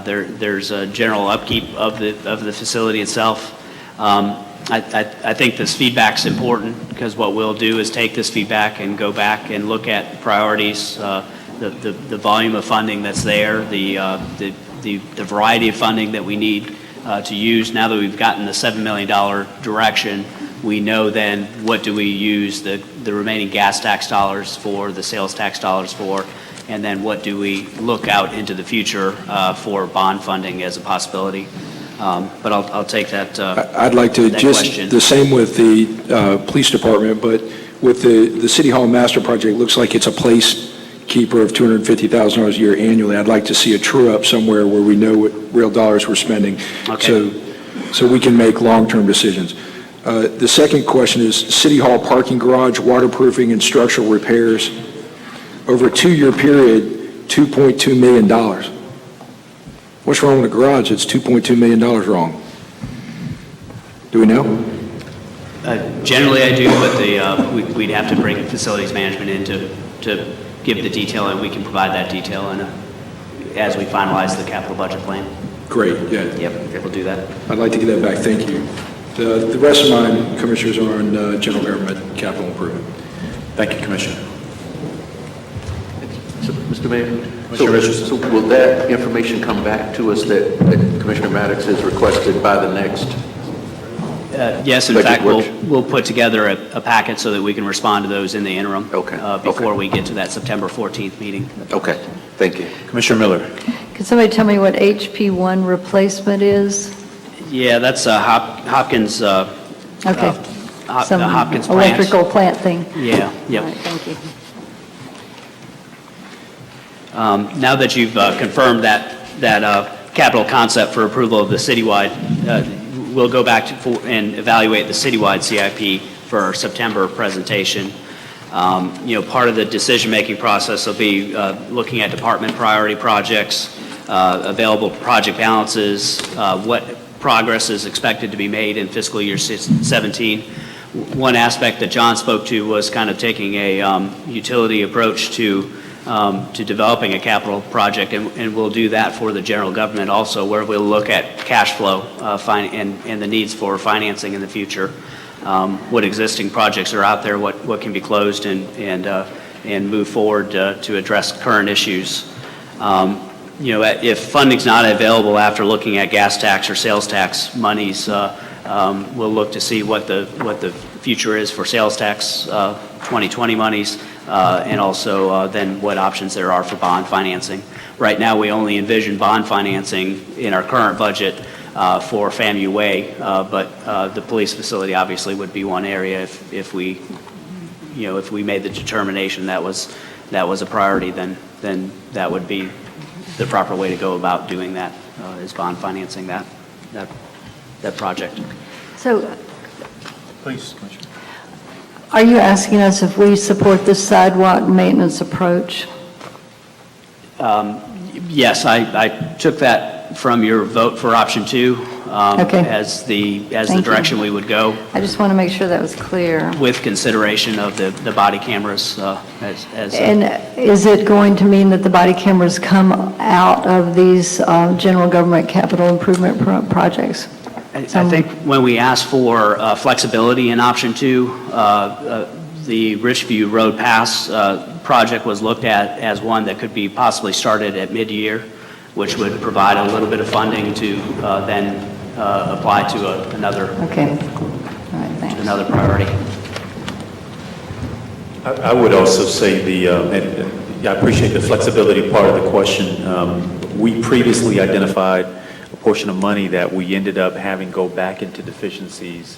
There's a general upkeep of the facility itself. I think this feedback's important, because what we'll do is take this feedback and go back and look at priorities, the volume of funding that's there, the variety of funding that we need to use. Now that we've gotten the $7 million direction, we know then what do we use the remaining gas tax dollars for, the sales tax dollars for, and then what do we look out into the future for bond funding as a possibility. But I'll take that I'd like to just, question. the same with the police department, but with the City Hall Master Project, it looks like it's a placekeeper of $250,000 a year annually. I'd like to see a true-up somewhere where we know what real dollars we're spending, Okay. so we can make long-term decisions. The second question is City Hall parking garage, waterproofing, and structural repairs. Over a 2-year period, $2.2 million. What's wrong with the garage? It's $2.2 million wrong. Do we know? Generally, I do, but we'd have to bring facilities management in to give the detail, and we can provide that detail as we finalize the capital budget plan. Great, yeah. Yep, we'll do that. I'd like to get that back, thank you. The rest of mine, Commissioners, are on general government capital improvement. Thank you, Commissioner. Mr. Mayor? Commissioner Richardson. So will that information come back to us that Commissioner Maddox has requested by the next? Yes, in budget fact, workshop? we'll put together a packet so that we can respond to those in the interim. Before Okay. we get to that September 14th meeting. Okay, thank you. Commissioner Miller. Can somebody tell me what HP1 replacement is? Yeah, that's Hopkins. Okay. Some Hopkins plant. electrical plant thing. Yeah, yep. All right, thank you. Now that you've confirmed that capital concept for approval of the citywide, we'll go back and evaluate the citywide CIP for our September presentation. Part of the decision-making process will be looking at department priority projects, available project balances, what progress is expected to be made in fiscal year 17. One aspect that John spoke to was kind of taking a utility approach to to developing a capital project, and we'll do that for the general government also, where we'll look at cash flow and the needs for financing in the future, what existing projects are out there, what can be closed, and move forward to address current issues. If funding's not available after looking at gas tax or sales tax monies, we'll look to see what the future is for sales tax 2020 monies, and also then what options there are for bond financing. Right now, we only envision bond financing in our current budget for FAMU Way, but the police facility obviously would be one area if we made the determination that was a priority, then that would be the proper way to go about doing that, is bond financing that project. So Please, Commissioner. are you asking us if we support this sidewalk maintenance approach? Yes, I took that from your vote for option 2 Okay. as the Thank you. direction we would go, I just want to make sure that was clear. with consideration of the body cameras And is it going to mean that the body cameras come out of these general government capital improvement projects? I think when we asked for flexibility in option 2, the Richview Road Pass project was looked at as one that could be possibly started at mid-year, which would provide a little bit of funding to then apply to another another priority. I would also say I appreciate the flexibility part of the question. We previously identified a portion of money that we ended up having go back into deficiencies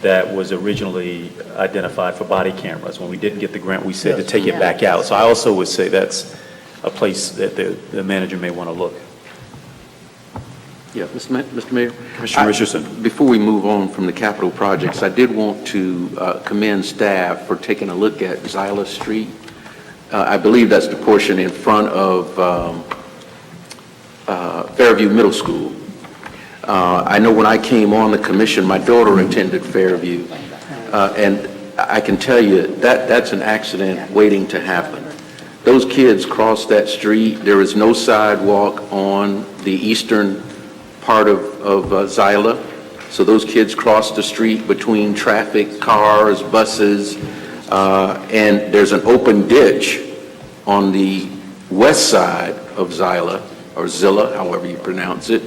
that was originally identified for body cameras. When we didn't get the grant, we said to take it back out. So I also would say that's a place that the manager may want to look. Yeah, Mr. Mayor. Commissioner Richardson. Before we move on from the capital projects, I did want to commend staff for taking a look at Zyla Street. I believe that's the portion in front of Fairview Middle School. I know when I came on the commission, my daughter attended Fairview, and I can tell you that's an accident waiting to happen. Those kids cross that street. There is no sidewalk on the eastern part of Zyla. So those kids cross the street between traffic, cars, buses, and there's an open ditch on the west side of Zyla, or Zilla, however you pronounce it.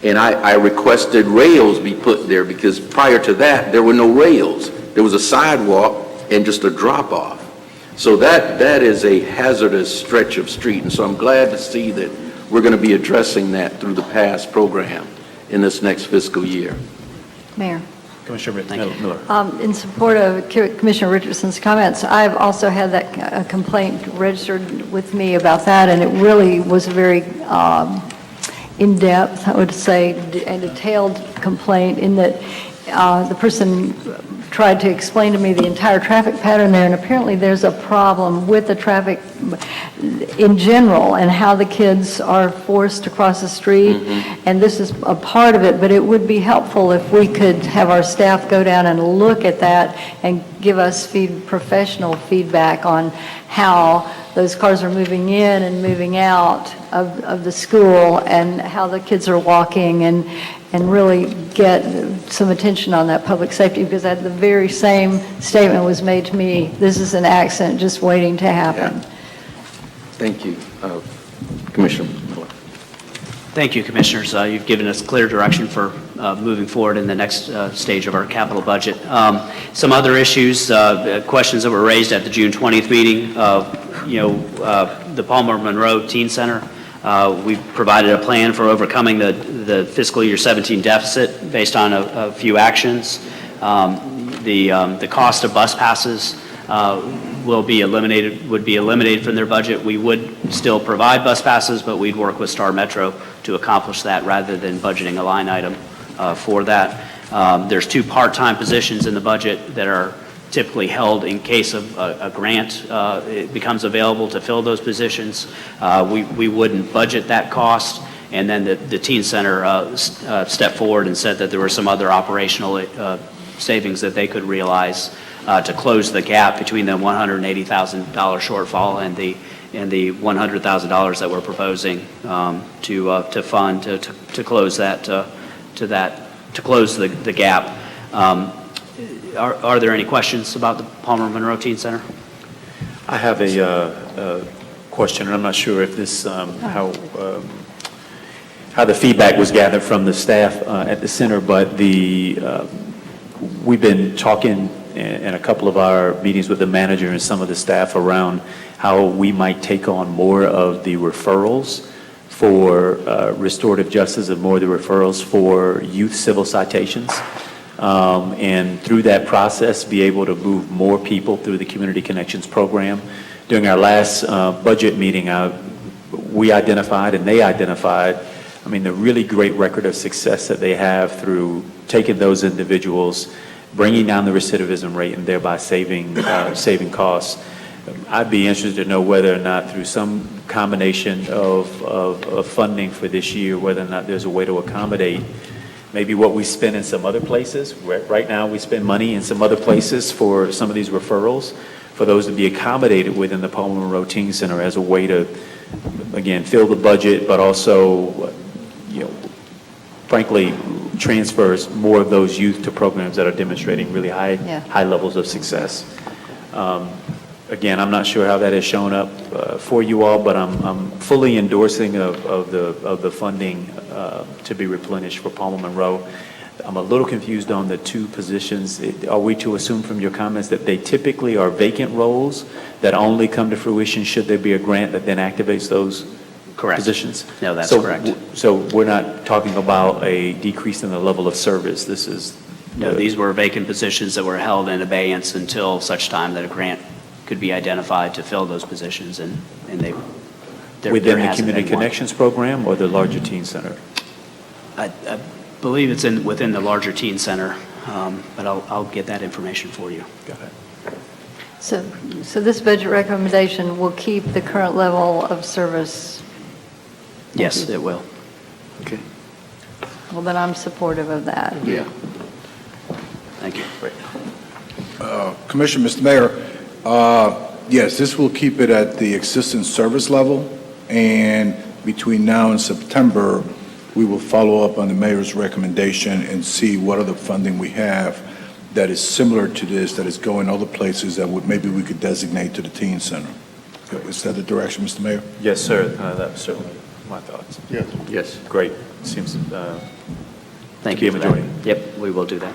And I requested rails be put there because prior to that, there were no rails. There was a sidewalk and just a drop-off. So that is a hazardous stretch of street. And so I'm glad to see that we're going to be addressing that through the PASS program in this next fiscal year. Mayor. Commissioner Miller. In support of Commissioner Richardson's comments, I've also had that complaint registered with me about that, and it really was a very in-depth, I would say, and detailed complaint in that the person tried to explain to me the entire traffic pattern there, and apparently there's a problem with the traffic in general and how the kids are forced to cross the street, and this is a part of it, but it would be helpful if we could have our staff go down and look at that and give us professional feedback on how those cars are moving in and moving out of the school and how the kids are walking, and really get some attention on that public safety, because the very same statement was made to me, this is an accident just waiting to happen. Yeah. Thank you, Commissioner Miller. Thank you, Commissioners. You've given us clear direction for moving forward in the next stage of our capital budget. Some other issues, questions that were raised at the June 20th meeting, the Palmer Monroe Teen Center. We provided a plan for overcoming the fiscal year 17 deficit based on a few actions. The cost of bus passes would be eliminated from their budget. We would still provide bus passes, but we'd work with Star Metro to accomplish that rather than budgeting a line item for that. There's 2 part-time positions in the budget that are typically held in case of a grant it becomes available to fill those positions. We wouldn't budget that cost, and then the Teen Center stepped forward and said that there were some other operational savings that they could realize to close the gap between the $180,000 shortfall and and the $100,000 that we're proposing to fund to close that to close the gap. Are there any questions about the Palmer Monroe Teen Center? I have a question, and I'm not sure if this, how the feedback was gathered from the staff at the center, but we've been talking in a couple of our meetings with the manager and some of the staff around how we might take on more of the referrals for restorative justice and more of the referrals for youth civil citations. And through that process, be able to move more people through the Community Connections program. During our last budget meeting, we identified and they identified, the really great record of success that they have through taking those individuals, bringing down the recidivism rate, and thereby saving costs. I'd be interested to know whether or not through some combination of funding for this year, whether or not there's a way to accommodate maybe what we spend in some other places. Right now, we spend money in some other places for some of these referrals, for those to be accommodated within the Palmer Monroe Teen Center as a way to, again, fill the budget, but also, frankly, transfers more of those youth to programs that are demonstrating really high levels of success. Again, I'm not sure how that has shown up for you all, but I'm fully endorsing of the funding to be replenished for Palmer Monroe. I'm a little confused on the two positions. Are we to assume from your comments that they typically are vacant roles that only come to fruition should there be a grant that then activates those positions? No, that's correct. So we're not talking about a decrease in the level of service. This is... No, these were vacant positions that were held in abeyance until such time that a grant could be identified to fill those positions, and within the Community Connections program or the larger teen center? I believe it's within the larger teen center, but I'll get that information for you. Got it. So this budget recommendation will keep the current level of service? Yes, it will. Okay. Well, then I'm supportive of that. Yeah. Thank you. Commissioner, Mr. Mayor, yes, this will keep it at the existing service level, and between now and September, we will follow up on the mayor's recommendation and see what other funding we have that is similar to this, that is going other places that maybe we could designate to the teen center. Is that the direction, Mr. Mayor? Yes, sir. That's certainly my thoughts. Yes. Yes. Great. Seems Thank to be you a for majority. that. Yep, we will do that.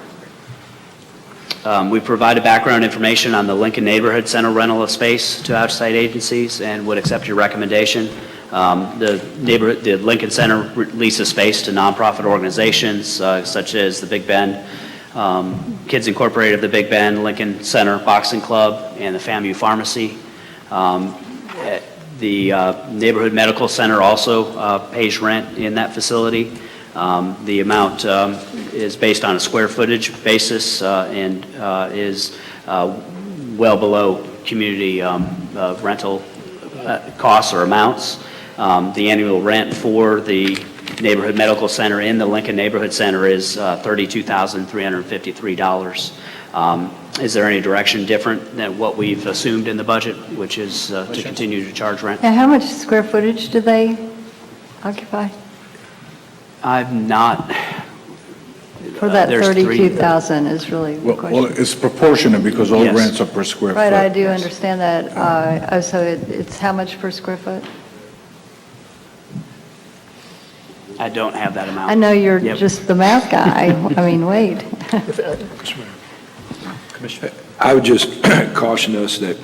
We provided background information on the Lincoln Neighborhood Center rental of space to outside agencies and would accept your recommendation. The Lincoln Center leases space to nonprofit organizations such as the Big Bend, Kids Incorporated of the Big Bend, Lincoln Center Boxing Club, and the FAMU Pharmacy. The Neighborhood Medical Center also pays rent in that facility. The amount is based on a square footage basis and is well below community rental costs or amounts. The annual rent for the Neighborhood Medical Center in the Lincoln Neighborhood Center is $32,353. Is there any direction different than what we've assumed in the budget, which is to continue to charge rent? And how much square footage do they occupy? I'm not. For that there's three. 32,000 is really the Well, question. it's proportionate because all Yes. rents are per square foot. Right, I do understand that. So it's how much per square foot? I don't have that amount. I know you're Yep. just the math guy. I mean, wait. I would just caution us that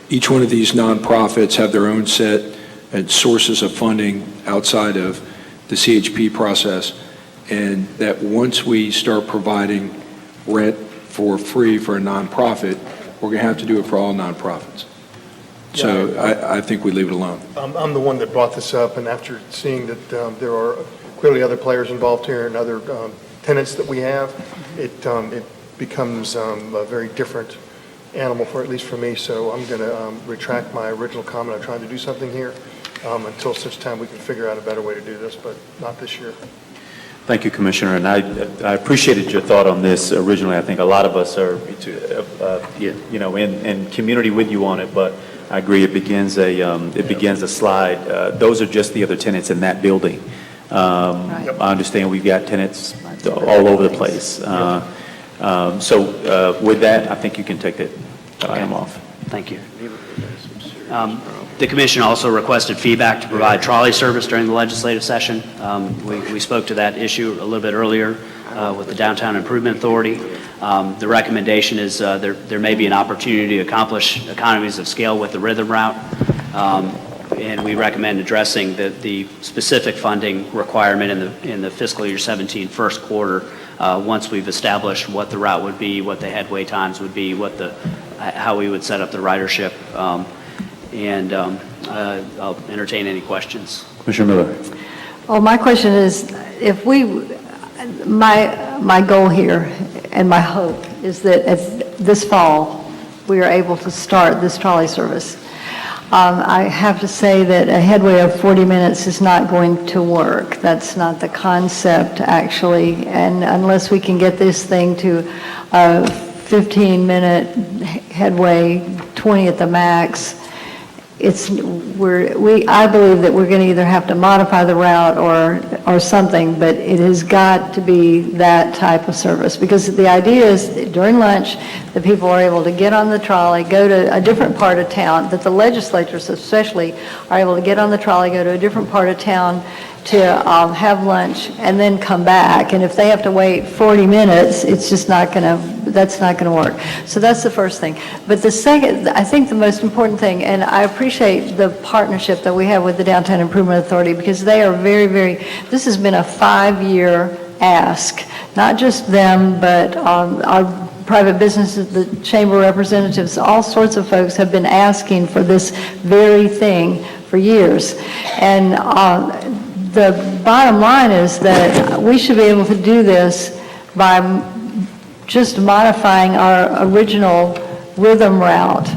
each one of these nonprofits have their own set and sources of funding outside of the CHP process, and that once we start providing rent for free for a nonprofit, we're going to have to do it for all nonprofits. So I think we leave it alone. I'm the one that brought this up, and after seeing that there are clearly other players involved here and other tenants that we have, it becomes a very different animal, for at least for me. So I'm going to retract my original comment. I'm trying to do something here until such time we can figure out a better way to do this, but not this year. Thank you, Commissioner, and I appreciated your thought on this originally. I think a lot of us are, in community with you on it, but I agree, it begins a slide. Those are just the other tenants in that building. I understand we've got tenants all over the place. So with that, I think you can take that item off. Thank you. The commission also requested feedback to provide trolley service during the legislative session. We spoke to that issue a little bit earlier with the Downtown Improvement Authority. The recommendation is there may be an opportunity to accomplish economies of scale with the rhythm route, and we recommend addressing the specific funding requirement in the fiscal year 17 first quarter once we've established what the route would be, what the headway times would be, how we would set up the ridership. I'll entertain any questions. Commissioner Miller. Well, my question is, my goal here and my hope is that this fall, we are able to start this trolley service. I have to say that a headway of 40 minutes is not going to work. That's not the concept, actually, and unless we can get this thing to a 15-minute headway, 20 at the max, I believe that we're going to either have to modify the route or something, but it has got to be that type of service, because the idea is during lunch that people are able to get on the trolley, go to a different part of town, that the legislators especially are able to get on the trolley, go to a different part of town to have lunch and then come back. And if they have to wait 40 minutes, it's just that's not going to work. So that's the first thing. But the second, I think the most important thing, and I appreciate the partnership that we have with the Downtown Improvement Authority, because they are this has been a 5-year ask, not just them, but our private businesses, the chamber representatives, all sorts of folks have been asking for this very thing for years. And the bottom line is that we should be able to do this by just modifying our original rhythm route,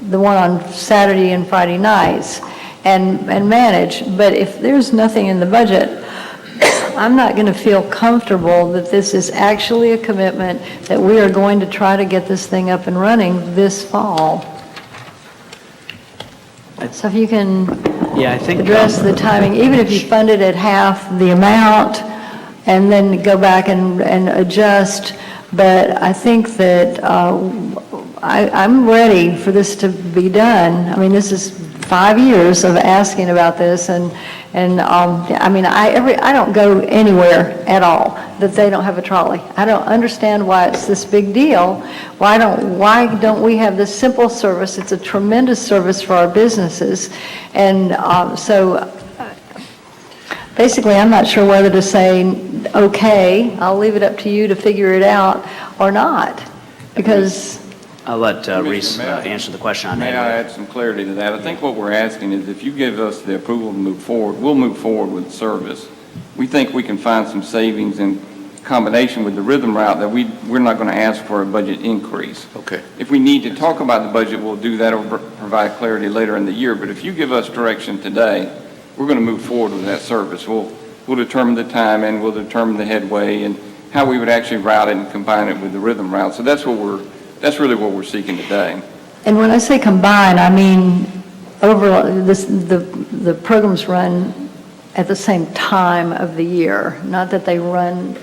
the one on Saturday and Friday nights, and manage. But if there's nothing in the budget, I'm not going to feel comfortable that this is actually a commitment that we are going to try to get this thing up and running this fall. So if you can address the timing, even if you fund it at half the amount and then go back and adjust. But I think that I'm ready for this to be done. I mean, this is 5 years of asking about this, and I mean, I don't go anywhere at all that they don't have a trolley. I don't understand why it's this big deal. Why don't we have this simple service? It's a tremendous service for our businesses, and so basically, I'm not sure whether to say, okay, I'll leave it up to you to figure it out, or not, because I'll let Reese answer the question on that. May I add some clarity to that? I think what we're asking is if you give us the approval to move forward, we'll move forward with the service. We think we can find some savings in combination with the rhythm route that we're not going to ask for a budget increase. Okay. If we need to talk about the budget, we'll do that or provide clarity later in the year. But if you give us direction today, we're going to move forward with that service. We'll determine the time and we'll determine the headway and how we would actually route it and combine it with the rhythm route. So that's really what we're seeking today. And when I say combine, I mean overall, the programs run at the same time of the year, not that they run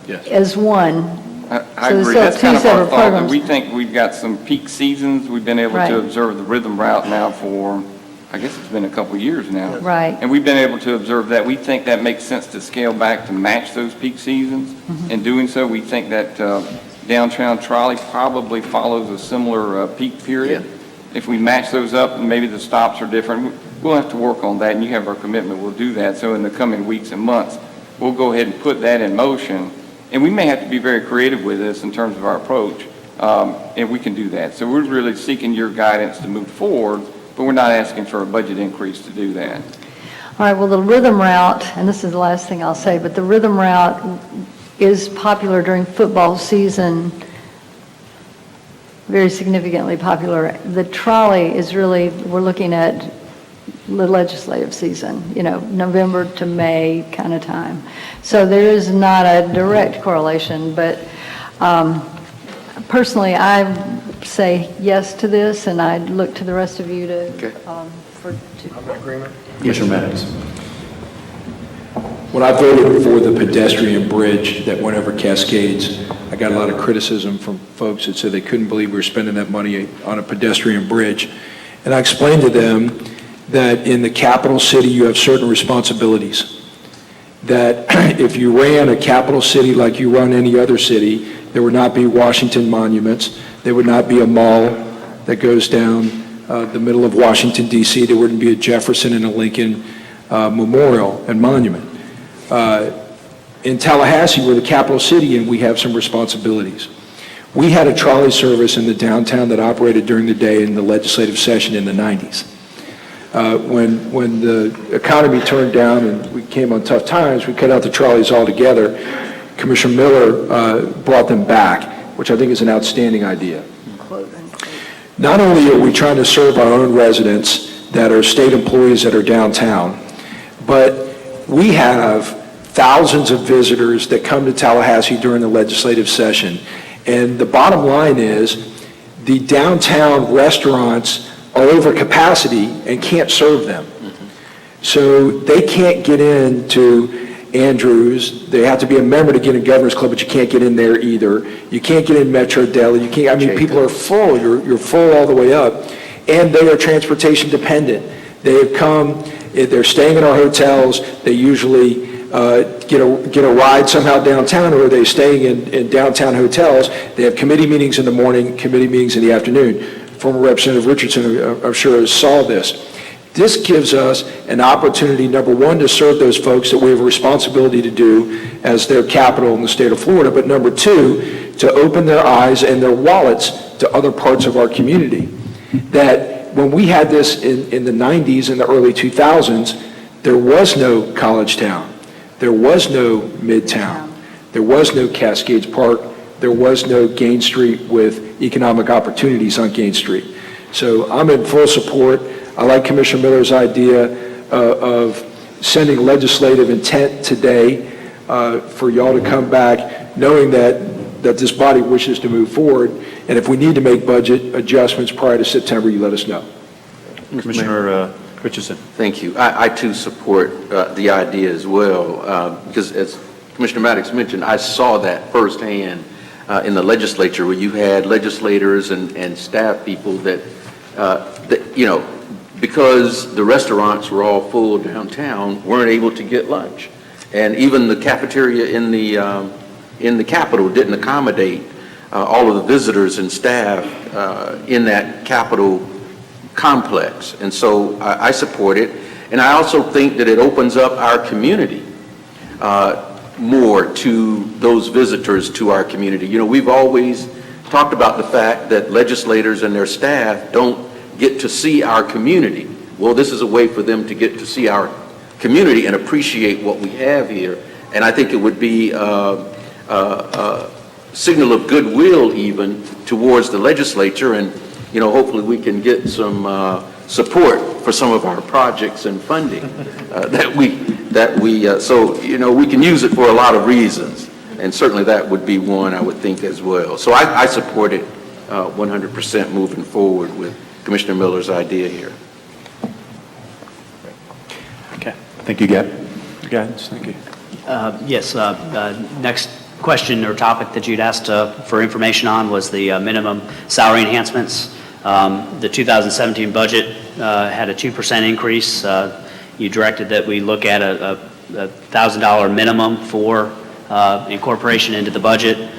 as one. I agree. That's kind of our thought, that we think we've got some peak seasons. We've been able to observe the rhythm route now for, I guess it's been a couple of years now. Right. And we've been able to observe that. We think that makes sense to scale back to match those peak seasons. In doing so, we think that downtown trolley probably follows a similar peak period. If we match those up and maybe the stops are different, we'll have to work on that, and you have our commitment, we'll do that. So in the coming weeks and months, we'll go ahead and put that in motion. And we may have to be very creative with this in terms of our approach, and we can do that. So we're really seeking your guidance to move forward, but we're not asking for a budget increase to do that. All right, well, the rhythm route, and this is the last thing I'll say, but the rhythm route is popular during football season, very significantly popular. The trolley is really, we're looking at the legislative season, November to May kind of time. So there is not a direct correlation, but personally, I say yes to this, and I'd look to the rest of you to, I'm in agreement. Commissioner Maddox. When I voted for the pedestrian bridge that went over Cascades, I got a lot of criticism from folks that said they couldn't believe we were spending that money on a pedestrian bridge. And I explained to them that in the capital city, you have certain responsibilities. That if you ran a capital city like you run any other city, there would not be Washington monuments. There would not be a mall that goes down the middle of Washington, D.C. There wouldn't be a Jefferson and a Lincoln memorial and monument. In Tallahassee, we're the capital city, and we have some responsibilities. We had a trolley service in the downtown that operated during the day in the legislative session in the 90s. When the economy turned down and we came on tough times, we cut out the trolleys altogether. Commissioner Miller brought them back, which I think is an outstanding idea. Not only are we trying to serve our own residents that are state employees that are downtown, but we have thousands of visitors that come to Tallahassee during the legislative session. And the bottom line is the downtown restaurants are over capacity and can't serve them. So they can't get into Andrews. They have to be a member to get in Governor's Club, but you can't get in there either. You can't get in Metro Deli. You can't, I mean, people are full. You're full all the way up. And they are transportation dependent. They have come, they're staying in our hotels. They usually get a ride somehow downtown, or they're staying in downtown hotels. They have committee meetings in the morning, committee meetings in the afternoon. Former Representative Richardson, I'm sure, saw this. This gives us an opportunity, number one, to serve those folks that we have a responsibility to do as their capital in the state of Florida, but number two, to open their eyes and their wallets to other parts of our community. That when we had this in the 90s and the early 2000s, there was no College Town. There was no Midtown. There was no Cascades Park. There was no Gain Street with economic opportunities on Gain Street. So I'm in full support. I like Commissioner Miller's idea of sending legislative intent today for y'all to come back, knowing that this body wishes to move forward. And if we need to make budget adjustments prior to September, you let us know. Commissioner Richardson. Thank you. I too support the idea as well, because as Commissioner Maddox mentioned, I saw that firsthand in the legislature, where you had legislators and staff people that you know, because the restaurants were all full downtown, weren't able to get lunch. And even the cafeteria in the Capitol didn't accommodate all of the visitors and staff in that Capitol complex. And so I support it. And I also think that it opens up our community more to those visitors to our community. You know, we've always talked about the fact that legislators and their staff don't get to see our community. Well, this is a way for them to get to see our community and appreciate what we have here. And I think it would be a signal of goodwill even towards the legislature, and you know, hopefully we can get some support for some of our projects and funding so you know, we can use it for a lot of reasons, and certainly that would be one I would think as well. So I support it 100% moving forward with Commissioner Miller's idea here. Okay, I think you got guidance. Thank you. Yes, next question or topic that you'd asked for information on was the minimum salary enhancements. The 2017 budget had a 2% increase. You directed that we look at a $1,000 minimum for incorporation into the budget.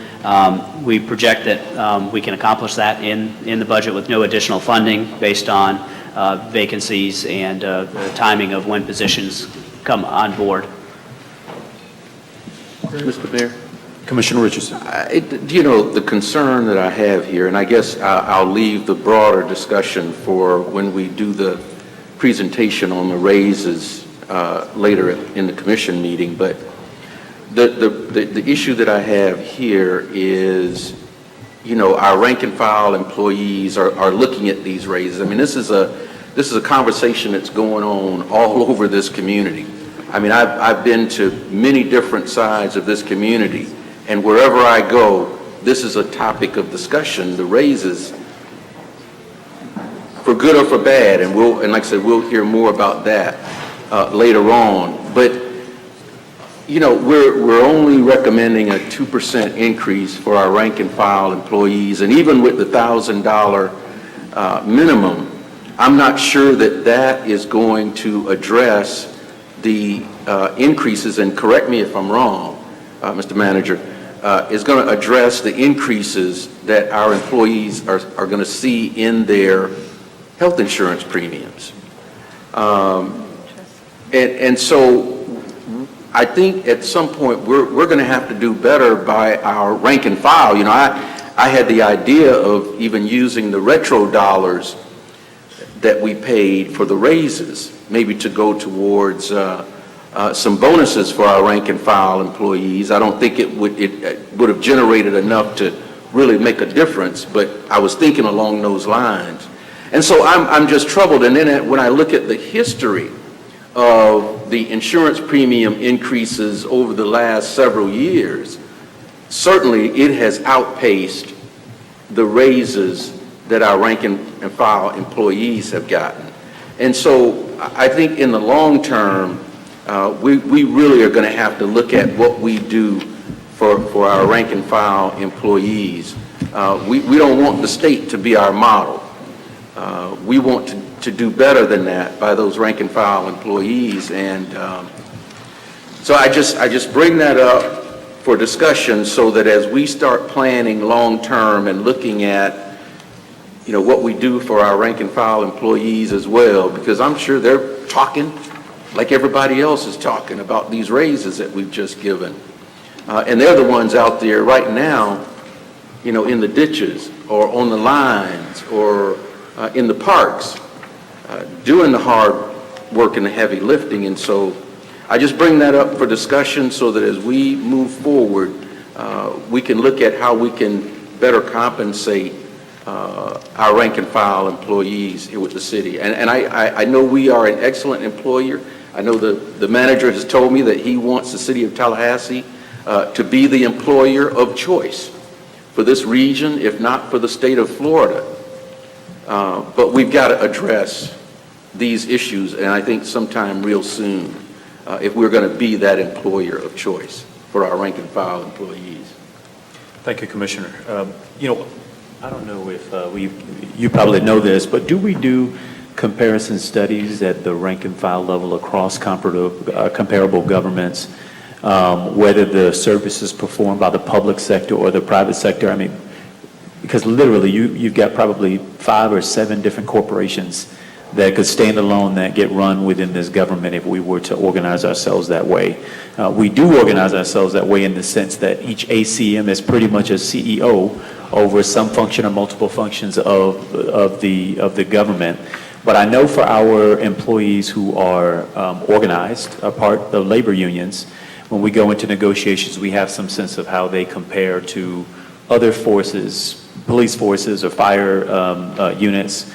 We project that we can accomplish that in the budget with no additional funding based on vacancies and the timing of when positions come on board. Mr. Mayor? Commissioner Richardson. You know, the concern that I have here, and I guess I'll leave the broader discussion for when we do the presentation on the raises later in the commission meeting, but the issue that I have here is, you know, our rank and file employees are looking at these raises. I mean, this is a conversation that's going on all over this community. I mean, I've been to many different sides of this community, and wherever I go, this is a topic of discussion, the raises for good or for bad, and like I said, we'll hear more about that later on. But you know, we're only recommending a 2% increase for our rank and file employees, and even with the $1,000 minimum, I'm not sure that that is going to address the increases, and correct me if I'm wrong, Mr. Manager, is going to address the increases that our employees are going to see in their health insurance premiums. And so I think at some point we're going to have to do better by our rank and file. You know, I had the idea of even using the retro dollars that we paid for the raises, maybe to go towards some bonuses for our rank and file employees. I don't think it would have generated enough to really make a difference, but I was thinking along those lines. And so I'm just troubled. And then when I look at the history of the insurance premium increases over the last several years, certainly it has outpaced the raises that our rank and file employees have gotten. And so I think in the long term, we really are going to have to look at what we do for our rank and file employees. We don't want the state to be our model. We want to do better than that by those rank and file employees. And so I just bring that up for discussion so that as we start planning long term and looking at, you know, what we do for our rank and file employees as well, because I'm sure they're talking like everybody else is talking about these raises that we've just given. And they're the ones out there right now, you know, in the ditches or on the lines or in the parks, doing the hard work and the heavy lifting. And so I just bring that up for discussion so that as we move forward, we can look at how we can better compensate our rank and file employees here with the city. And I know we are an excellent employer. I know the manager has told me that he wants the city of Tallahassee to be the employer of choice for this region, if not for the state of Florida. But we've got to address these issues, and I think sometime real soon, if we're going to be that employer of choice for our rank and file employees. Thank you, Commissioner. You know, I don't know if you probably know this, but do we do comparison studies at the rank and file level across comparable governments, whether the services performed by the public sector or the private sector? I mean, because literally you've got probably 5 or 7 different corporations that could stand alone that get run within this government if we were to organize ourselves that way. We do organize ourselves that way in the sense that each ACM is pretty much a CEO over some function or multiple functions of the government. But I know for our employees who are organized, a part of labor unions, when we go into negotiations, we have some sense of how they compare to other forces, police forces or fire units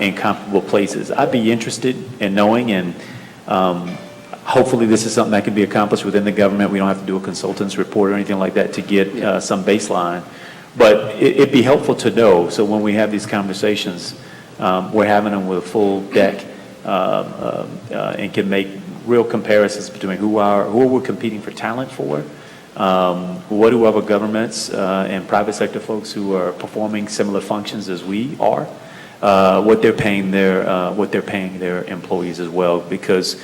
in comparable places. I'd be interested in knowing, and hopefully this is something that can be accomplished within the government. We don't have to do a consultant's report or anything like that to get some baseline. But it'd be helpful to know, so when we have these conversations, we're having them with a full deck and can make real comparisons between who we're competing for talent for, what do other governments and private sector folks who are performing similar functions as we are, what they're paying their employees as well. Because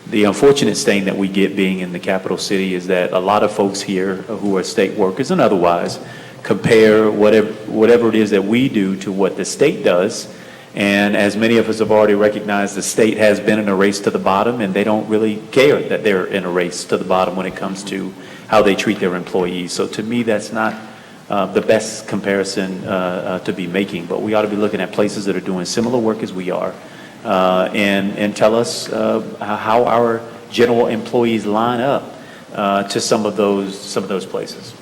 the unfortunate stain that we get being in the capital city is that a lot of folks here who are state workers and otherwise compare whatever it is that we do to what the state does. And as many of us have already recognized, the state has been in a race to the bottom, and they don't really care that they're in a race to the bottom when it comes to how they treat their employees. So to me, that's not the best comparison to be making, but we ought to be looking at places that are doing similar work as we are, and tell us how our general employees line up to some of those places.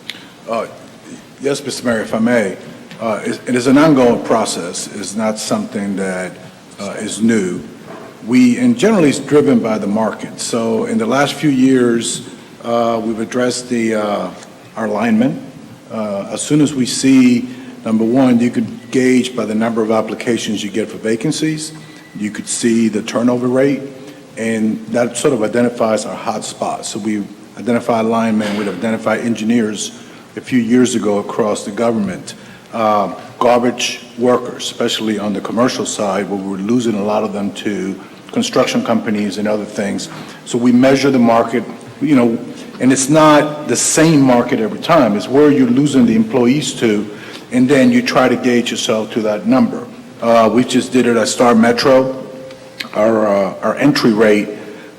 Yes, Mr. Mayor, if I may. It is an ongoing process. It's not something that is new. And generally it's driven by the market. So in the last few years, we've addressed our linemen. As soon as we see, number one, you could gauge by the number of applications you get for vacancies. You could see the turnover rate, and that sort of identifies our hot spots. So we identified linemen, we'd identified engineers a few years ago across the government. Garbage workers, especially on the commercial side, where we're losing a lot of them to construction companies and other things. So we measure the market, and it's not the same market every time. It's where you're losing the employees to, and then you try to gauge yourself to that number. We just did it at Star Metro. Our entry rate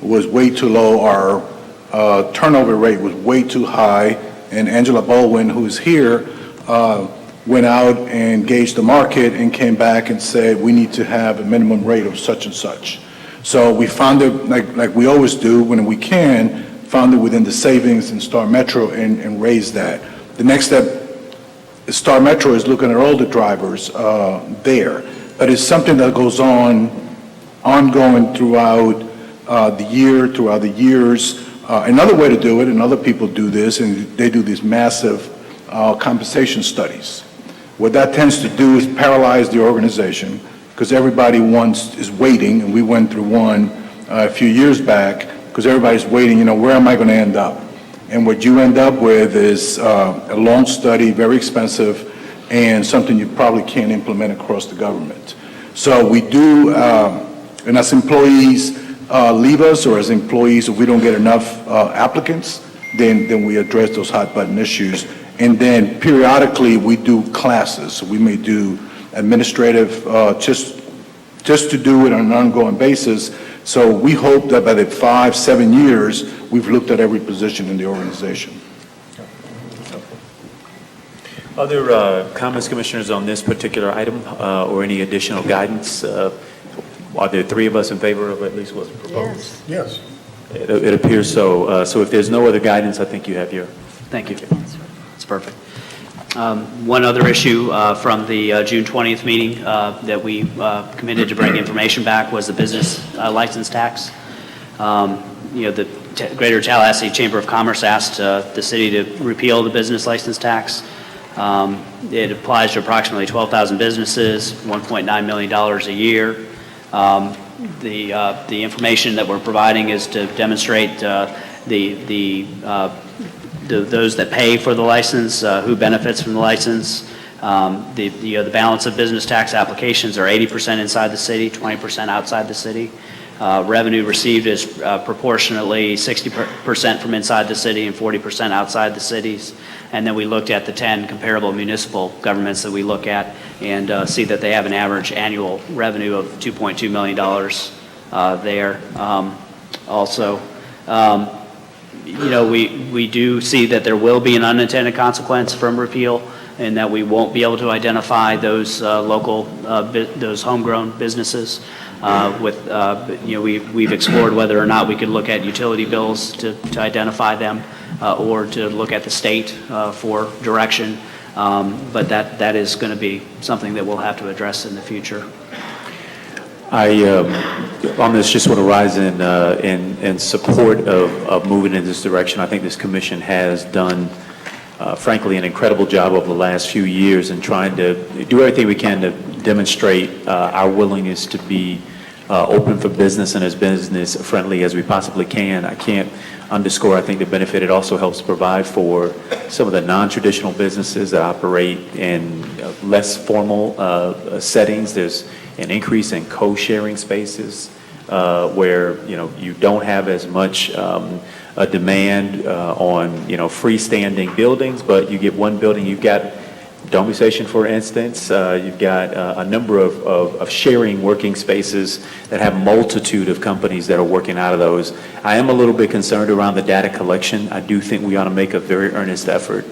was way too low. Our turnover rate was way too high. And Angela Baldwin, who's here, went out and gauged the market and came back and said, we need to have a minimum rate of such and such. So we found it, like we always do when we can, found it within the savings in Star Metro and raised that. The next step, Star Metro is looking at all the drivers there. But it's something that goes on ongoing throughout the year, throughout the years. Another way to do it, and other people do this, and they do these massive compensation studies. What that tends to do is paralyze the organization because everybody is waiting, and we went through one a few years back because everybody's waiting, where am I going to end up? And what you end up with is a long study, very expensive, and something you probably can't implement across the government. So we do, and as employees leave us, or as employees, if we don't get enough applicants, then we address those hot button issues. And then periodically we do classes. So we may do administrative, just to do it on an ongoing basis. So we hope that by the 5-7 years, we've looked at every position in the organization. Other comments, Commissioners, on this particular item or any additional guidance? Are there three of us in favor of at least what's proposed? Yes. It appears so. So if there's no other guidance, I think you have your... Thank you. That's perfect. One other issue from the June 20th meeting that we committed to bring information back was the business license tax. The Greater Tallahassee Chamber of Commerce asked the city to repeal the business license tax. It applies to approximately 12,000 businesses, $1.9 million a year. The information that we're providing is to demonstrate those that pay for the license, who benefits from the license. The balance of business tax applications are 80% inside the city, 20% outside the city. Revenue received is proportionately 60% from inside the city and 40% outside the cities. And then we looked at the 10 comparable municipal governments that we look at and see that they have an average annual revenue of $2.2 million there. Also, we do see that there will be an unintended consequence from repeal, and that we won't be able to identify those those homegrown businesses. We've explored whether or not we could look at utility bills to identify them, or to look at the state for direction. But that is going to be something that we'll have to address in the future. I, on this, just want to rise in support of moving in this direction. I think this commission has done, frankly, an incredible job over the last few years in trying to do everything we can to demonstrate our willingness to be open for business and as business friendly as we possibly can. I can't underscore, I think, the benefit it also helps provide for some of the non-traditional businesses that operate in less formal settings. There's an increase in co-sharing spaces where you don't have as much a demand on freestanding buildings, but you get one building. You've got Domi Station, for instance. You've got a number of sharing working spaces that have a multitude of companies that are working out of those. I am a little bit concerned around the data collection. I do think we ought to make a very earnest effort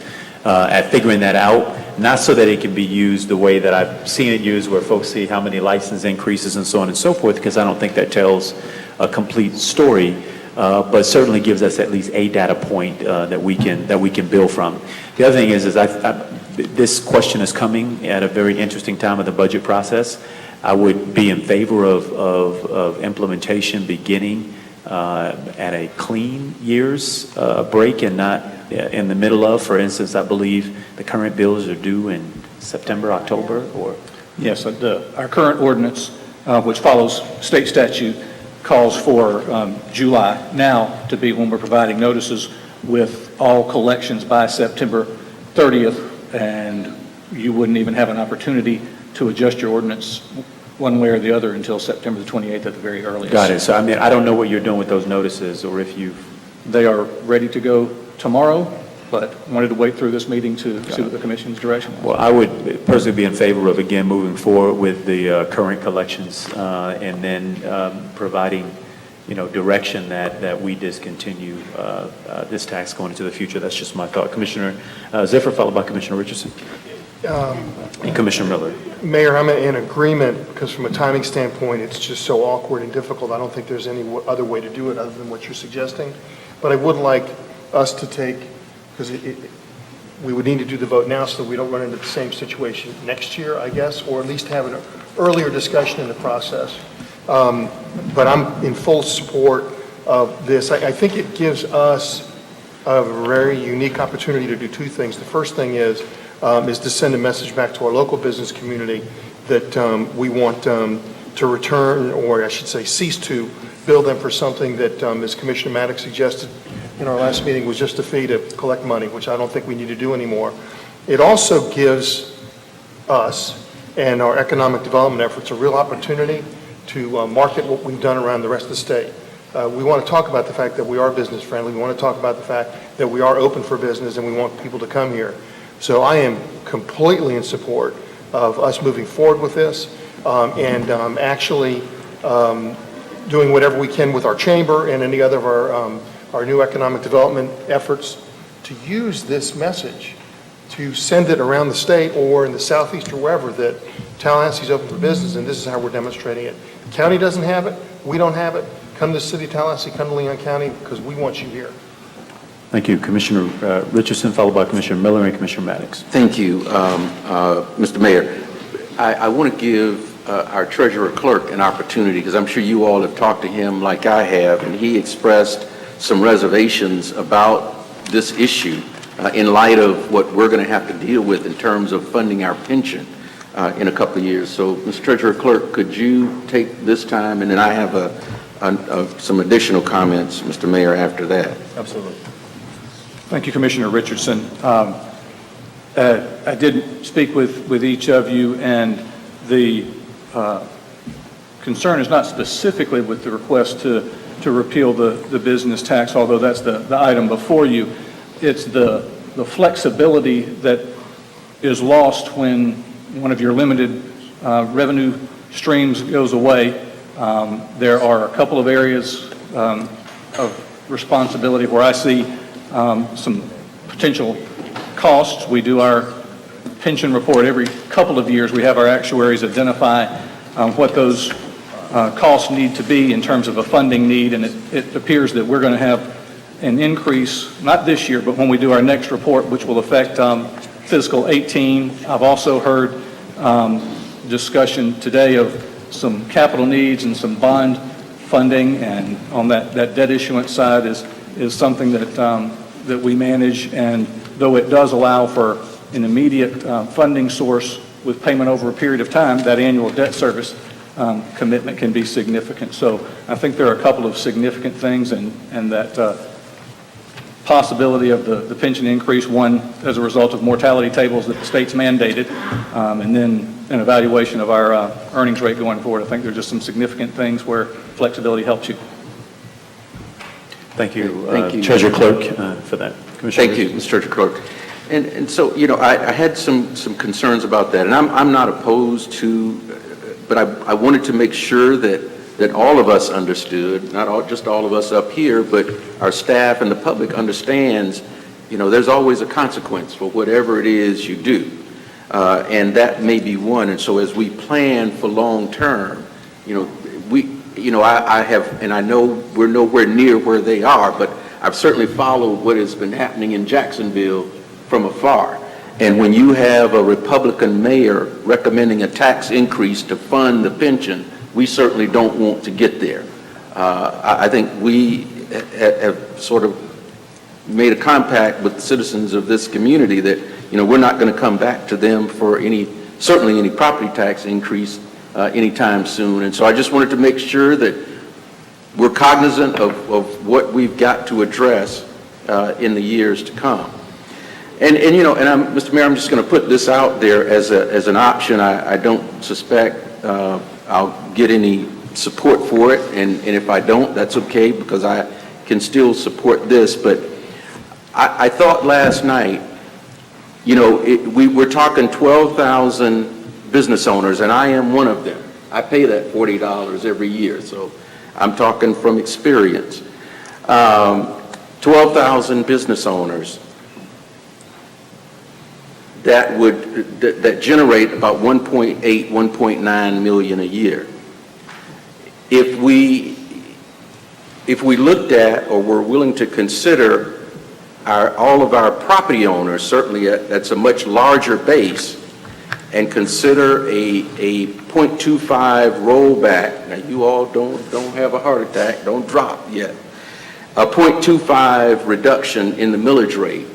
at figuring that out, not so that it can be used the way that I've seen it used, where folks see how many license increases and so on and so forth, because I don't think that tells a complete story, but certainly gives us at least a data point that we can build from. The other thing is this question is coming at a very interesting time of the budget process. I would be in favor of implementation beginning at a clean year's break and not in the middle of. For instance, I believe the current bills are due in September, October, or Yes, our current ordinance, which follows state statute, calls for July now to be when we're providing notices with all collections by September 30th, and you wouldn't even have an opportunity to adjust your ordinance one way or the other until September the 28th at the very earliest. Got it. So, I mean, I don't know what you're doing with those notices, or if you've... They are ready to go tomorrow, but wanted to wait through this meeting to see what the commission's direction was. Well, I would personally be in favor of, again, moving forward with the current collections and then providing, direction that we discontinue this tax going into the future. That's just my thought. Commissioner Ziffer, followed by Commissioner Richardson. And Commissioner Miller. Mayor, I'm in agreement because from a timing standpoint, it's just so awkward and difficult. I don't think there's any other way to do it other than what you're suggesting. But I would like us to take, because we would need to do the vote now so that we don't run into the same situation next year, I guess, or at least have an earlier discussion in the process. But I'm in full support of this. I think it gives us a very unique opportunity to do two things. The first thing is to send a message back to our local business community that we want to return, or I should say cease to bill them for something that, as Commissioner Maddox suggested in our last meeting, was just a fee to collect money, which I don't think we need to do anymore. It also gives us and our economic development efforts a real opportunity to market what we've done around the rest of the state. We want to talk about the fact that we are business friendly. We want to talk about the fact that we are open for business and we want people to come here. So I am completely in support of us moving forward with this and actually doing whatever we can with our chamber and any other of our new economic development efforts to use this message to send it around the state or in the southeast or wherever that Tallahassee's open for business, and this is how we're demonstrating it. The county doesn't have it. We don't have it. Come to the city of Tallahassee, come to Leon County, because we want you here. Thank you. Commissioner Richardson, followed by Commissioner Miller and Commissioner Maddox. Thank you, Mr. Mayor. I want to give our treasurer clerk an opportunity, because I'm sure you all have talked to him like I have, and he expressed some reservations about this issue in light of what we're going to have to deal with in terms of funding our pension in a couple of years. So, Mr. Treasurer Clerk, could you take this time, and then I have some additional comments, Mr. Mayor, after that. Absolutely. Thank you, Commissioner Richardson. I did speak with each of you, and the concern is not specifically with the request to repeal the business tax, although that's the item before you. It's the flexibility that is lost when one of your limited revenue streams goes away. There are a couple of areas of responsibility where I see some potential costs. We do our pension report every couple of years. We have our actuaries identify what those costs need to be in terms of a funding need, and it appears that we're going to have an increase, not this year, but when we do our next report, which will affect fiscal 18. I've also heard discussion today of some capital needs and some bond funding, and on that debt issuance side is something that we manage, and though it does allow for an immediate funding source with payment over a period of time, that annual debt service commitment can be significant. So I think there are a couple of significant things, and that possibility of the pension increase, one as a result of mortality tables that the state's mandated, and then an evaluation of our earnings rate going forward. I think there are just some significant things where flexibility helps you. Thank you, Thank you. Treasurer Clerk, for that. Thank you, Mr. Treasurer Clerk. And so, I had some concerns about that, and I'm not opposed to, but I wanted to make sure that all of us understood, not just all of us up here, but our staff and the public understands, there's always a consequence for whatever it is you do. And that may be one. And so as we plan for long term, I have, and I know we're nowhere near where they are, but I've certainly followed what has been happening in Jacksonville from afar. And when you have a Republican mayor recommending a tax increase to fund the pension, we certainly don't want to get there. I think we have sort of made a compact with the citizens of this community that, we're not going to come back to them for any certainly any property tax increase anytime soon. And so I just wanted to make sure that we're cognizant of what we've got to address in the years to come. And Mr. Mayor, I'm just going to put this out there as an option. I don't suspect I'll get any support for it, and if I don't, that's okay, because I can still support this. But I thought last night, we were talking 12,000 business owners, and I am one of them. I pay that $40 every year, so I'm talking from experience. 12,000 business owners that generate about 1.8, 1.9 million a year. If we looked at, or were willing to consider all of our property owners, certainly that's a much larger base, and consider a 0.25 rollback. Now, you all don't have a heart attack, don't drop yet. A 0.25 reduction in the millage rate.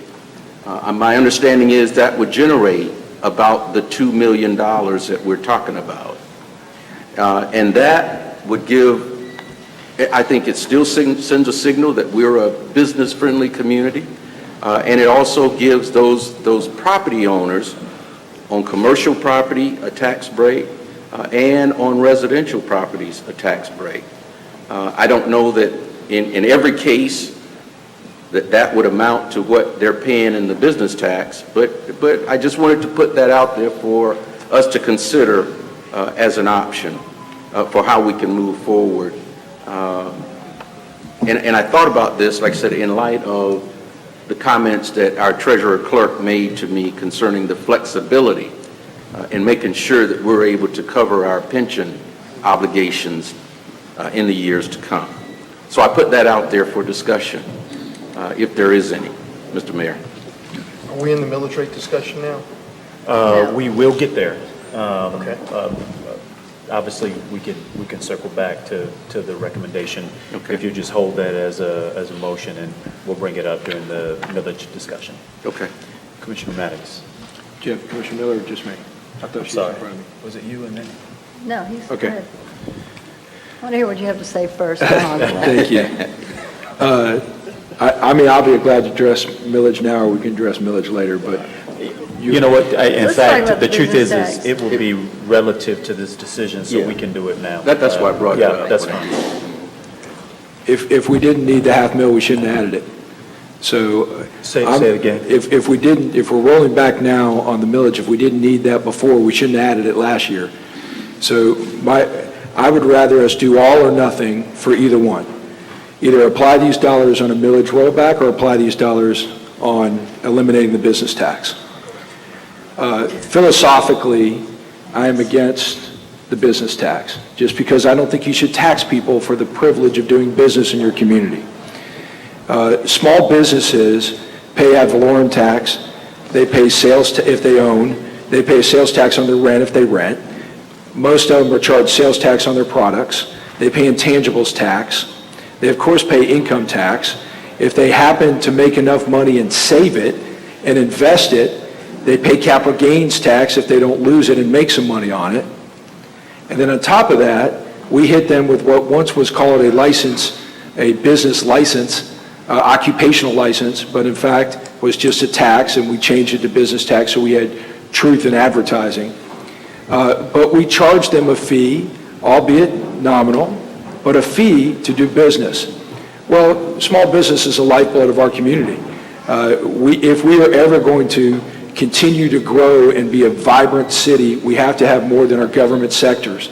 My understanding is that would generate about the $2 million that we're talking about. And that would give, I think it still sends a signal that we're a business-friendly community. And it also gives those property owners on commercial property a tax break, and on residential properties a tax break. I don't know that in every case that would amount to what they're paying in the business tax, but I just wanted to put that out there for us to consider as an option for how we can move forward. And I thought about this, like I said, in light of the comments that our treasurer clerk made to me concerning the flexibility in making sure that we're able to cover our pension obligations in the years to come. So I put that out there for discussion, if there is any, Mr. Mayor. Are we in the millage rate discussion now? We will get there. Okay. Obviously, we can circle back to the recommendation. Okay. If you just hold that as a motion, and we'll bring it up during the millage discussion. Okay. Commissioner Maddox. Jeff, Commissioner Miller, or just me? I thought she was in front of me. Was it you and then? No, he's Okay. good. I want to hear what you have to say first. Thank Thank you. I mean, I'll be glad to address millage now, or we can address millage later, but You know what, in Let's talk fact, about the the truth business is tax. it will be relative to this decision, so Yeah. we can do it now. That's why I brought it up. Yeah, that's fine. if we didn't need the $500,000, we shouldn't have added it. So. Say it again. If we're rolling back now on the millage, if we didn't need that before, we shouldn't have added it last year. So I would rather us do all or nothing for either one. Either apply these dollars on a millage rollback or apply these dollars on eliminating the business tax. Philosophically, I am against the business tax, just because I don't think you should tax people for the privilege of doing business in your community. Small businesses pay ad valorem tax, they pay sales if they own, they pay sales tax on their rent if they rent. Most of them are charged sales tax on their products. They pay intangibles tax. They, of course, pay income tax. If they happen to make enough money and save it and invest it, they pay capital gains tax if they don't lose it and make some money on it. And then on top of that, we hit them with what once was called a license, a business license, occupational license, but in fact was just a tax, and we changed it to business tax, so we had truth in advertising. But we charged them a fee, albeit nominal, but a fee to do business. Well, small business is the lifeblood of our community. If we are ever going to continue to grow and be a vibrant city, we have to have more than our government sectors.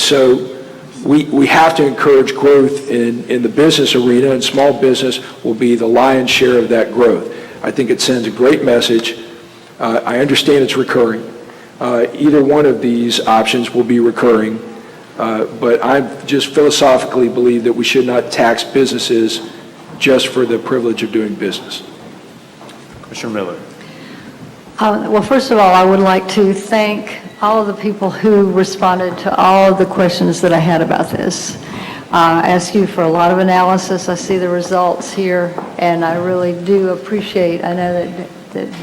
So we have to encourage growth in the business arena, and small business will be the lion's share of that growth. I think it sends a great message. I understand it's recurring. Either one of these options will be recurring, but I just philosophically believe that we should not tax businesses just for the privilege of doing business. Commissioner Miller. Well, first of all, I would like to thank all of the people who responded to all of the questions that I had about this. I asked you for a lot of analysis. I see the results here, and I really do appreciate, I know that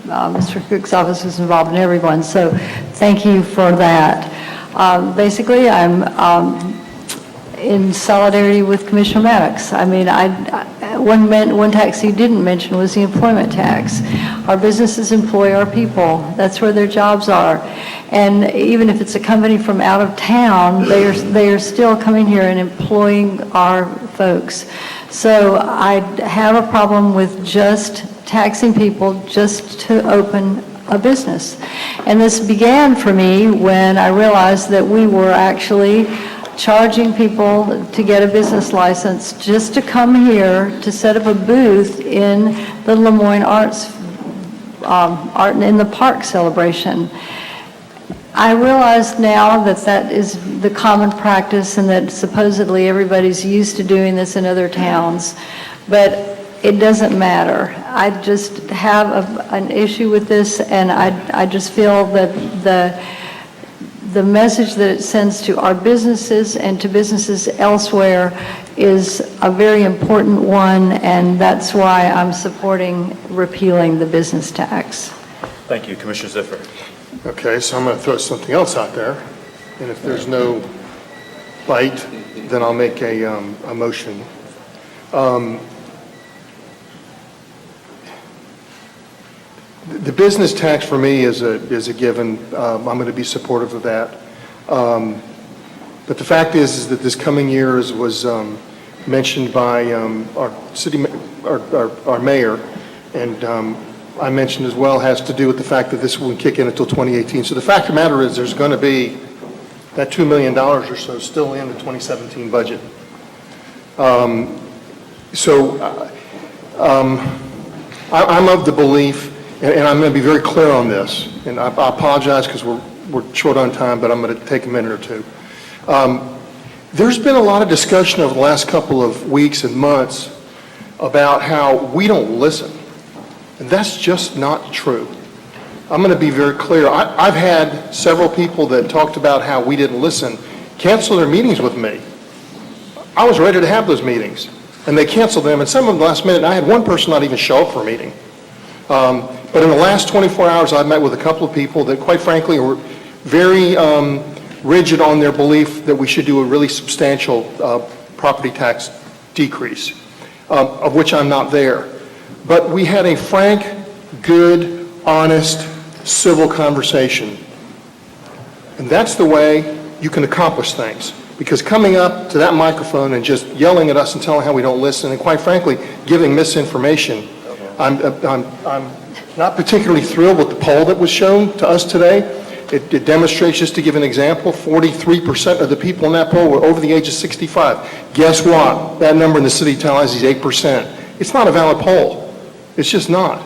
Mr. Cook's office was involved in everyone, so thank you for that. Basically, I'm in solidarity with Commissioner Maddox. I mean, one tax he didn't mention was the employment tax. Our businesses employ our people. That's where their jobs are. And even if it's a company from out of town, they are still coming here and employing our folks. So I have a problem with just taxing people just to open a business. And this began for me when I realized that we were actually charging people to get a business license just to come here to set up a booth in the Lemoyne Arts Art in the Park celebration. I realize now that that is the common practice and that supposedly everybody's used to doing this in other towns, but it doesn't matter. I just have an issue with this, and I just feel that the message that it sends to our businesses and to businesses elsewhere is a very important one, and that's why I'm supporting repealing the business tax. Thank you, Commissioner Ziffer. Okay, so I'm going to throw something else out there, and if there's no bite, then I'll make a motion. The business tax for me is a given. I'm going to be supportive of that. But the fact is that this coming year was mentioned by our mayor, and I mentioned as well, has to do with the fact that this won't kick in until 2018. So the fact of the matter is there's going to be that $2 million or so still in the 2017 budget. I'm of the belief, and I'm going to be very clear on this, and I apologize because we're short on time, but I'm going to take a minute or two. There's been a lot of discussion over the last couple of weeks and months about how we don't listen. And that's just not true. I'm going to be very clear. I've had several people that talked about how we didn't listen cancel their meetings with me. I was ready to have those meetings, and they canceled them, and some of them last minute. I had one person not even show up for a meeting. But in the last 24 hours, I've met with a couple of people that, quite frankly, were very rigid on their belief that we should do a really substantial property tax decrease, of which I'm not there. But we had a frank, good, honest, civil conversation. And that's the way you can accomplish things. Because coming up to that microphone and just yelling at us and telling how we don't listen, and quite frankly, giving misinformation, I'm not particularly thrilled with the poll that was shown to us today. It demonstrates, just to give an example, 43% of the people in that poll were over the age of 65. Guess what? That number in the city of Tallahassee is 8%. It's not a valid poll. It's just not.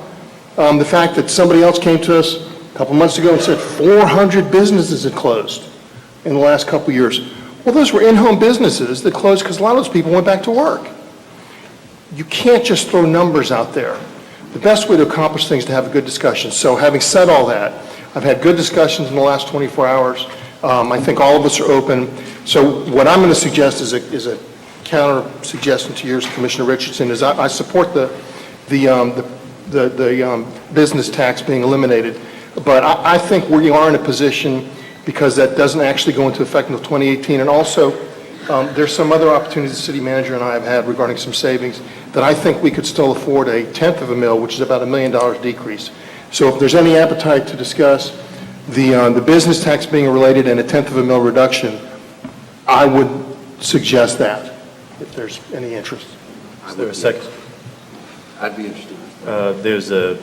The fact that somebody else came to us a couple months ago and said 400 businesses had closed in the last couple years. Well, those were in-home businesses that closed because a lot of those people went back to work. You can't just throw numbers out there. The best way to accomplish things is to have a good discussion. So having said all that, I've had good discussions in the last 24 hours. I think all of us are open. So what I'm going to suggest is a counter suggestion to yours, Commissioner Richardson, is I support the business tax being eliminated. But I think we are in a position, because that doesn't actually go into effect until 2018. And also, there's some other opportunities the city manager and I have had regarding some savings that I think we could still afford a tenth of a mil, which is about $1 million decrease. So if there's any appetite to discuss the business tax being related and a tenth of a mil reduction, I would suggest that, if there's any interest. Is there a second? I'd be interested. There's a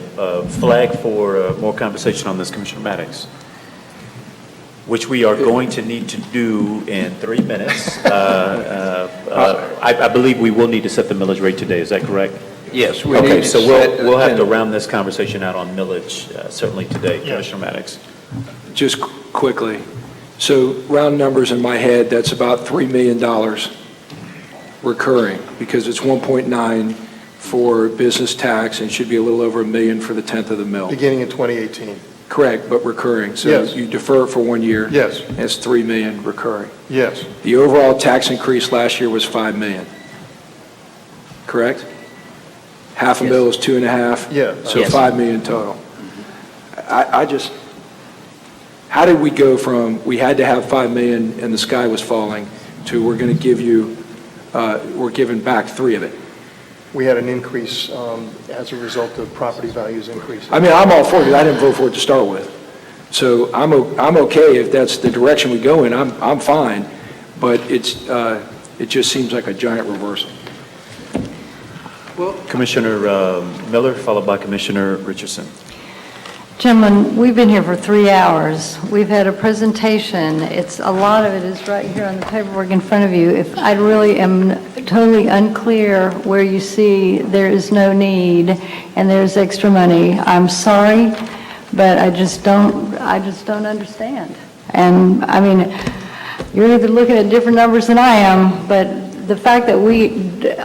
flag for more conversation on this, Commissioner Maddox, which we are going to need to do in 3 minutes. I believe we will need to set the millage rate today. Is that correct? Yes. We Okay, need to so set we'll have to the- round this conversation out on millage certainly today, Commissioner Maddox. Just quickly, so round numbers in my head, that's about $3 million recurring, because it's 1.9 for business tax, and it should be a little over $1 million for the tenth of the mil. Beginning in 2018. Correct, but recurring. So Yes. you defer it for 1 year. Yes. And it's $3 million recurring. Yes. The overall tax increase last year was $5 million. Correct? Half a mil is 2.5. Yeah. So Yes. $5 million total. I just, how did we go from, we had to have 5 million and the sky was falling, to we're going to give you, we're giving back 3 of it? We had an increase as a result of property values increasing. I mean, I'm all for it. I didn't vote for it to start with. So I'm okay if that's the direction we go in. I'm fine, but it just seems like a giant reversal. Commissioner Miller, followed by Commissioner Richardson. Gentlemen, we've been here for 3 hours. We've had a presentation. A lot of it is right here on the paperwork in front of you. If I really am totally unclear where you see there is no need and there's extra money, I'm sorry, but I just don't understand. And I mean, you're either looking at different numbers than I am, but the fact that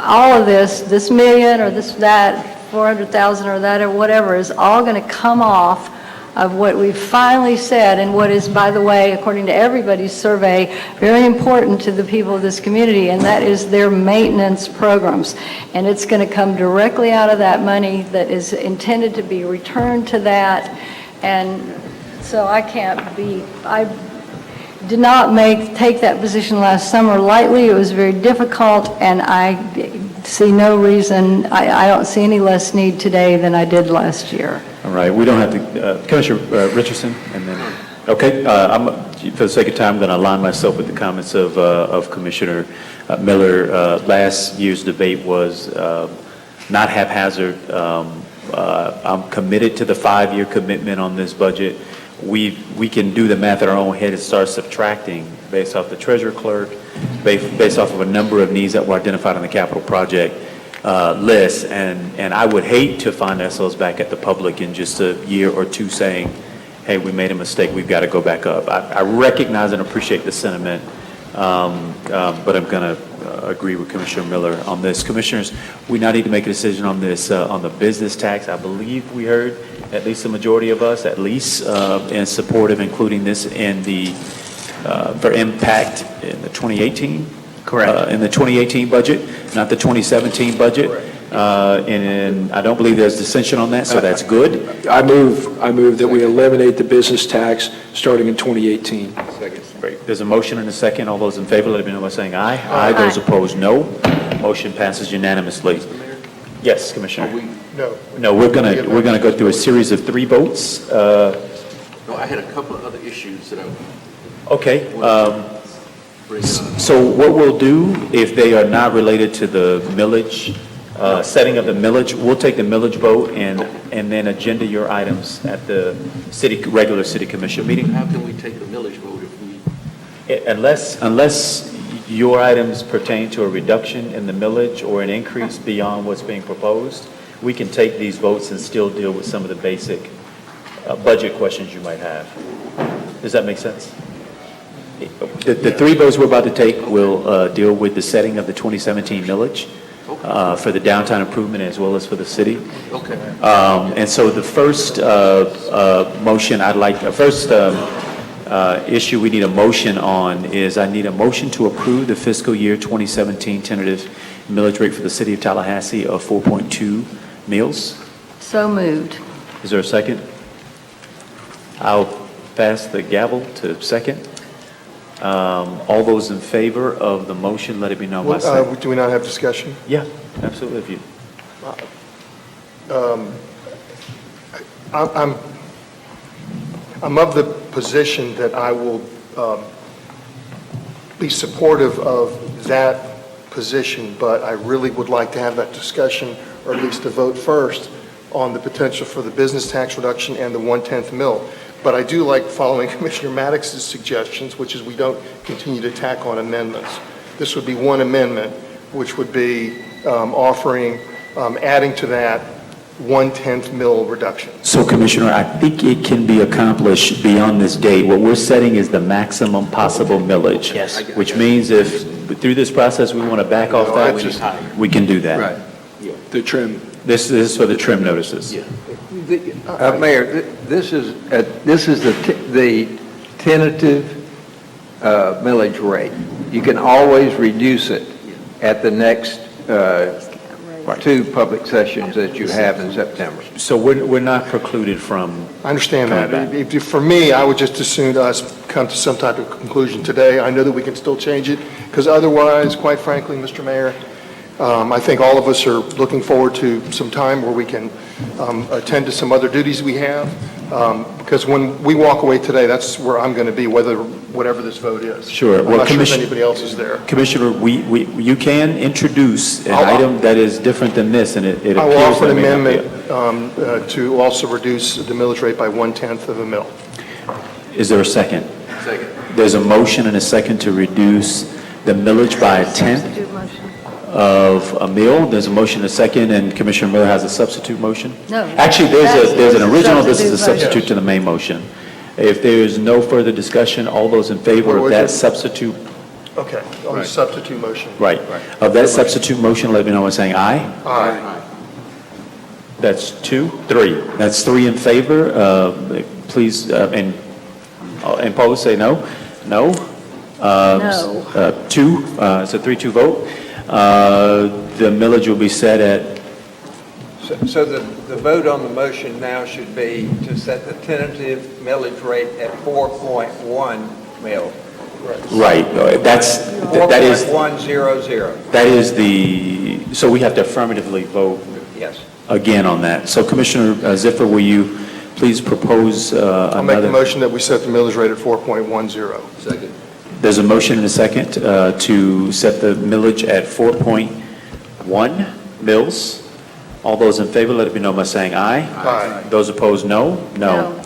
all of this million or that, 400,000 or that or whatever is all going to come off of what we finally said, and what is, by the way, according to everybody's survey, very important to the people of this community, and that is their maintenance programs. And it's going to come directly out of that money that is intended to be returned to that. And so I did not take that position last summer lightly. It was very difficult, and I see no reason, I don't see any less need today than I did last year. All right, we don't have to, Commissioner Richardson, and then, okay, for the sake of time, I'm going to align myself with the comments of Commissioner Miller. Last year's debate was not haphazard. I'm committed to the 5-year commitment on this budget. We can do the math in our own head and start subtracting based off the treasurer clerk, based off of a number of needs that were identified on the capital project list. And I would hate to find ourselves back at the public in just a year or two saying, hey, we made a mistake, we've got to go back up. I recognize and appreciate the sentiment, but I'm going to agree with Commissioner Miller on this. Commissioners, we now need to make a decision on this, on the business tax. I believe we heard at least the majority of us, at least, in support of including this in the, for impact in the 2018? Correct. In the 2018 budget, not the 2017 budget. And I don't believe there's dissension on that, so that's good. I move that we eliminate the business tax starting in 2018. Second. Great. There's a motion and a second. All those in favor, let me know by saying aye. Aye. Those opposed, no. Motion passes unanimously. Yes, Commissioner. No, we're gonna go through a series of 3 votes. No, I had a couple of other issues that I... Okay. So what we'll do, if they are not related to the millage, setting of the millage, we'll take the millage vote and then agenda your items at the regular city commission meeting. How can we take the millage vote if we... Unless your items pertain to a reduction in the millage or an increase beyond what's being proposed, we can take these votes and still deal with some of the basic budget questions you might have. Does that make sense? The 3 votes we're about to take will deal with the setting of the 2017 millage for the downtown improvement as well as for the city. Okay. And so the first motion issue we need a motion on is I need a motion to approve the fiscal year 2017 tentative millage rate for the city of Tallahassee of 4.2 mills. So moved. Is there a second? I'll pass the gavel to second. All those in favor of the motion, let it be known by saying. Do we not have discussion? Yeah, absolutely. If you. I'm of the position that I will be supportive of that position, but I really would like to have that discussion, or at least to vote first, on the potential for the business tax reduction and the 1/10 mill. But I do like following Commissioner Maddox's suggestions, which is we don't continue to tack on amendments. This would be one amendment, which would be adding to that 1/10 mill reduction. So, Commissioner, I think it can be accomplished beyond this date. What we're setting is the maximum possible millage. Yes. Which means if through this process we want to back off that, we can do that. Right. The trim. This is for the trim notices. Yeah. Mayor, this is the tentative millage rate. You can always reduce it at the next two public sessions that you have in September. So we're not precluded from. I understand coming that. back. For me, I would just as soon us come to some type of conclusion today. I know that we can still change it, because otherwise, quite frankly, Mr. Mayor, I think all of us are looking forward to some time where we can attend to some other duties we have, because when we walk away today, that's where I'm going to be, whatever this vote is. Sure. I'm Well, not sure if anybody else is there. Commissioner, you can introduce an item that is different than this, and it appears I will offer that an it may not be. amendment to also reduce the millage rate by 1/10 of a mil. Is there a second? Second. There's a motion and a second to reduce the millage by a tenth of a mil. There's a motion and a second, and Commissioner Miller has a substitute motion? No. Actually, there's an original, this is a Substitute substitute to the main motion. If there is no further discussion, all those in favor What of was that it? substitute, Okay, on the substitute motion. right, of that substitute motion, let me know by saying aye. Aye. That's three. That's three in favor. Please, and opposed, say no. No. No. Two, it's a 3-2 vote. The millage will be set at, So the vote on the motion now should be to set the tentative millage rate at 4.1 mil. right, that is, 4.100. that is the, so we have to affirmatively vote Yes. again on that. So Commissioner Ziffer, will you please propose I'll make the another? motion that we set the millage rate at 4.10. Second. There's a motion and a second to set the millage at 4.1 mils. All those in favor, let it be known by saying aye. Aye. Those opposed, no? No.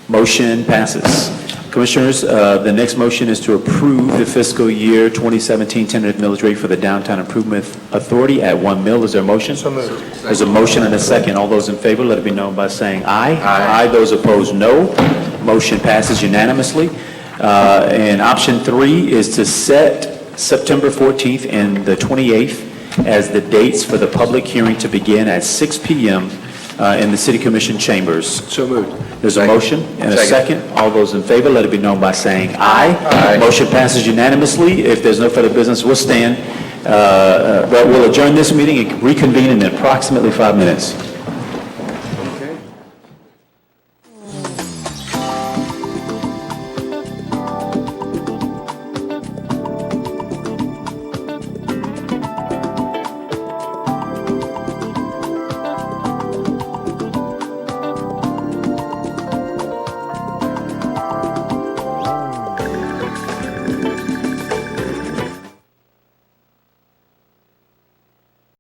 Motion passes. Commissioners, the next motion is to approve the fiscal year 2017 tentative millage rate for the Downtown Improvement Authority at 1 mil. Is there a motion? So moved. There's a motion and a second. All those in favor, let it be known by saying aye. Aye. Those opposed, no. Motion passes unanimously. And option 3 is to set September 14th and the 28th as the dates for the public hearing to begin at 6 p.m. In the City Commission chambers. So moved. There's a motion and a second. All those in favor, let it be known by saying aye. Aye. Motion passes unanimously. If there's no further business, we'll stand. But we'll adjourn this meeting and reconvene in approximately 5 minutes.